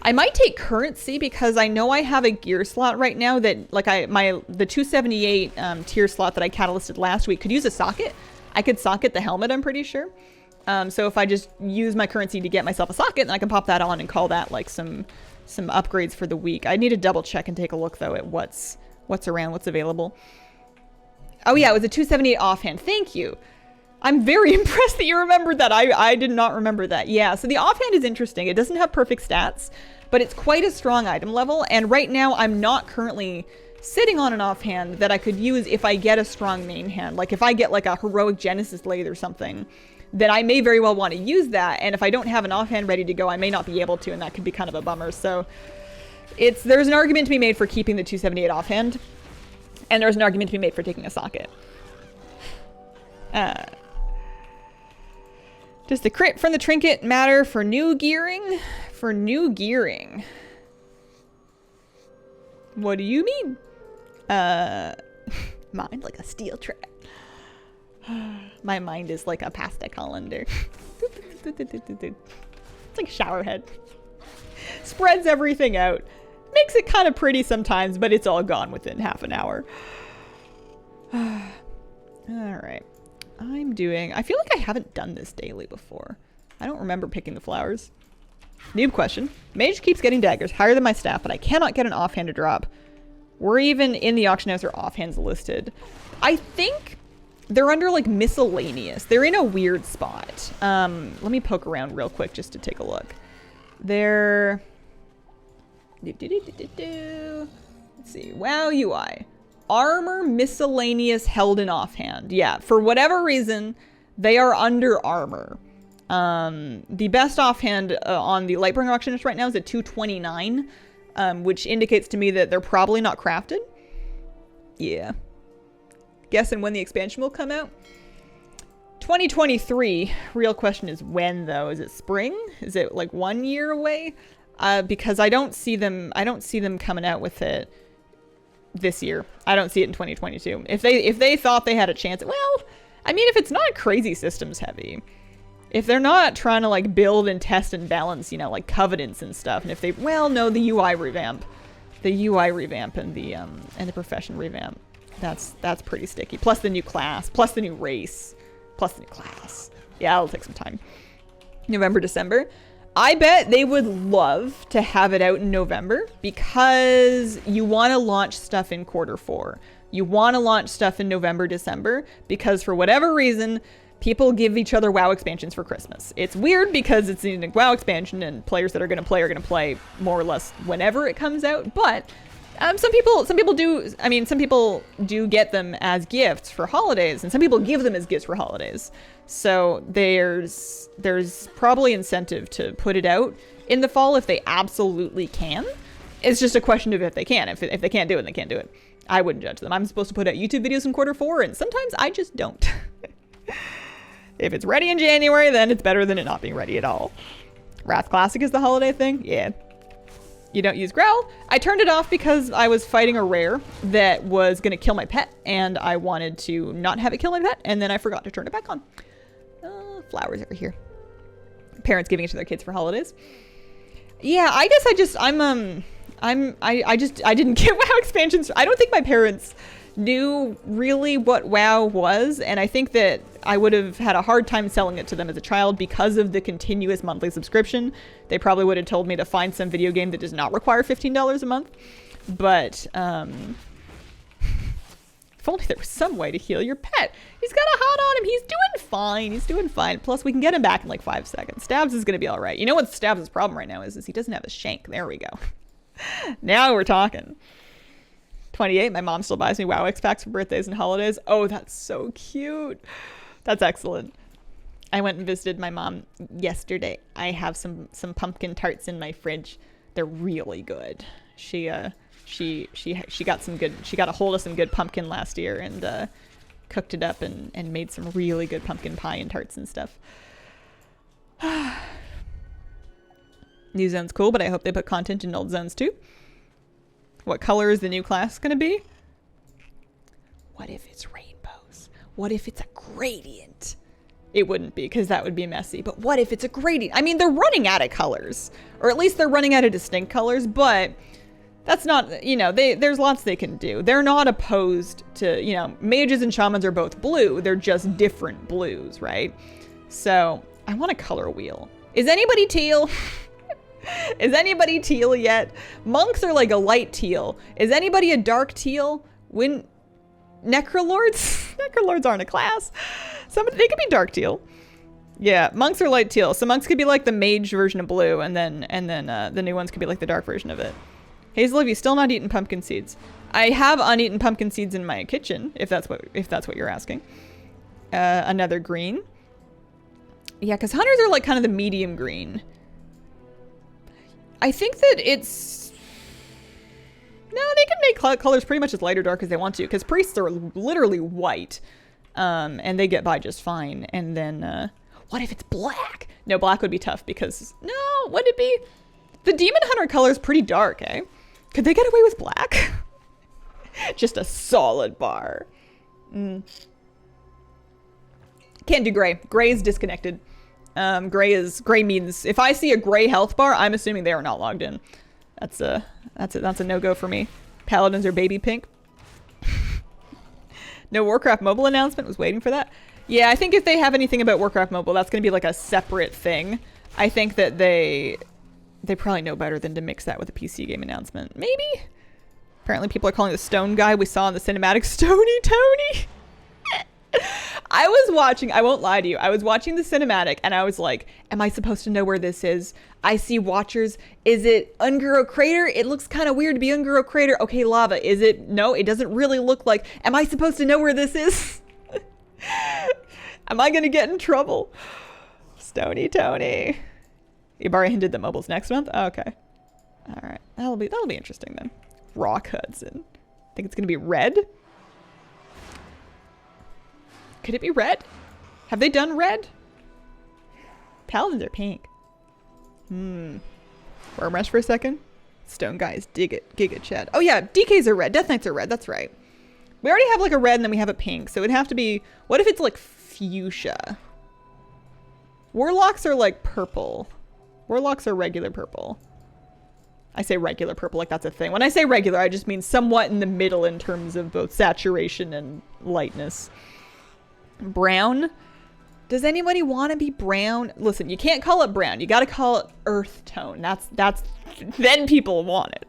Speaker 1: I might take currency because I know I have a gear slot right now that like the 278 tier slot that I catalysted last week could use a socket. I could socket the helmet, I'm pretty sure. So if I just use my currency to get myself a socket, then I can pop that on and call that like some upgrades for the week. I need to double check and take a look though at what's around, what's available. Oh yeah, it was a 278 offhand. Thank you. I'm very impressed that you remembered that. I did not remember that. Yeah, so the offhand is interesting. It doesn't have perfect stats, but it's quite a strong item level. And right now I'm not currently sitting on an offhand that I could use if I get a strong main hand. Like if I get like a heroic Genesis Lathe or something, then I may very well want to use that. And if I don't have an offhand ready to go, I may not be able to, and that could be kind of a bummer. So there's an argument to be made for keeping the 278 offhand, and there's an argument to be made for taking a socket. Does the crit from the trinket matter for new gearing? For new gearing. What do you mean? Mind like a steel trap. My mind is like a pasta colander. It's like a shower head. Spreads everything out. Makes it kind of pretty sometimes, but it's all gone within half an hour. Alright. I feel like I haven't done this daily before. I don't remember picking the flowers. Noob question. Mage keeps getting daggers higher than my staff, but I cannot get an offhand to drop. We're even in the auction house or offhands listed. I think they're under like miscellaneous. They're in a weird spot. Let me poke around real quick just to take a look. They're... Let's see. WoW UI. Armor miscellaneous held in offhand. Yeah, for whatever reason, they are under armor. The best offhand on the Lightbringer auction right now is at 229, which indicates to me that they're probably not crafted. Yeah. Guessing when the expansion will come out? 2023. Real question is when though? Is it spring? Is it like 1 year away? Because I don't see them coming out with it this year. I don't see it in 2022. If they thought they had a chance, well, I mean, if it's not crazy systems heavy, if they're not trying to like build and test and balance, you know, like covenants and stuff, and if they, well, no, the UI revamp and the profession revamp, that's pretty sticky. Plus the new class, plus the new race, plus the new class. Yeah, it'll take some time. November, December. I bet they would love to have it out in November because you want to launch stuff in Q4. You want to launch stuff in November, December, because for whatever reason, people give each other WoW expansions for Christmas. It's weird because it's a WoW expansion and players that are going to play more or less whenever it comes out, but some people do get them as gifts for holidays, and some people give them as gifts for holidays. So there's probably incentive to put it out in the fall if they absolutely can. It's just a question of if they can. If they can't do it, they can't do it. I wouldn't judge them. I'm supposed to put out YouTube videos in Q4, and sometimes I just don't. If it's ready in January, then it's better than it not being ready at all. Wrath Classic is the holiday thing? Yeah. You don't use Growl? I turned it off because I was fighting a rare that was going to kill my pet, and I wanted to not have it kill my pet, and then I forgot to turn it back on. Flowers over here. Parents giving it to their kids for holidays. Yeah, I guess I didn't get WoW expansions. I don't think my parents knew really what WoW was, and I think that I would have had a hard time selling it to them as a child because of the continuous monthly subscription. They probably would have told me to find some video game that does not require $15 a month. But if only there was some way to heal your pet. He's got a hot on him. He's doing fine. He's doing fine. Plus, we can get him back in like 5 seconds. Stabs is going to be all right. You know what Stabs' problem right now is he doesn't have a shank. There we go. Now we're talking. 28, my mom still buys me WoW X packs for birthdays and holidays. Oh, that's so cute. That's excellent. I went and visited my mom yesterday. I have some pumpkin tarts in my fridge. They're really good. She got some good, she got a hold of some good pumpkin last year and cooked it up and made some really good pumpkin pie and tarts and stuff. New zone's cool, but I hope they put content in old zones too. What color is the new class gonna be? What if it's rainbows? What if it's a gradient? it wouldn't be, because that would be messy. But what if it's a gradient? I mean, they're running out of colors, or at least they're running out of distinct colors, but that's not, you know, there's lots they can do. They're not opposed to, you know, mages and shamans are both blue. They're just different blues, right? So I want a color wheel. Is anybody teal? Is anybody teal yet? Monks are like a light teal. Is anybody a dark teal? Necrolords? Necrolords aren't a class. They could be dark teal. Yeah, monks are light teal. So monks could be like the mage version of blue, and then the new ones could be like the dark version of it. Hazel, have you still not eaten pumpkin seeds? I have uneaten pumpkin seeds in my kitchen, if that's what you're asking. Another green. Yeah, because hunters are like kind of the medium green. I think that it's... No, they can make colors pretty much as light or dark as they want to, because priests are literally white, and they get by just fine. And then, what if it's black? No, black would be tough, because... No, would it be? The demon hunter color is pretty dark, eh? Could they get away with black? Just a solid bar. Can't do gray. Gray is disconnected. Gray means if I see a gray health bar, I'm assuming they are not logged in. That's a no-go for me. Paladins are baby pink. No Warcraft mobile announcement. Was waiting for that. Yeah, I think if they have anything about Warcraft mobile, that's going to be like a separate thing. I think that they probably know better than to mix that with a PC game announcement. Maybe? Apparently people are calling the stone guy we saw in the cinematic Stony Tony. I was watching, I won't lie to you, I was watching the cinematic and I was like, am I supposed to know where this is? I see watchers. Is it Unguro Crater? It looks kind of weird to be Unguro Crater. Okay, lava. Is it? No, it doesn't really look like. Am I supposed to know where this is? Am I going to get in trouble? Stony Tony. Ibarra hinted that mobile's next month? Oh, okay. All right. That'll be interesting then. Rock Hudson. Think it's going to be red? Could it be red? Have they done red? Paladins are pink. Worm Rush for a second. Stone guys, dig it. Giga Chad. Oh yeah, DKs are red. Death Knights are red. That's right. We already have like a red and then we have a pink. So it'd have to be... What if it's like fuchsia? Warlocks are like purple. Warlocks are regular purple. I say regular purple like that's a thing. When I say regular, I just mean somewhat in the middle in terms of both saturation and lightness. Brown? Does anybody want to be brown? Listen, you can't call it brown. You got to call it earth tone. That's then people want it.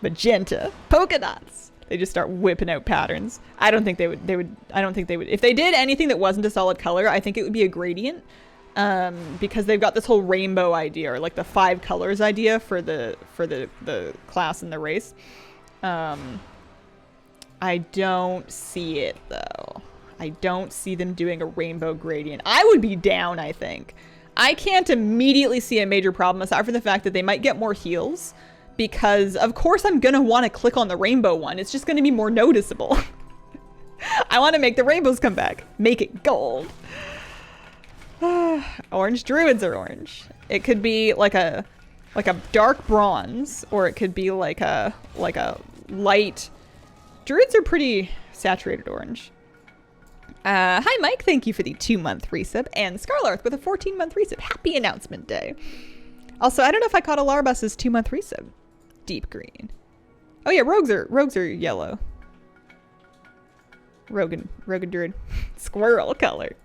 Speaker 1: Magenta, polka dots. They just start whipping out patterns. I don't think they would. If they did anything that wasn't a solid color, I think it would be a gradient. Because they've got this whole rainbow idea, or like the 5 colors idea for the class and the race. I don't see it though. I don't see them doing a rainbow gradient. I would be down, I think. I can't immediately see a major problem aside from the fact that they might get more heals, because of course I'm gonna want to click on the rainbow one. It's just gonna be more noticeable. I want to make the rainbows come back. Make it gold. Orange druids are orange. It could be like a dark bronze, or it could be like a light. Druids are pretty saturated orange. Hi Mike, thank you for the 2-month resub, and Scarlarth with a 14-month resub. Happy announcement day. Also, I don't know if I caught Alarbus's 2-month resub. Deep green. Oh yeah, rogues are yellow. Rogan druid. Squirrel color.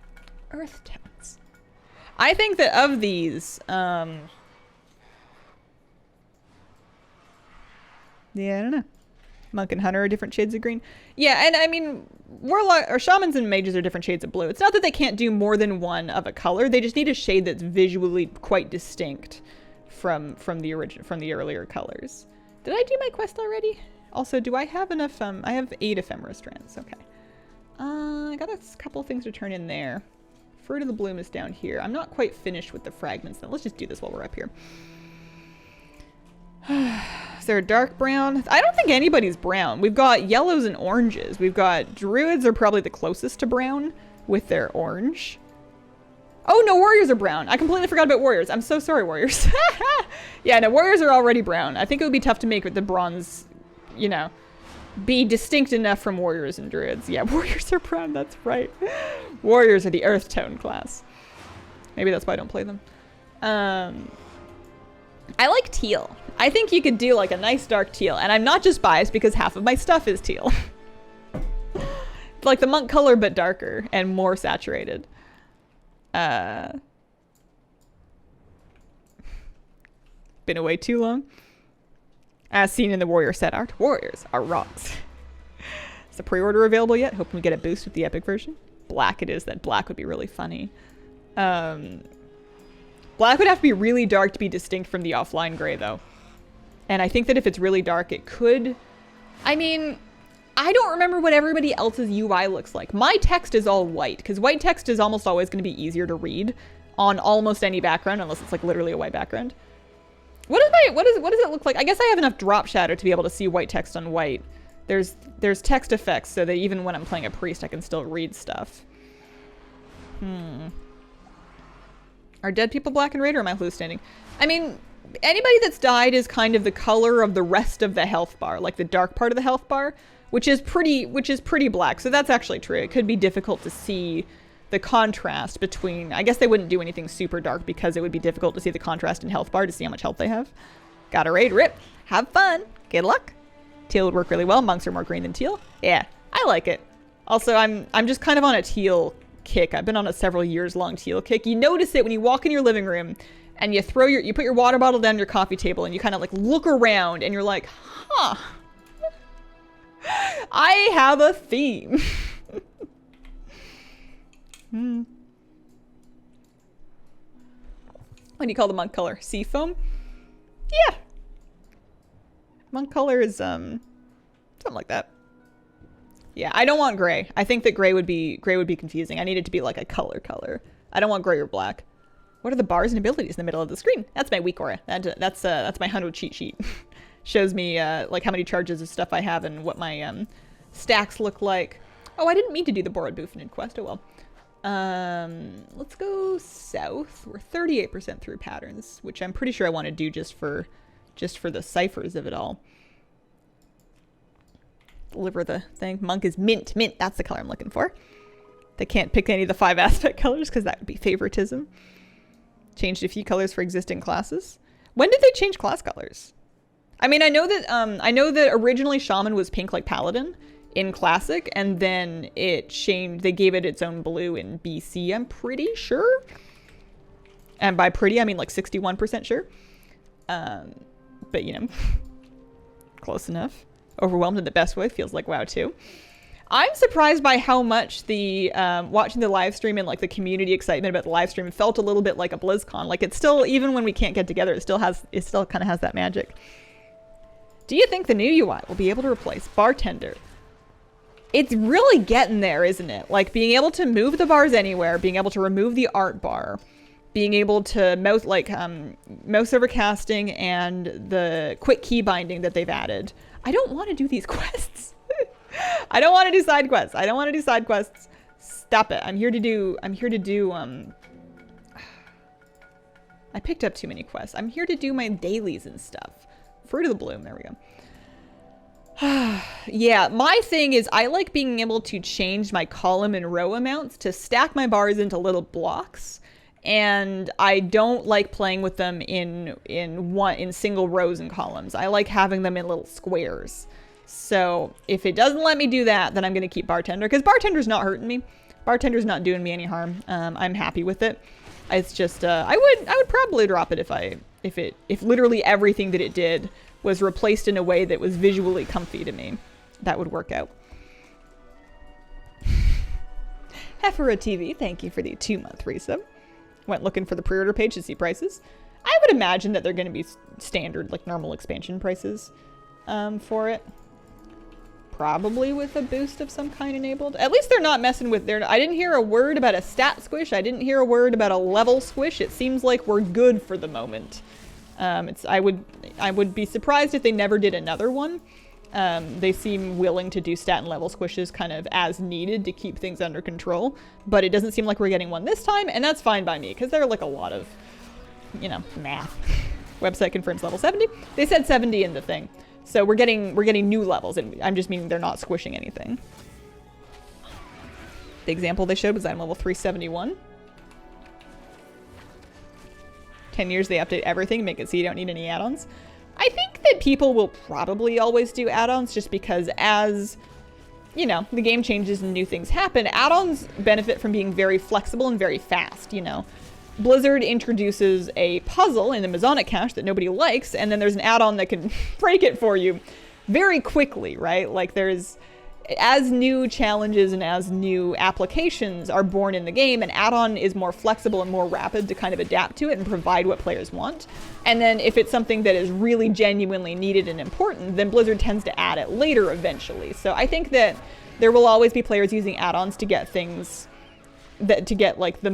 Speaker 1: Earth tones. I think that of these, yeah, I don't know. Monk and hunter are different shades of green. Yeah, and I mean, warlock or shamans and mages are different shades of blue. It's not that they can't do more than one of a color. They just need a shade that's visually quite distinct from the earlier colors. Did I do my quest already? Also, do I have enough? I have 8 ephemera strands. Okay. I got a couple of things to turn in there. Fruit of the Bloom is down here. I'm not quite finished with the fragments. Then let's just do this while we're up here. Is there a dark brown? I don't think anybody's brown. We've got yellows and oranges. We've got druids are probably the closest to brown with their orange. Oh no, warriors are brown. I completely forgot about warriors. I'm so sorry, warriors. Yeah, no, warriors are already brown. I think it would be tough to make with the bronze, you know, be distinct enough from warriors and druids. Yeah, warriors are brown, that's right. Warriors are the earth tone class. Maybe that's why I don't play them. I like teal. I think you could do like a nice dark teal, and I'm not just biased because half of my stuff is teal. Like the monk color, but darker and more saturated. Been away too long. As seen in the warrior set art, warriors are rocks. Is the pre-order available yet? Hoping we get a boost with the epic version. Black it is, then black would be really funny. Black would have to be really dark to be distinct from the offline gray, though. And I think that if it's really dark, it could... I mean, I don't remember what everybody else's UI looks like. My text is all white, because white text is almost always going to be easier to read on almost any background, unless it's like literally a white background. What does it look like? I guess I have enough drop shadow to be able to see white text on white. There's text effects, so that even when I'm playing a priest, I can still read stuff. Are dead people black and red, or am I hallucinating? I mean, anybody that's died is kind of the color of the rest of the health bar, like the dark part of the health bar, which is pretty black. So that's actually true. It could be difficult to see the contrast between... I guess they wouldn't do anything super dark because it would be difficult to see the contrast in health bar to see how much health they have. Got a raid, rip. Have fun. Good luck. Teal would work really well. Monks are more green than teal. Yeah, I like it. Also, I'm just kind of on a teal kick. I've been on a several years long teal kick. You notice it when you walk in your living room and you put your water bottle down your coffee table and you kind of like look around and you're like, huh, I have a theme. What do you call the monk color? Seafoam? Yeah. Monk color is something like that. Yeah, I don't want gray. I think that gray would be confusing. I need it to be like a color. I don't want gray or black. What are the bars and abilities in the middle of the screen? That's my weak aura. That's my 100 cheat sheet. Shows me like how many charges of stuff I have and what my stacks look like. Oh, I didn't mean to do the Borrowed Bufanid quest. Oh well. Let's go south. We're 38% through patterns, which I'm pretty sure I want to do just for the ciphers of it all. Deliver the thing. Monk is mint. Mint, that's the color I'm looking for. They can't pick any of the 5 aspect colors because that would be favoritism. Changed a few colors for existing classes. When did they change class colors? I mean, I know that originally Shaman was pink like Paladin in Classic, and then it changed. They gave it its own blue in BC, I'm pretty sure. And by pretty, I mean like 61% sure. But you know, close enough. Overwhelmed in the best way, feels like WoW too. I'm surprised by how much the watching the live stream and like the community excitement about the live stream felt a little bit like a BlizzCon. Like it's still, even when we can't get together, it still kind of has that magic. Do you think the new UI will be able to replace bartender? It's really getting there, isn't it? Like being able to move the bars anywhere, being able to remove the art bar, being able to mouse over casting and the quick key binding that they've added. I don't want to do these quests. I don't want to do side quests. Stop it. I'm here to do I picked up too many quests. I'm here to do my dailies and stuff. Fruit of the Bloom, there we go. Yeah, my thing is I like being able to change my column and row amounts to stack my bars into little blocks. And I don't like playing with them in single rows and columns. I like having them in little squares. So if it doesn't let me do that, then I'm gonna keep bartender, because bartender's not hurting me. Bartender's not doing me any harm. I'm happy with it. It's just I would probably drop it if literally everything that it did was replaced in a way that was visually comfy to me. That would work out. Hefera TV, thank you for the 2-month resub. Went looking for the pre-order page to see prices. I would imagine that they're going to be standard, like normal expansion prices for it. Probably with a boost of some kind enabled. At least they're not messing with I didn't hear a word about a stat squish. I didn't hear a word about a level squish. It seems like we're good for the moment. I would be surprised if they never did another one. They seem willing to do stat and level squishes kind of as needed to keep things under control, but it doesn't seem like we're getting one this time, and that's fine by me, because they're like a lot of, you know, math. Website confirms level 70. They said 70 in the thing. So we're getting new levels, and I'm just meaning they're not squishing anything. The example they showed was item level 371. 10 years they update everything, make it so you don't need any add-ons. I think that people will probably always do add-ons just because as, you know, the game changes and new things happen, add-ons benefit from being very flexible and very fast, you know. Blizzard introduces a puzzle in the Masonic cache that nobody likes, and then there's an add-on that can break it for you very quickly, right? Like there's, as new challenges and as new applications are born in the game, an add-on is more flexible and more rapid to kind of adapt to it and provide what players want. And then if it's something that is really genuinely needed and important, then Blizzard tends to add it later eventually. So I think that there will always be players using add-ons to get things that, to get like the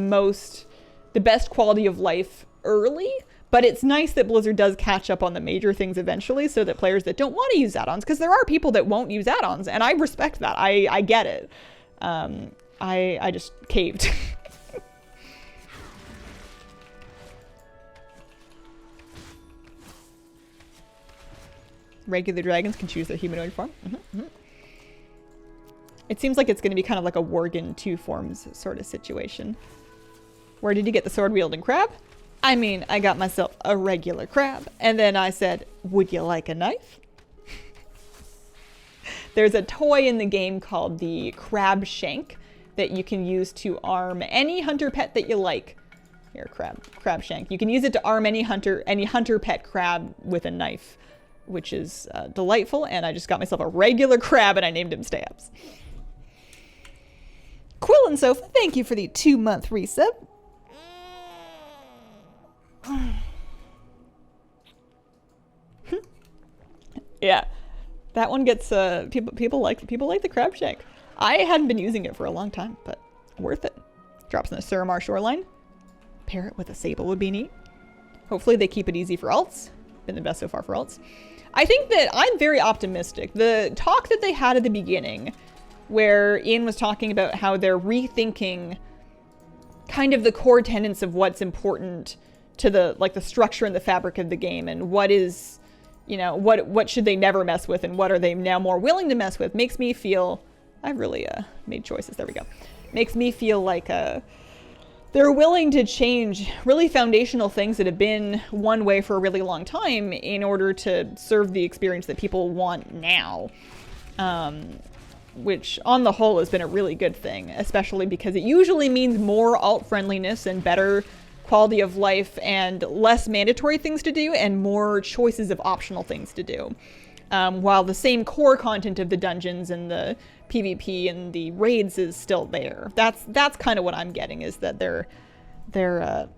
Speaker 1: best quality of life early, but it's nice that Blizzard does catch up on the major things eventually so that players that don't want to use add-ons, because there are people that won't use add-ons, and I respect that. I get it. I just caved. Regular dragons can choose their humanoid form. It seems like it's going to be kind of like a Worgen 2 forms sort of situation. Where did you get the sword-wielding crab? I mean, I got myself a regular crab, and then I said, would you like a knife? There's a toy in the game called the crab shank that you can use to arm any hunter pet that you like. Here, crab shank. You can use it to arm any hunter pet crab with a knife, which is delightful, and I just got myself a regular crab, and I named him Stabs. Quill and Sofa, thank you for the 2-month resub. Yeah, that one gets people like the crab shank. I hadn't been using it for a long time, but worth it. Drops in the Suramar shoreline. Pair it with a sable would be neat. Hopefully they keep it easy for alts. Been the best so far for alts. I think that I'm very optimistic. The talk that they had at the beginning, where Ian was talking about how they're rethinking kind of the core tenets of what's important to the structure and the fabric of the game, and what is, you know, what should they never mess with, and what are they now more willing to mess with, makes me feel, I've really made choices, there we go, makes me feel like they're willing to change really foundational things that have been one way for a really long time in order to serve the experience that people want now, which on the whole has been a really good thing, especially because it usually means more alt friendliness and better quality of life and less mandatory things to do and more choices of optional things to do. While the same core content of the dungeons and the PvP and the raids is still there. That's kind of what I'm getting, is that they're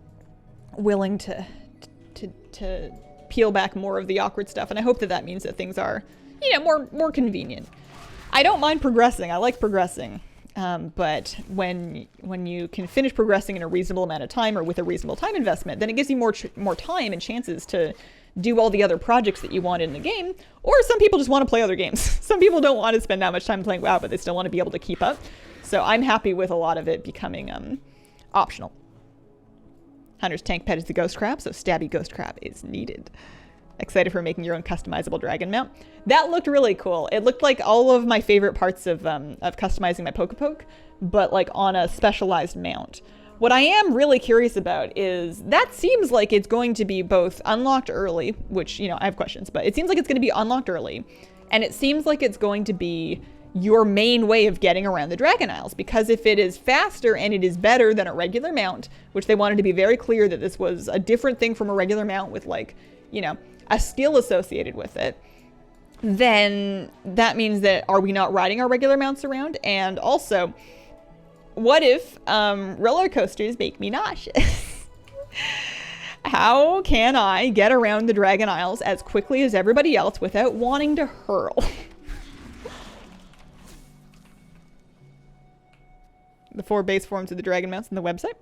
Speaker 1: willing to peel back more of the awkward stuff, and I hope that that means that things are, you know, more convenient. I don't mind progressing. I like progressing. But when you can finish progressing in a reasonable amount of time or with a reasonable time investment, then it gives you more time and chances to do all the other projects that you want in the game. Or some people just want to play other games. Some people don't want to spend that much time playing WoW, but they still want to be able to keep up. So I'm happy with a lot of it becoming optional. Hunter's tank pet is the ghost crab, so stabby ghost crab is needed. Excited for making your own customizable dragon mount. That looked really cool. It looked like all of my favorite parts of customizing my Pokepoke, but like on a specialized mount. What I am really curious about is that seems like it's going to be both unlocked early, which, you know, I have questions, but it seems like it's going to be unlocked early, and it seems like it's going to be your main way of getting around the Dragon Isles, because if it is faster and it is better than a regular mount, which they wanted to be very clear that this was a different thing from a regular mount with, like, you know, a skill associated with it, then that means that, are we not riding our regular mounts around? And also, what if roller coasters make me nauseous? How can I get around the Dragon Isles as quickly as everybody else without wanting to hurl? The 4 base forms of the Dragon mounts on the website.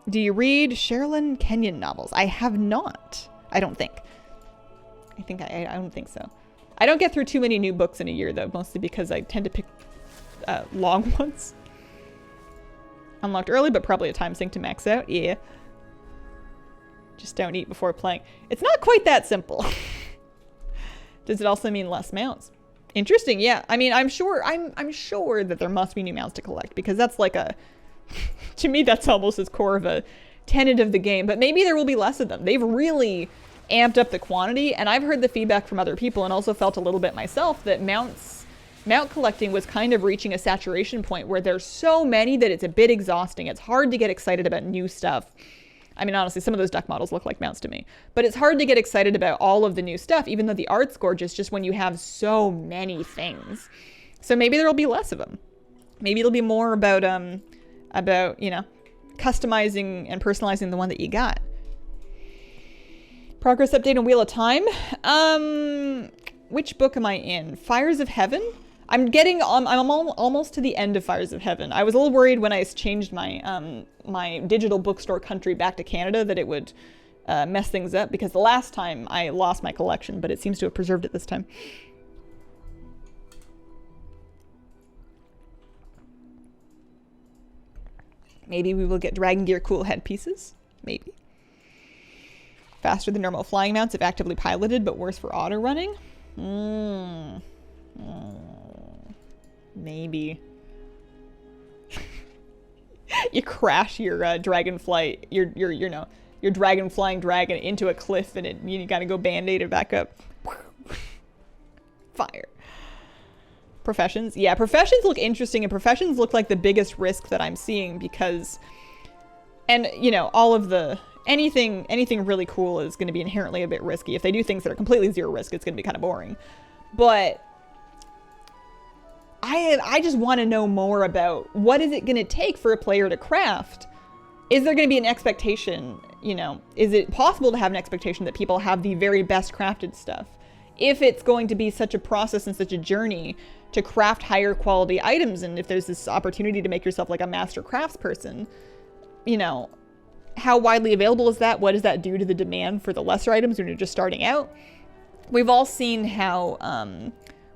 Speaker 1: Do you read Sherilyn Kenyon novels? I have not. I don't think. I don't think so. I don't get through too many new books in a year, though, mostly because I tend to pick long ones. Unlocked early, but probably a time sink to max out. Yeah. Just don't eat before playing. It's not quite that simple. Does it also mean less mounts? Interesting. Yeah. I mean, I'm sure that there must be new mounts to collect, because that's like a, to me, that's almost as core of a tenet of the game. But maybe there will be less of them. They've really amped up the quantity, and I've heard the feedback from other people and also felt a little bit myself that mount collecting was kind of reaching a saturation point where there's so many that it's a bit exhausting. It's hard to get excited about new stuff. I mean, honestly, some of those duck models look like mounts to me, but it's hard to get excited about all of the new stuff, even though the art's gorgeous, just when you have so many things. So maybe there'll be less of them. Maybe it'll be more about, you know, customizing and personalizing the one that you got. Progress update on Wheel of Time. Which book am I in? Fires of Heaven? I'm almost to the end of Fires of Heaven. I was a little worried when I changed my my digital bookstore country back to Canada that it would mess things up, because the last time I lost my collection, but it seems to have preserved it this time. Maybe we will get Dragon Gear cool headpieces. Maybe. Faster than normal flying mounts if actively piloted, but worse for auto running. Maybe. You crash your Dragonflight, your dragon flying dragon into a cliff, and you gotta go band-aid it back up. Fire. Professions. Yeah, professions look interesting, and professions look like the biggest risk that I'm seeing, because, and you know, all of the anything really cool is going to be inherently a bit risky. If they do things that are completely zero risk, it's going to be kind of boring. But I just want to know more about what is it going to take for a player to craft. Is there going to be an expectation, you know, is it possible to have an expectation that people have the very best crafted stuff? If it's going to be such a process and such a journey to craft higher quality items, and if there's this opportunity to make yourself like a master craftsperson, you know, how widely available is that? What does that do to the demand for the lesser items when you're just starting out? We've all seen how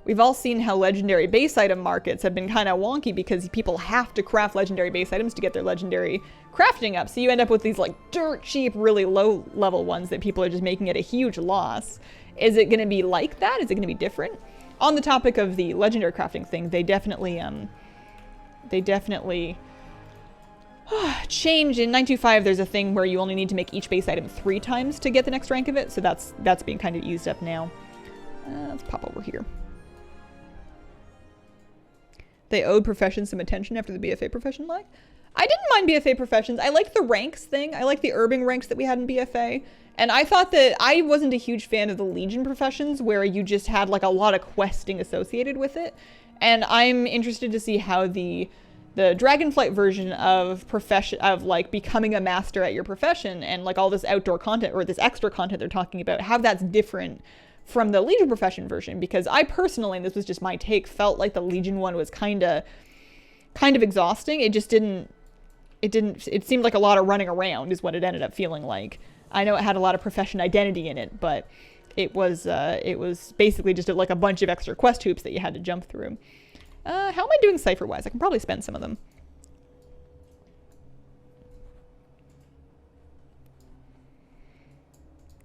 Speaker 1: legendary base item markets have been kind of wonky, because people have to craft legendary base items to get their legendary crafting up. So you end up with these like dirt cheap, really low level ones that people are just making at a huge loss. Is it going to be like that? Is it going to be different? On the topic of the legendary crafting thing, they definitely change. In 925, there's a thing where you only need to make each base item 3 times to get the next rank of it, so that's being kind of used up now. Let's pop over here. They owed professions some attention after the BFA profession lag. I didn't mind BFA professions. I liked the ranks thing. I liked the Urbing ranks that we had in BFA. And I thought that I wasn't a huge fan of the Legion professions, where you just had like a lot of questing associated with it. And I'm interested to see how the Dragonflight version of like becoming a master at your profession and like all this outdoor content, or this extra content they're talking about, how that's different from the Legion profession version. Because I personally, and this was just my take, felt like the Legion one was kind of exhausting. It seemed like a lot of running around is what it ended up feeling like. I know it had a lot of profession identity in it, but it was basically just like a bunch of extra quest hoops that you had to jump through. How am I doing cipher-wise? I can probably spend some of them.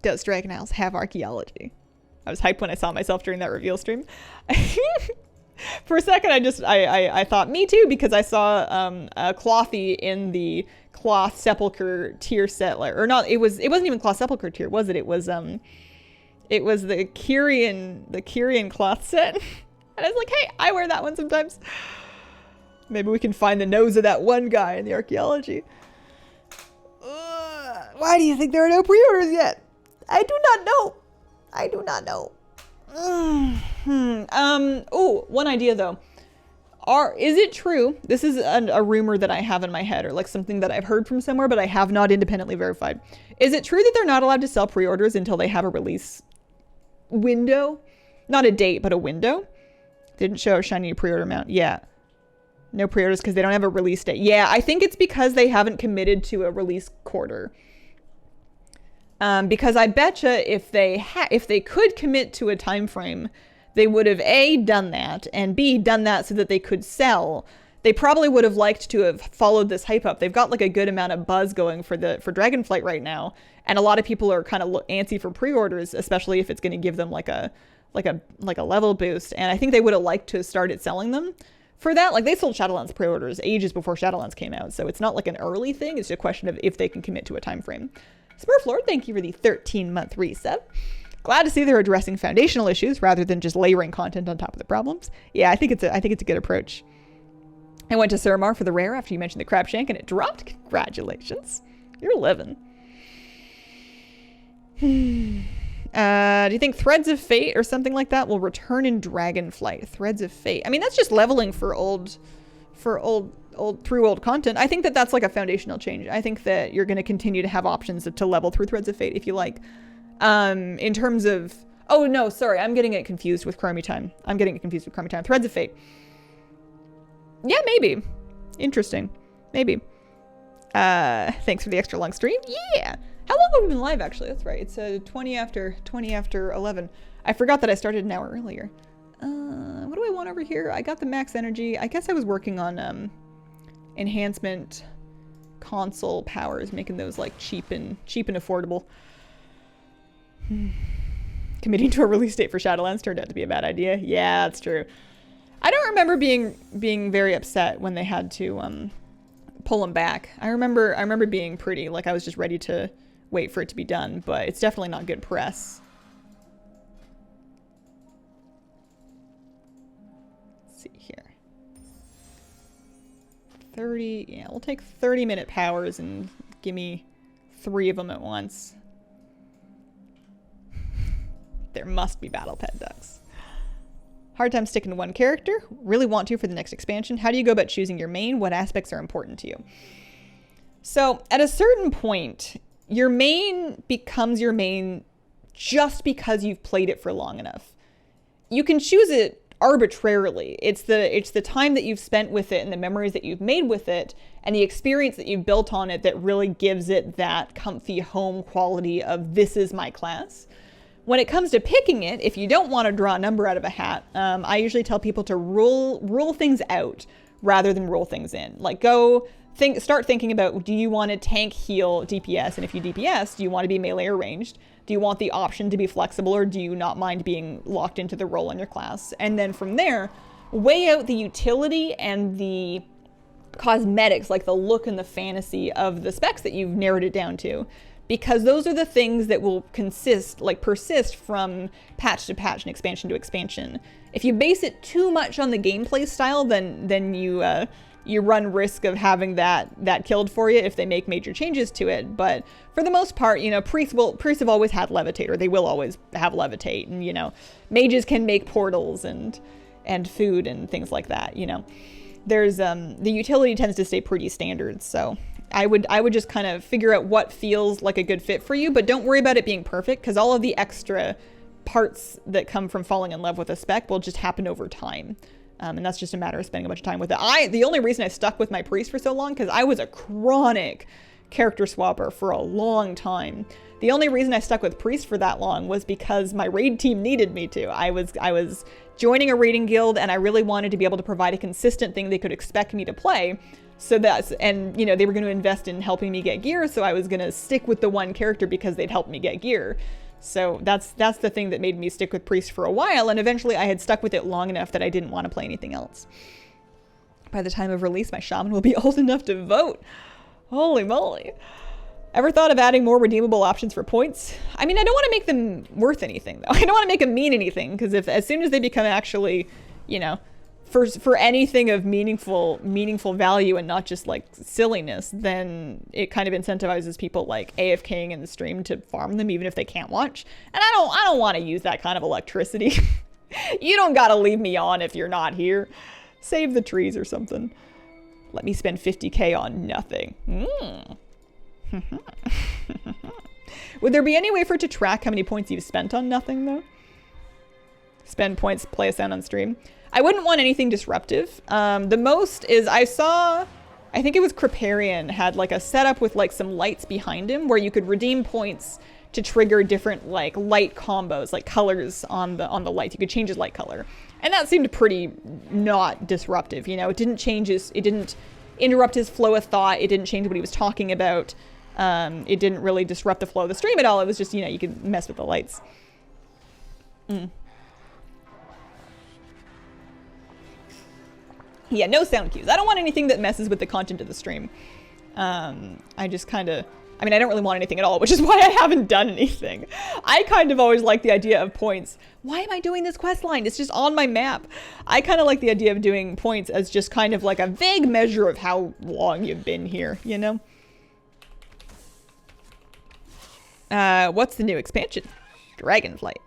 Speaker 1: Does Dragon Isles have archaeology? I was hyped when I saw myself during that reveal stream. For a second, I thought me too, because I saw a Clothy in the Cloth Sepulchre tier set, or not. It wasn't even Cloth Sepulchre tier, was it? It was the Kyrian cloth set. And I was like, hey, I wear that one sometimes. Maybe we can find the nose of that one guy in the archaeology. Why do you think there are no pre-orders yet? I do not know. I do not know. Oh, one idea though. Is it true? This is a rumor that I have in my head, or like something that I've heard from somewhere, but I have not independently verified. Is it true that they're not allowed to sell pre-orders until they have a release window? Not a date, but a window? Didn't show a shiny pre-order amount. Yeah. No pre-orders because they don't have a release date. Yeah, I think it's because they haven't committed to a release quarter. Because I betcha if they could commit to a time frame, they would have A, done that, and B, done that so that they could sell. They probably would have liked to have followed this hype up. They've got like a good amount of buzz going for Dragonflight right now, and a lot of people are kind of antsy for pre-orders, especially if it's going to give them like a a level boost, and I think they would have liked to have started selling them for that. Like, they sold Shadowlands pre-orders ages before Shadowlands came out, so it's not like an early thing. It's just a question of if they can commit to a time frame. Smurf Lord, thank you for the 13-month resub. Glad to see they're addressing foundational issues rather than just layering content on top of the problems. Yeah, I think it's a good approach. I went to Suramar for the rare after you mentioned the crab shank, and it dropped. Congratulations. You're living. Do you think Threads of Fate or something like that will return in Dragonflight? Threads of Fate. I mean, that's just leveling for old content. I think that that's like a foundational change. I think that you're going to continue to have options to level through Threads of Fate if you like. In terms of, oh no, sorry, I'm getting it confused with Chromie Time. Threads of Fate. Yeah, maybe. Interesting. Maybe. Thanks for the extra long stream. Yeah. How long have we been live, actually? That's right. It's 20 after 11. I forgot that I started an hour earlier. What do I want over here? I got the max energy. I guess I was working on enhancement console powers, making those like cheap and affordable. Committing to a release date for Shadowlands turned out to be a bad idea. Yeah, that's true. I don't remember being very upset when they had to pull them back. I remember being pretty, like I was just ready to wait for it to be done, but it's definitely not good press. Let's see here. 30, yeah, we'll take 30-minute powers and give me 3 of them at once. There must be battle pet ducks. Hard time sticking to one character. Really want to for the next expansion. How do you go about choosing your main? What aspects are important to you? So at a certain point, your main becomes your main just because you've played it for long enough. You can choose it arbitrarily. It's the time that you've spent with it and the memories that you've made with it and the experience that you've built on it that really gives it that comfy home quality of this is my class. When it comes to picking it, if you don't want to draw a number out of a hat, I usually tell people to rule things out rather than rule things in. Like start thinking about, do you want to tank, heal, DPS? And if you DPS, do you want to be melee or ranged? Do you want the option to be flexible, or do you not mind being locked into the role in your class? And then from there, weigh out the utility and the cosmetics, like the look and the fantasy of the specs that you've narrowed it down to. Because those are the things that will persist from patch to patch and expansion to expansion. If you base it too much on the gameplay style, then you run risk of having that killed for you if they make major changes to it. But for the most part, priests have always had levitate, or they will always have levitate, and mages can make portals and food and things like that. There's the utility tends to stay pretty standard, so. I would just kind of figure out what feels like a good fit for you, but don't worry about it being perfect, because all of the extra parts that come from falling in love with a spec will just happen over time. And that's just a matter of spending a bunch of time with it. The only reason I stuck with my priest for so long, because I was a chronic character swapper for a long time. The only reason I stuck with priest for that long was because my raid team needed me to. I was joining a raiding guild, and I really wanted to be able to provide a consistent thing they could expect me to play. So they were going to invest in helping me get gear, so I was going to stick with the one character because they'd helped me get gear. So that's the thing that made me stick with priest for a while, and eventually I had stuck with it long enough that I didn't want to play anything else. By the time of release, my shaman will be old enough to vote. Holy moly. Ever thought of adding more redeemable options for points? I mean, I don't want to make them worth anything, though. I don't want to make them mean anything, because as soon as they become actually, for anything of meaningful value and not just like silliness, then it kind of incentivizes people like AFKing in the stream to farm them even if they can't watch. And I don't want to use that kind of electricity. You don't gotta leave me on if you're not here. Save the trees or something. Let me spend 50k on nothing. Would there be any way for it to track how many points you've spent on nothing, though? Spend points, play a sound on stream. I wouldn't want anything disruptive. The most is I think it was Kriparian had like a setup with like some lights behind him where you could redeem points to trigger different like light combos, like colors on the lights. You could change his light color. And that seemed pretty not disruptive, it didn't interrupt his flow of thought. It didn't change what he was talking about. It didn't really disrupt the flow of the stream at all. It was just, you could mess with the lights. Yeah, no sound cues. I don't want anything that messes with the content of the stream. I just kind of... I mean, I don't really want anything at all, which is why I haven't done anything. I kind of always like the idea of points. Why am I doing this quest line? It's just on my map. I kind of like the idea of doing points as just kind of like a vague measure of how long you've been here, you know? What's the new expansion? Dragonflight.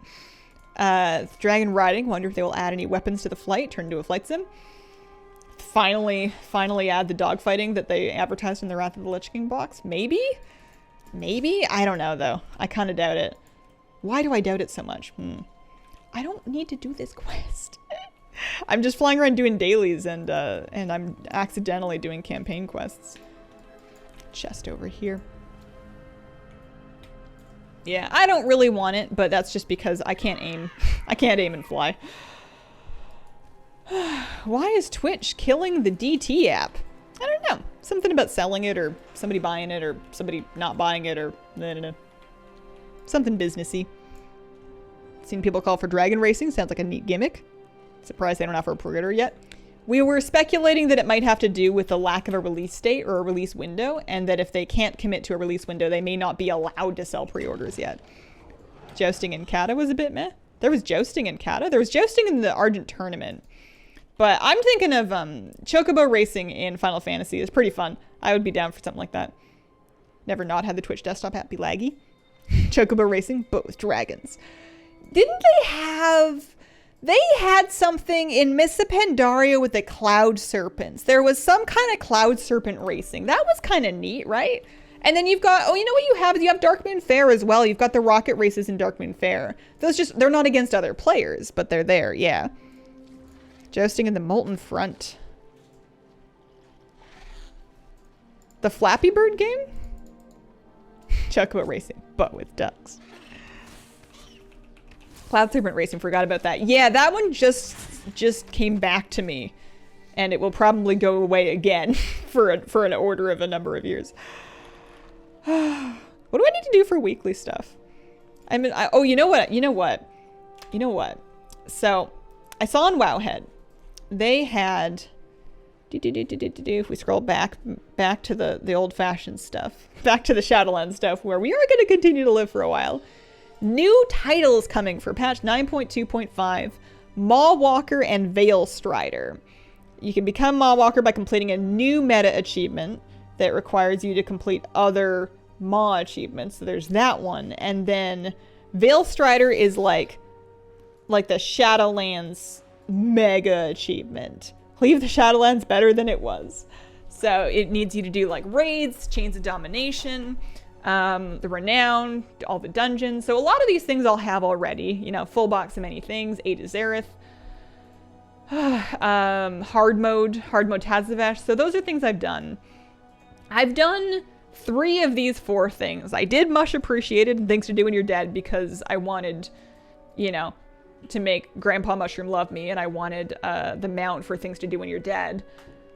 Speaker 1: Dragon riding. Wonder if they will add any weapons to the flight. Turn into a flight sim. Finally add the dogfighting that they advertised in the Wrath of the Lich King box. Maybe? Maybe? I don't know, though. I kind of doubt it. Why do I doubt it so much? I don't need to do this quest. I'm just flying around doing dailies, and I'm accidentally doing campaign quests. Chest over here. Yeah, I don't really want it, but that's just because I can't aim. I can't aim and fly. Why is Twitch killing the DT app? I don't know. Something about selling it, or somebody buying it, or somebody not buying it, or I don't know. Something businessy. Seen people call for dragon racing. Sounds like a neat gimmick. Surprised they don't offer a pre-order yet. We were speculating that it might have to do with the lack of a release date or a release window, and that if they can't commit to a release window, they may not be allowed to sell pre-orders yet. Jousting in Kata was a bit meh. There was jousting in Kata. There was jousting in the Argent tournament. But I'm thinking of Chocobo racing in Final Fantasy is pretty fun. I would be down for something like that. Never not had the Twitch desktop app be laggy. Chocobo racing, but with dragons. Didn't they have... They had something in Missa Pandaria with the cloud serpents. There was some kind of cloud serpent racing. That was kind of neat, right? And then you've got... Oh, you know what you have? You have Darkmoon Fair as well. You've got the rocket races in Darkmoon Fair. Those just... They're not against other players, but they're there, yeah. Jousting in the Molten Front. The Flappy Bird game? Chocobo racing, but with ducks. Cloud Serpent racing, forgot about that. Yeah, that one just came back to me. And it will probably go away again for an order of a number of years. What do I need to do for weekly stuff? I mean, oh, you know what? So, I saw on Wowhead, they had, if we scroll back to the old-fashioned stuff, back to the Shadowlands stuff, where we are going to continue to live for a while. New titles coming for patch 9.2.5, Maw Walker and Veil Strider. You can become Maw Walker by completing a new meta achievement that requires you to complete other Maw achievements. So there's that one. And then Veil Strider is like the Shadowlands mega achievement. Leave the Shadowlands better than it was. So it needs you to do like raids, Chains of Domination, the Renown, all the dungeons. So a lot of these things I'll have already. You know, full box of many things, A to Zareth. Hard mode Tazavesh. So those are things I've done. I've done 3 of these 4 things. I did Much Appreciated and Things to Do When You're Dead because I wanted, you know, to make Grandpa Mushroom love me, and I wanted the mount for Things to Do When You're Dead.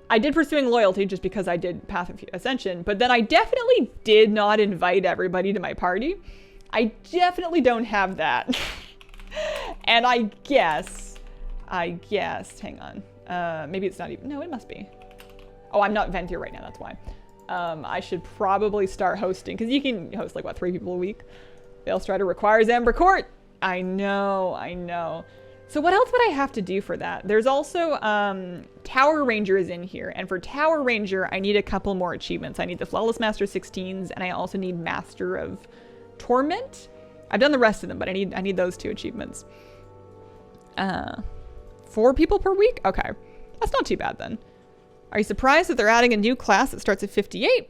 Speaker 1: I did Pursuing Loyalty just because I did Path of Ascension, but then I definitely did not invite everybody to my party. I definitely don't have that. And I guess, hang on. Maybe it's not even, no, it must be. Oh, I'm not Ventir right now, that's why. I should probably start hosting, because you can host like, what, 3 people a week? Veil Strider requires Amber Court. I know. So what else would I have to do for that? There's also Tower Ranger is in here. And for Tower Ranger, I need a couple more achievements. I need the Flawless Master 16s, and I also need Master of Torment. I've done the rest of them, but I need those 2 achievements. 4 people per week? Okay. That's not too bad then. Are you surprised that they're adding a new class that starts at 58?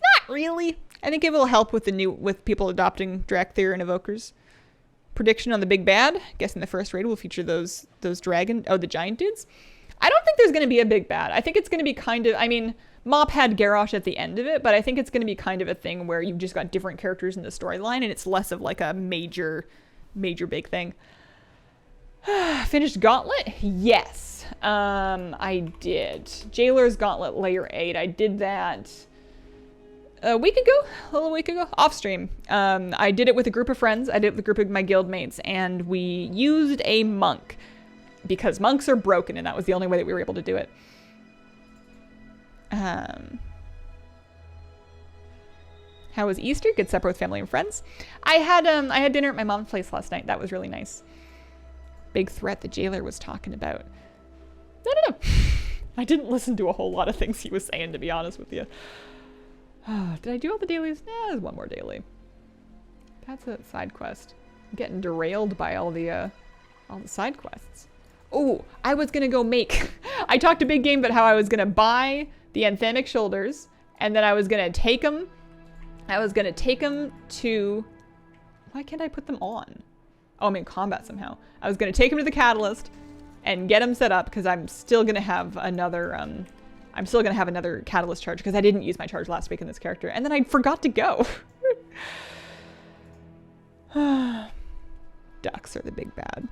Speaker 1: Not really. I think it will help with people adopting Drakthir and Evokers. Prediction on the big bad. Guessing the first raid will feature those the giant dudes. I don't think there's going to be a big bad. I think it's going to be kind of, I mean, Mop had Garrosh at the end of it, but I think it's going to be kind of a thing where you've just got different characters in the storyline and it's less of like a major big thing. Finished Gauntlet? Yes. I did. Jailer's Gauntlet Layer 8. I did that a little week ago, off stream. I did it with a group of friends. I did it with a group of my guild mates, and we used a monk because monks are broken, and that was the only way that we were able to do it. How was Easter? Good supper with family and friends. I had dinner at my mom's place last night. That was really nice. Big threat the jailer was talking about. I don't know. I didn't listen to a whole lot of things he was saying, to be honest with you. Did I do all the dailies? Nah, there's one more daily. That's a side quest. I'm getting derailed by all the side quests. Oh, I was gonna go make. I talked a big game about how I was gonna buy the anthemic shoulders, and then I was gonna take them. I was gonna take them to. Why can't I put them on? Oh, I'm in combat somehow. I was gonna take them to the catalyst and get them set up because I'm still gonna have another. I'm still gonna have another catalyst charge because I didn't use my charge last week in this character, and then I forgot to go. Ducks are the big bad.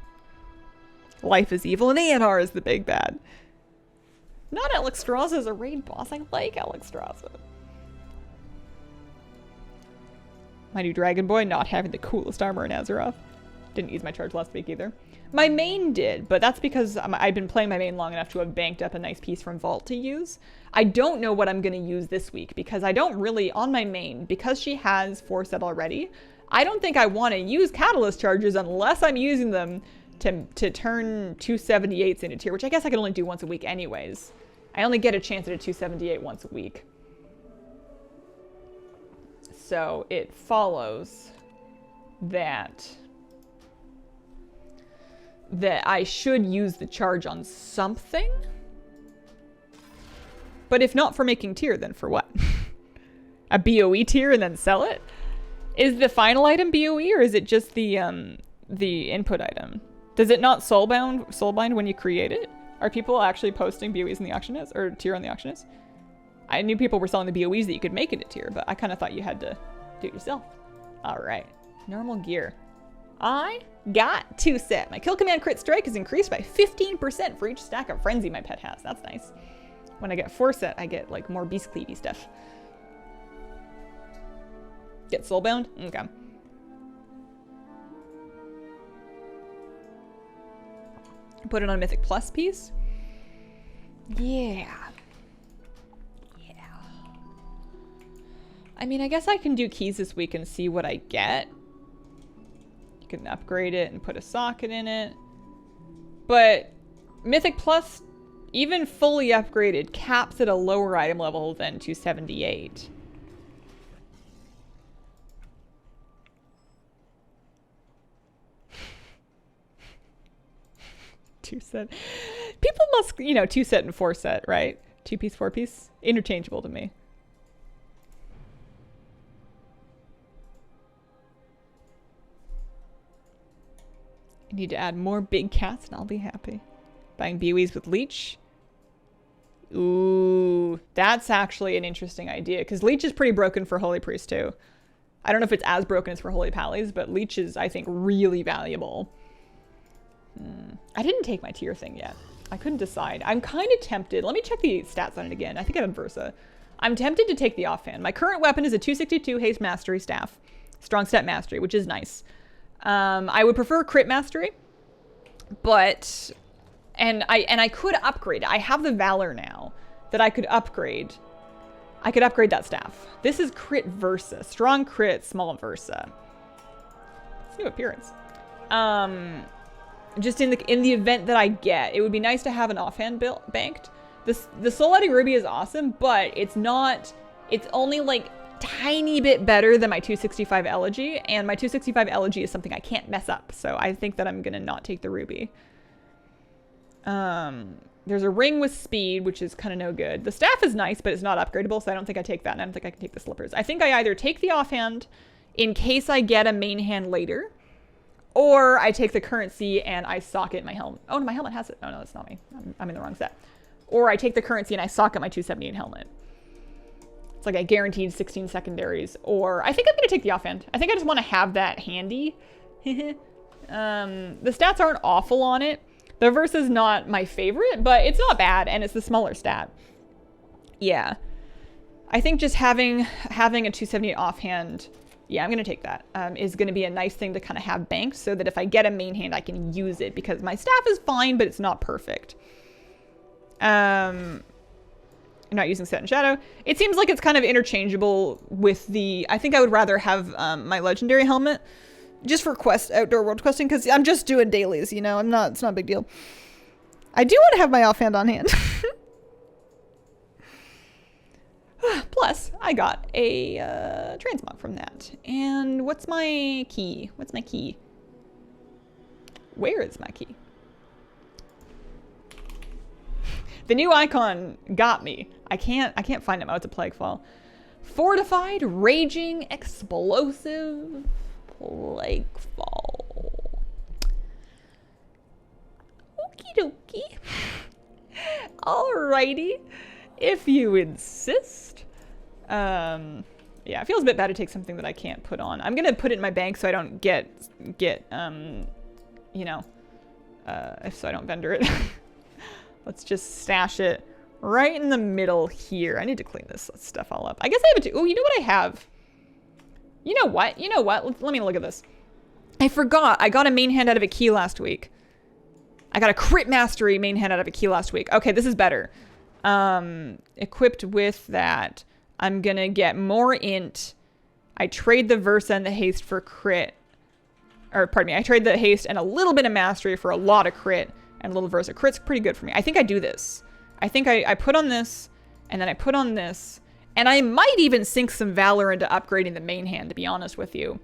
Speaker 1: Life is evil and Anar is the big bad. Not Alexstrasza as a raid boss. I like Alexstrasza. My new Dragon Boy not having the coolest armor in Azeroth. Didn't use my charge last week either. My main did, but that's because I've been playing my main long enough to have banked up a nice piece from Vault to use. I don't know what I'm going to use this week because I don't really, on my main, because she has 4 set already, I don't think I want to use Catalyst charges unless I'm using them to turn 278s into tier, which I guess I can only do once a week anyways. I only get a chance at a 278 once a week. So it follows that I should use the charge on something. But if not for making tier, then for what? A BOE tier and then sell it? Is the final item BOE or is it just the input item? Does it not soulbind when you create it? Are people actually posting BOEs in the auctionist or tier on the auctionist? I knew people were selling the BOEs that you could make it a tier, but I kind of thought you had to do it yourself. All right, normal gear. I got 2 set. My kill command crit strike is increased by 15% for each stack of frenzy my pet has. That's nice. When I get 4 set, I get like more beast cleavy stuff. Get soulbound? Okay. Put it on Mythic Plus piece? Yeah. I mean, I guess I can do keys this week and see what I get. You can upgrade it and put a socket in it. But Mythic Plus, even fully upgraded, caps at a lower item level than 278. Two set. People must, 2 set and 4 set, right? 2 piece, 4 piece? Interchangeable to me. I need to add more big cats and I'll be happy. Buying BOEs with Leech. Ooh, that's actually an interesting idea because Leech is pretty broken for Holy Priest too. I don't know if it's as broken as for Holy Pallies, but Leech is, I think, really valuable. I didn't take my tier thing yet. I couldn't decide. I'm kind of tempted. Let me check the stats on it again. I think I have Versa. I'm tempted to take the offhand. My current weapon is a 262 Haste Mastery Staff. Strong Step Mastery, which is nice. I would prefer Crit Mastery, but... And I could upgrade it. I have the Valor now that I could upgrade. I could upgrade that staff. This is Crit Versa. Strong Crit, Small Versa. It's a new appearance. Just in the event that I get, it would be nice to have an offhand banked. The Soul Lighting Ruby is awesome, but it's only like tiny bit better than my 265 Elegy, and my 265 Elegy is something I can't mess up, so I think that I'm gonna not take the Ruby. There's a ring with speed, which is kind of no good. The staff is nice, but it's not upgradable, so I don't think I take that, and I don't think I can take the slippers. I think I either take the offhand in case I get a main hand later, or I take the currency and I socket my helmet. Oh, no, my helmet has it. Oh, no, that's not me. I'm in the wrong set. Or I take the currency and I socket my 278 helmet. It's like a guaranteed 16 secondaries. Or I think I'm going to take the offhand. I think I just want to have that handy. The stats aren't awful on it. The verse is not my favorite, but it's not bad, and it's the smaller stat. Yeah. I think just having a 278 offhand... Yeah, I'm going to take that. Is going to be a nice thing to kind of have banked so that if I get a main hand, I can use it because my staff is fine, but it's not perfect. You're not using set and shadow. It seems like it's kind of interchangeable with the, I think I would rather have my legendary helmet just for outdoor world questing, because I'm just doing dailies, you know, it's not a big deal. I do want to have my offhand on hand. Plus, I got a transmog from that. And what's my key? What's my key? Where is my key? The new icon got me. I can't find him. Oh, it's a Plaguefall. Fortified, Raging, Explosive, Plaguefall. Okie dokie. Alrighty. If you insist. Yeah, it feels a bit bad to take something that I can't put on. I'm gonna put it in my bank so I don't get you know, so I don't vendor it. Let's just stash it right in the middle here. I need to clean this stuff all up. I guess I have it too. Oh, you know what I have? You know what? You know what? Let me look at this. I forgot. I got a main hand out of a key last week. I got a crit mastery main hand out of a key last week. Okay, this is better. Equipped with that, I'm gonna get more int. I trade the Versa and the haste for crit. Or pardon me, I trade the haste and a little bit of mastery for a lot of crit. And a little Versa. Crit's pretty good for me. I think I do this. I think I put on this, and then I put on this, and I might even sink some Valor into upgrading the main hand, to be honest with you.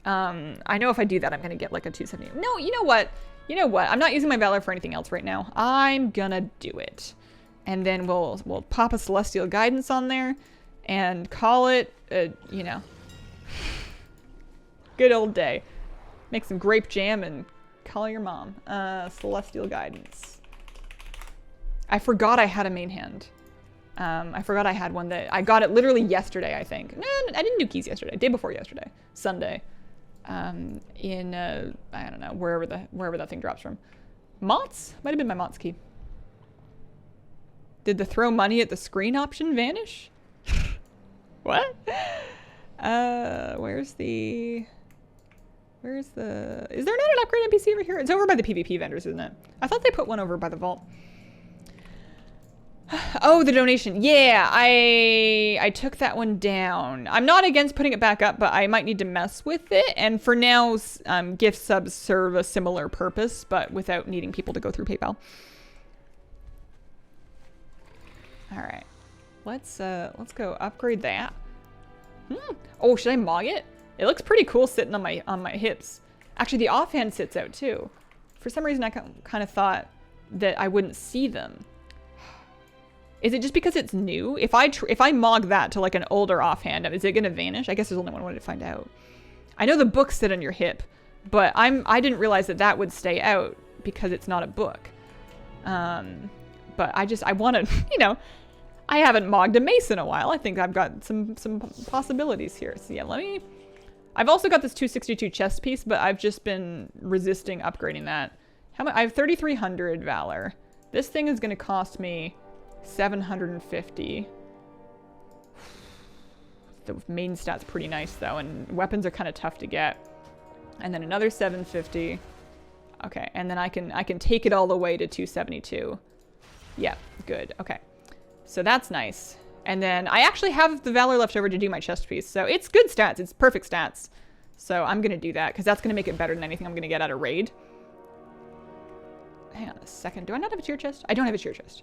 Speaker 1: I know if I do that, I'm going to get like a 270. No, you know what? You know what? I'm not using my Valor for anything else right now. I'm going to do it. And then we'll pop a Celestial Guidance on there and call it, you know, good old day. Make some grape jam and call your mom. Celestial Guidance. I forgot I had a main hand. I forgot I had one that I got it literally yesterday, I think. No, I didn't do keys yesterday. Day before yesterday. Sunday. In I don't know, wherever that thing drops from. Mott's? Might have been my Mott's key. Did the throw money at the screen option vanish? What? Is there not an upgrade NPC over here? It's over by the PvP vendors, isn't it? I thought they put one over by the vault. Oh, the donation. Yeah, I took that one down. I'm not against putting it back up, but I might need to mess with it. And for now, gift subs serve a similar purpose, but without needing people to go through PayPal. All right, let's go upgrade that. Oh, should I mog it? It looks pretty cool sitting on my hips. Actually, the offhand sits out too. For some reason, I kind of thought that I wouldn't see them. Is it just because it's new? If I mog that to like an older offhand, is it gonna vanish? I guess there's only one way to find out. I know the books sit on your hip, but I didn't realize that would stay out because it's not a book. But I want to, you know, I haven't mogged a mace in a while. I think I've got some possibilities here. So yeah, I've also got this 262 chest piece, but I've just been resisting upgrading that. How much? I have 3,300 Valor. This thing is going to cost me 750. The main stat's pretty nice though, and weapons are kind of tough to get. And then another 750. Okay, and then I can take it all the way to 272. Yep, good. Okay, so that's nice. And then I actually have the Valor left over to do my chest piece. So it's good stats. It's perfect stats. So I'm going to do that because that's going to make it better than anything I'm going to get out of raid. Hang on a second. Do I not have a tier chest? I don't have a tier chest.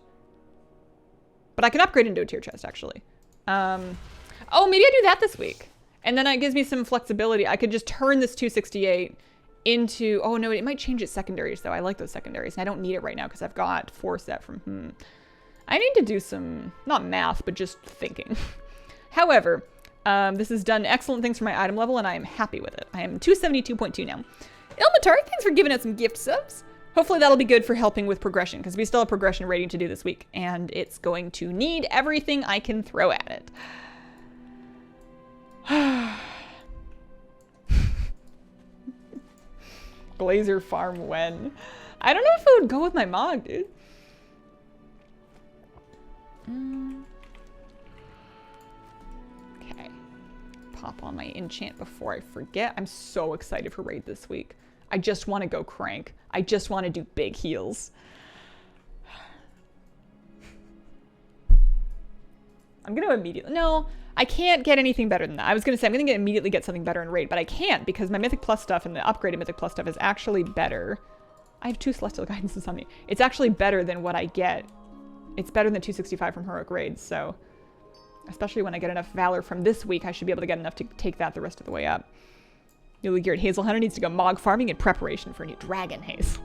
Speaker 1: But I can upgrade into a tier chest, actually. Oh, maybe I do that this week. And then it gives me some flexibility. I could just turn this 268 into... Oh, no, it might change its secondaries, though. I like those secondaries. And I don't need it right now because I've got 4 set from... I need to do some, not math, but just thinking. However, this has done excellent things for my item level, and I am happy with it. I am 272.2 now. Ilmatar, thanks for giving us some gift subs. Hopefully that'll be good for helping with progression, because we still have progression rating to do this week, and it's going to need everything I can throw at it. Glazer farm when? I don't know if it would go with my mog, dude. Okay. Pop on my enchant before I forget. I'm so excited for raid this week. I just want to go crank. I just want to do big heals. I'm gonna immediately, no, I can't get anything better than that. I was gonna say I'm gonna immediately get something better in Raid, but I can't because my Mythic Plus stuff and the upgraded Mythic Plus stuff is actually better. I have 2 Celestial Guidances on me. It's actually better than what I get. It's better than 265 from Heroic Raids, so especially when I get enough Valor from this week, I should be able to get enough to take that the rest of the way up. Newly geared Hazel Hunter needs to go Mog farming in preparation for a new Dragon Haze.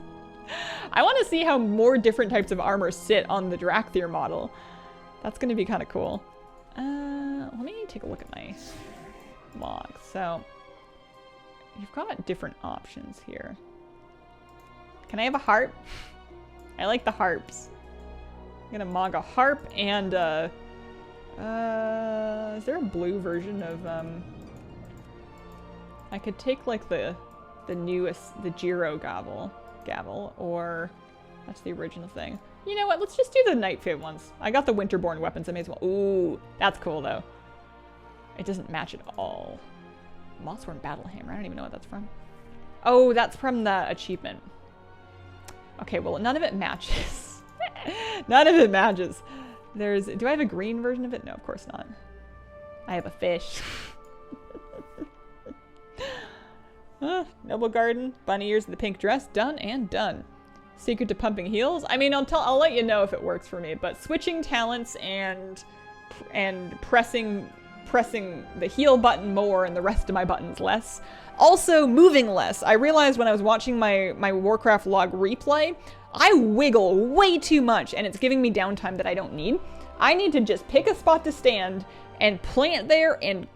Speaker 1: I want to see how more different types of armor sit on the Drakthir model. That's going to be kind of cool. Let me take a look at my logs. So, you've got different options here. Can I have a harp? I like the harps. I'm going to Mog a harp and, is there a blue version of, I could take like the newest, the Jiro gavel, or that's the original thing. You know what, let's just do the Nightfade ones. I got the Winterborn weapons, I may as well. Ooh, that's cool though. It doesn't match at all. Mossworn Battlehammer, I don't even know what that's from. Oh, that's from the achievement. Okay, well, none of it matches. None of it matches. Do I have a green version of it? No, of course not. I have a fish. Noble Garden, bunny ears, and the pink dress, done and done. Secret to pumping heals. I mean, I'll let you know if it works for me, but switching talents and pressing the heal button more and the rest of my buttons less. Also, moving less. I realized when I was watching my Warcraft log replay, I wiggle way too much and it's giving me downtime that I don't need. I need to just pick a spot to stand and plant there and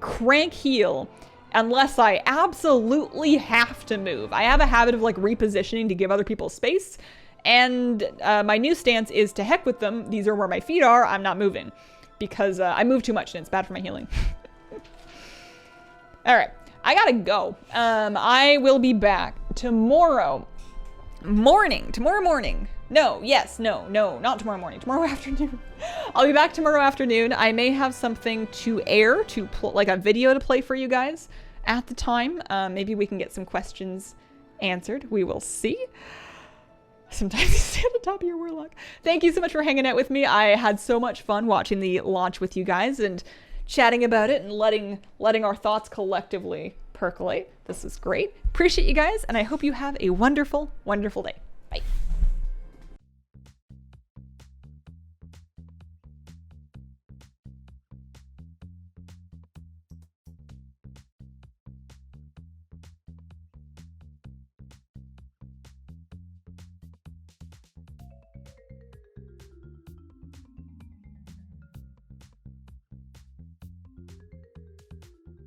Speaker 1: crank heal unless I absolutely have to move. I have a habit of like repositioning to give other people space, and my new stance is to heck with them. These are where my feet are. I'm not moving because I move too much and it's bad for my healing. All right, I gotta go. I will be back tomorrow morning. No, not tomorrow morning. Tomorrow afternoon. I'll be back tomorrow afternoon. I may have something to air, like a video to play for you guys at the time. Maybe we can get some questions answered. We will see. Sometimes you stay at the top of your Warlock. Thank you so much for hanging out with me. I had so much fun watching the launch with you guys and chatting about it and letting our thoughts collectively percolate. This is great. Appreciate you guys, and I hope you have a wonderful, wonderful day.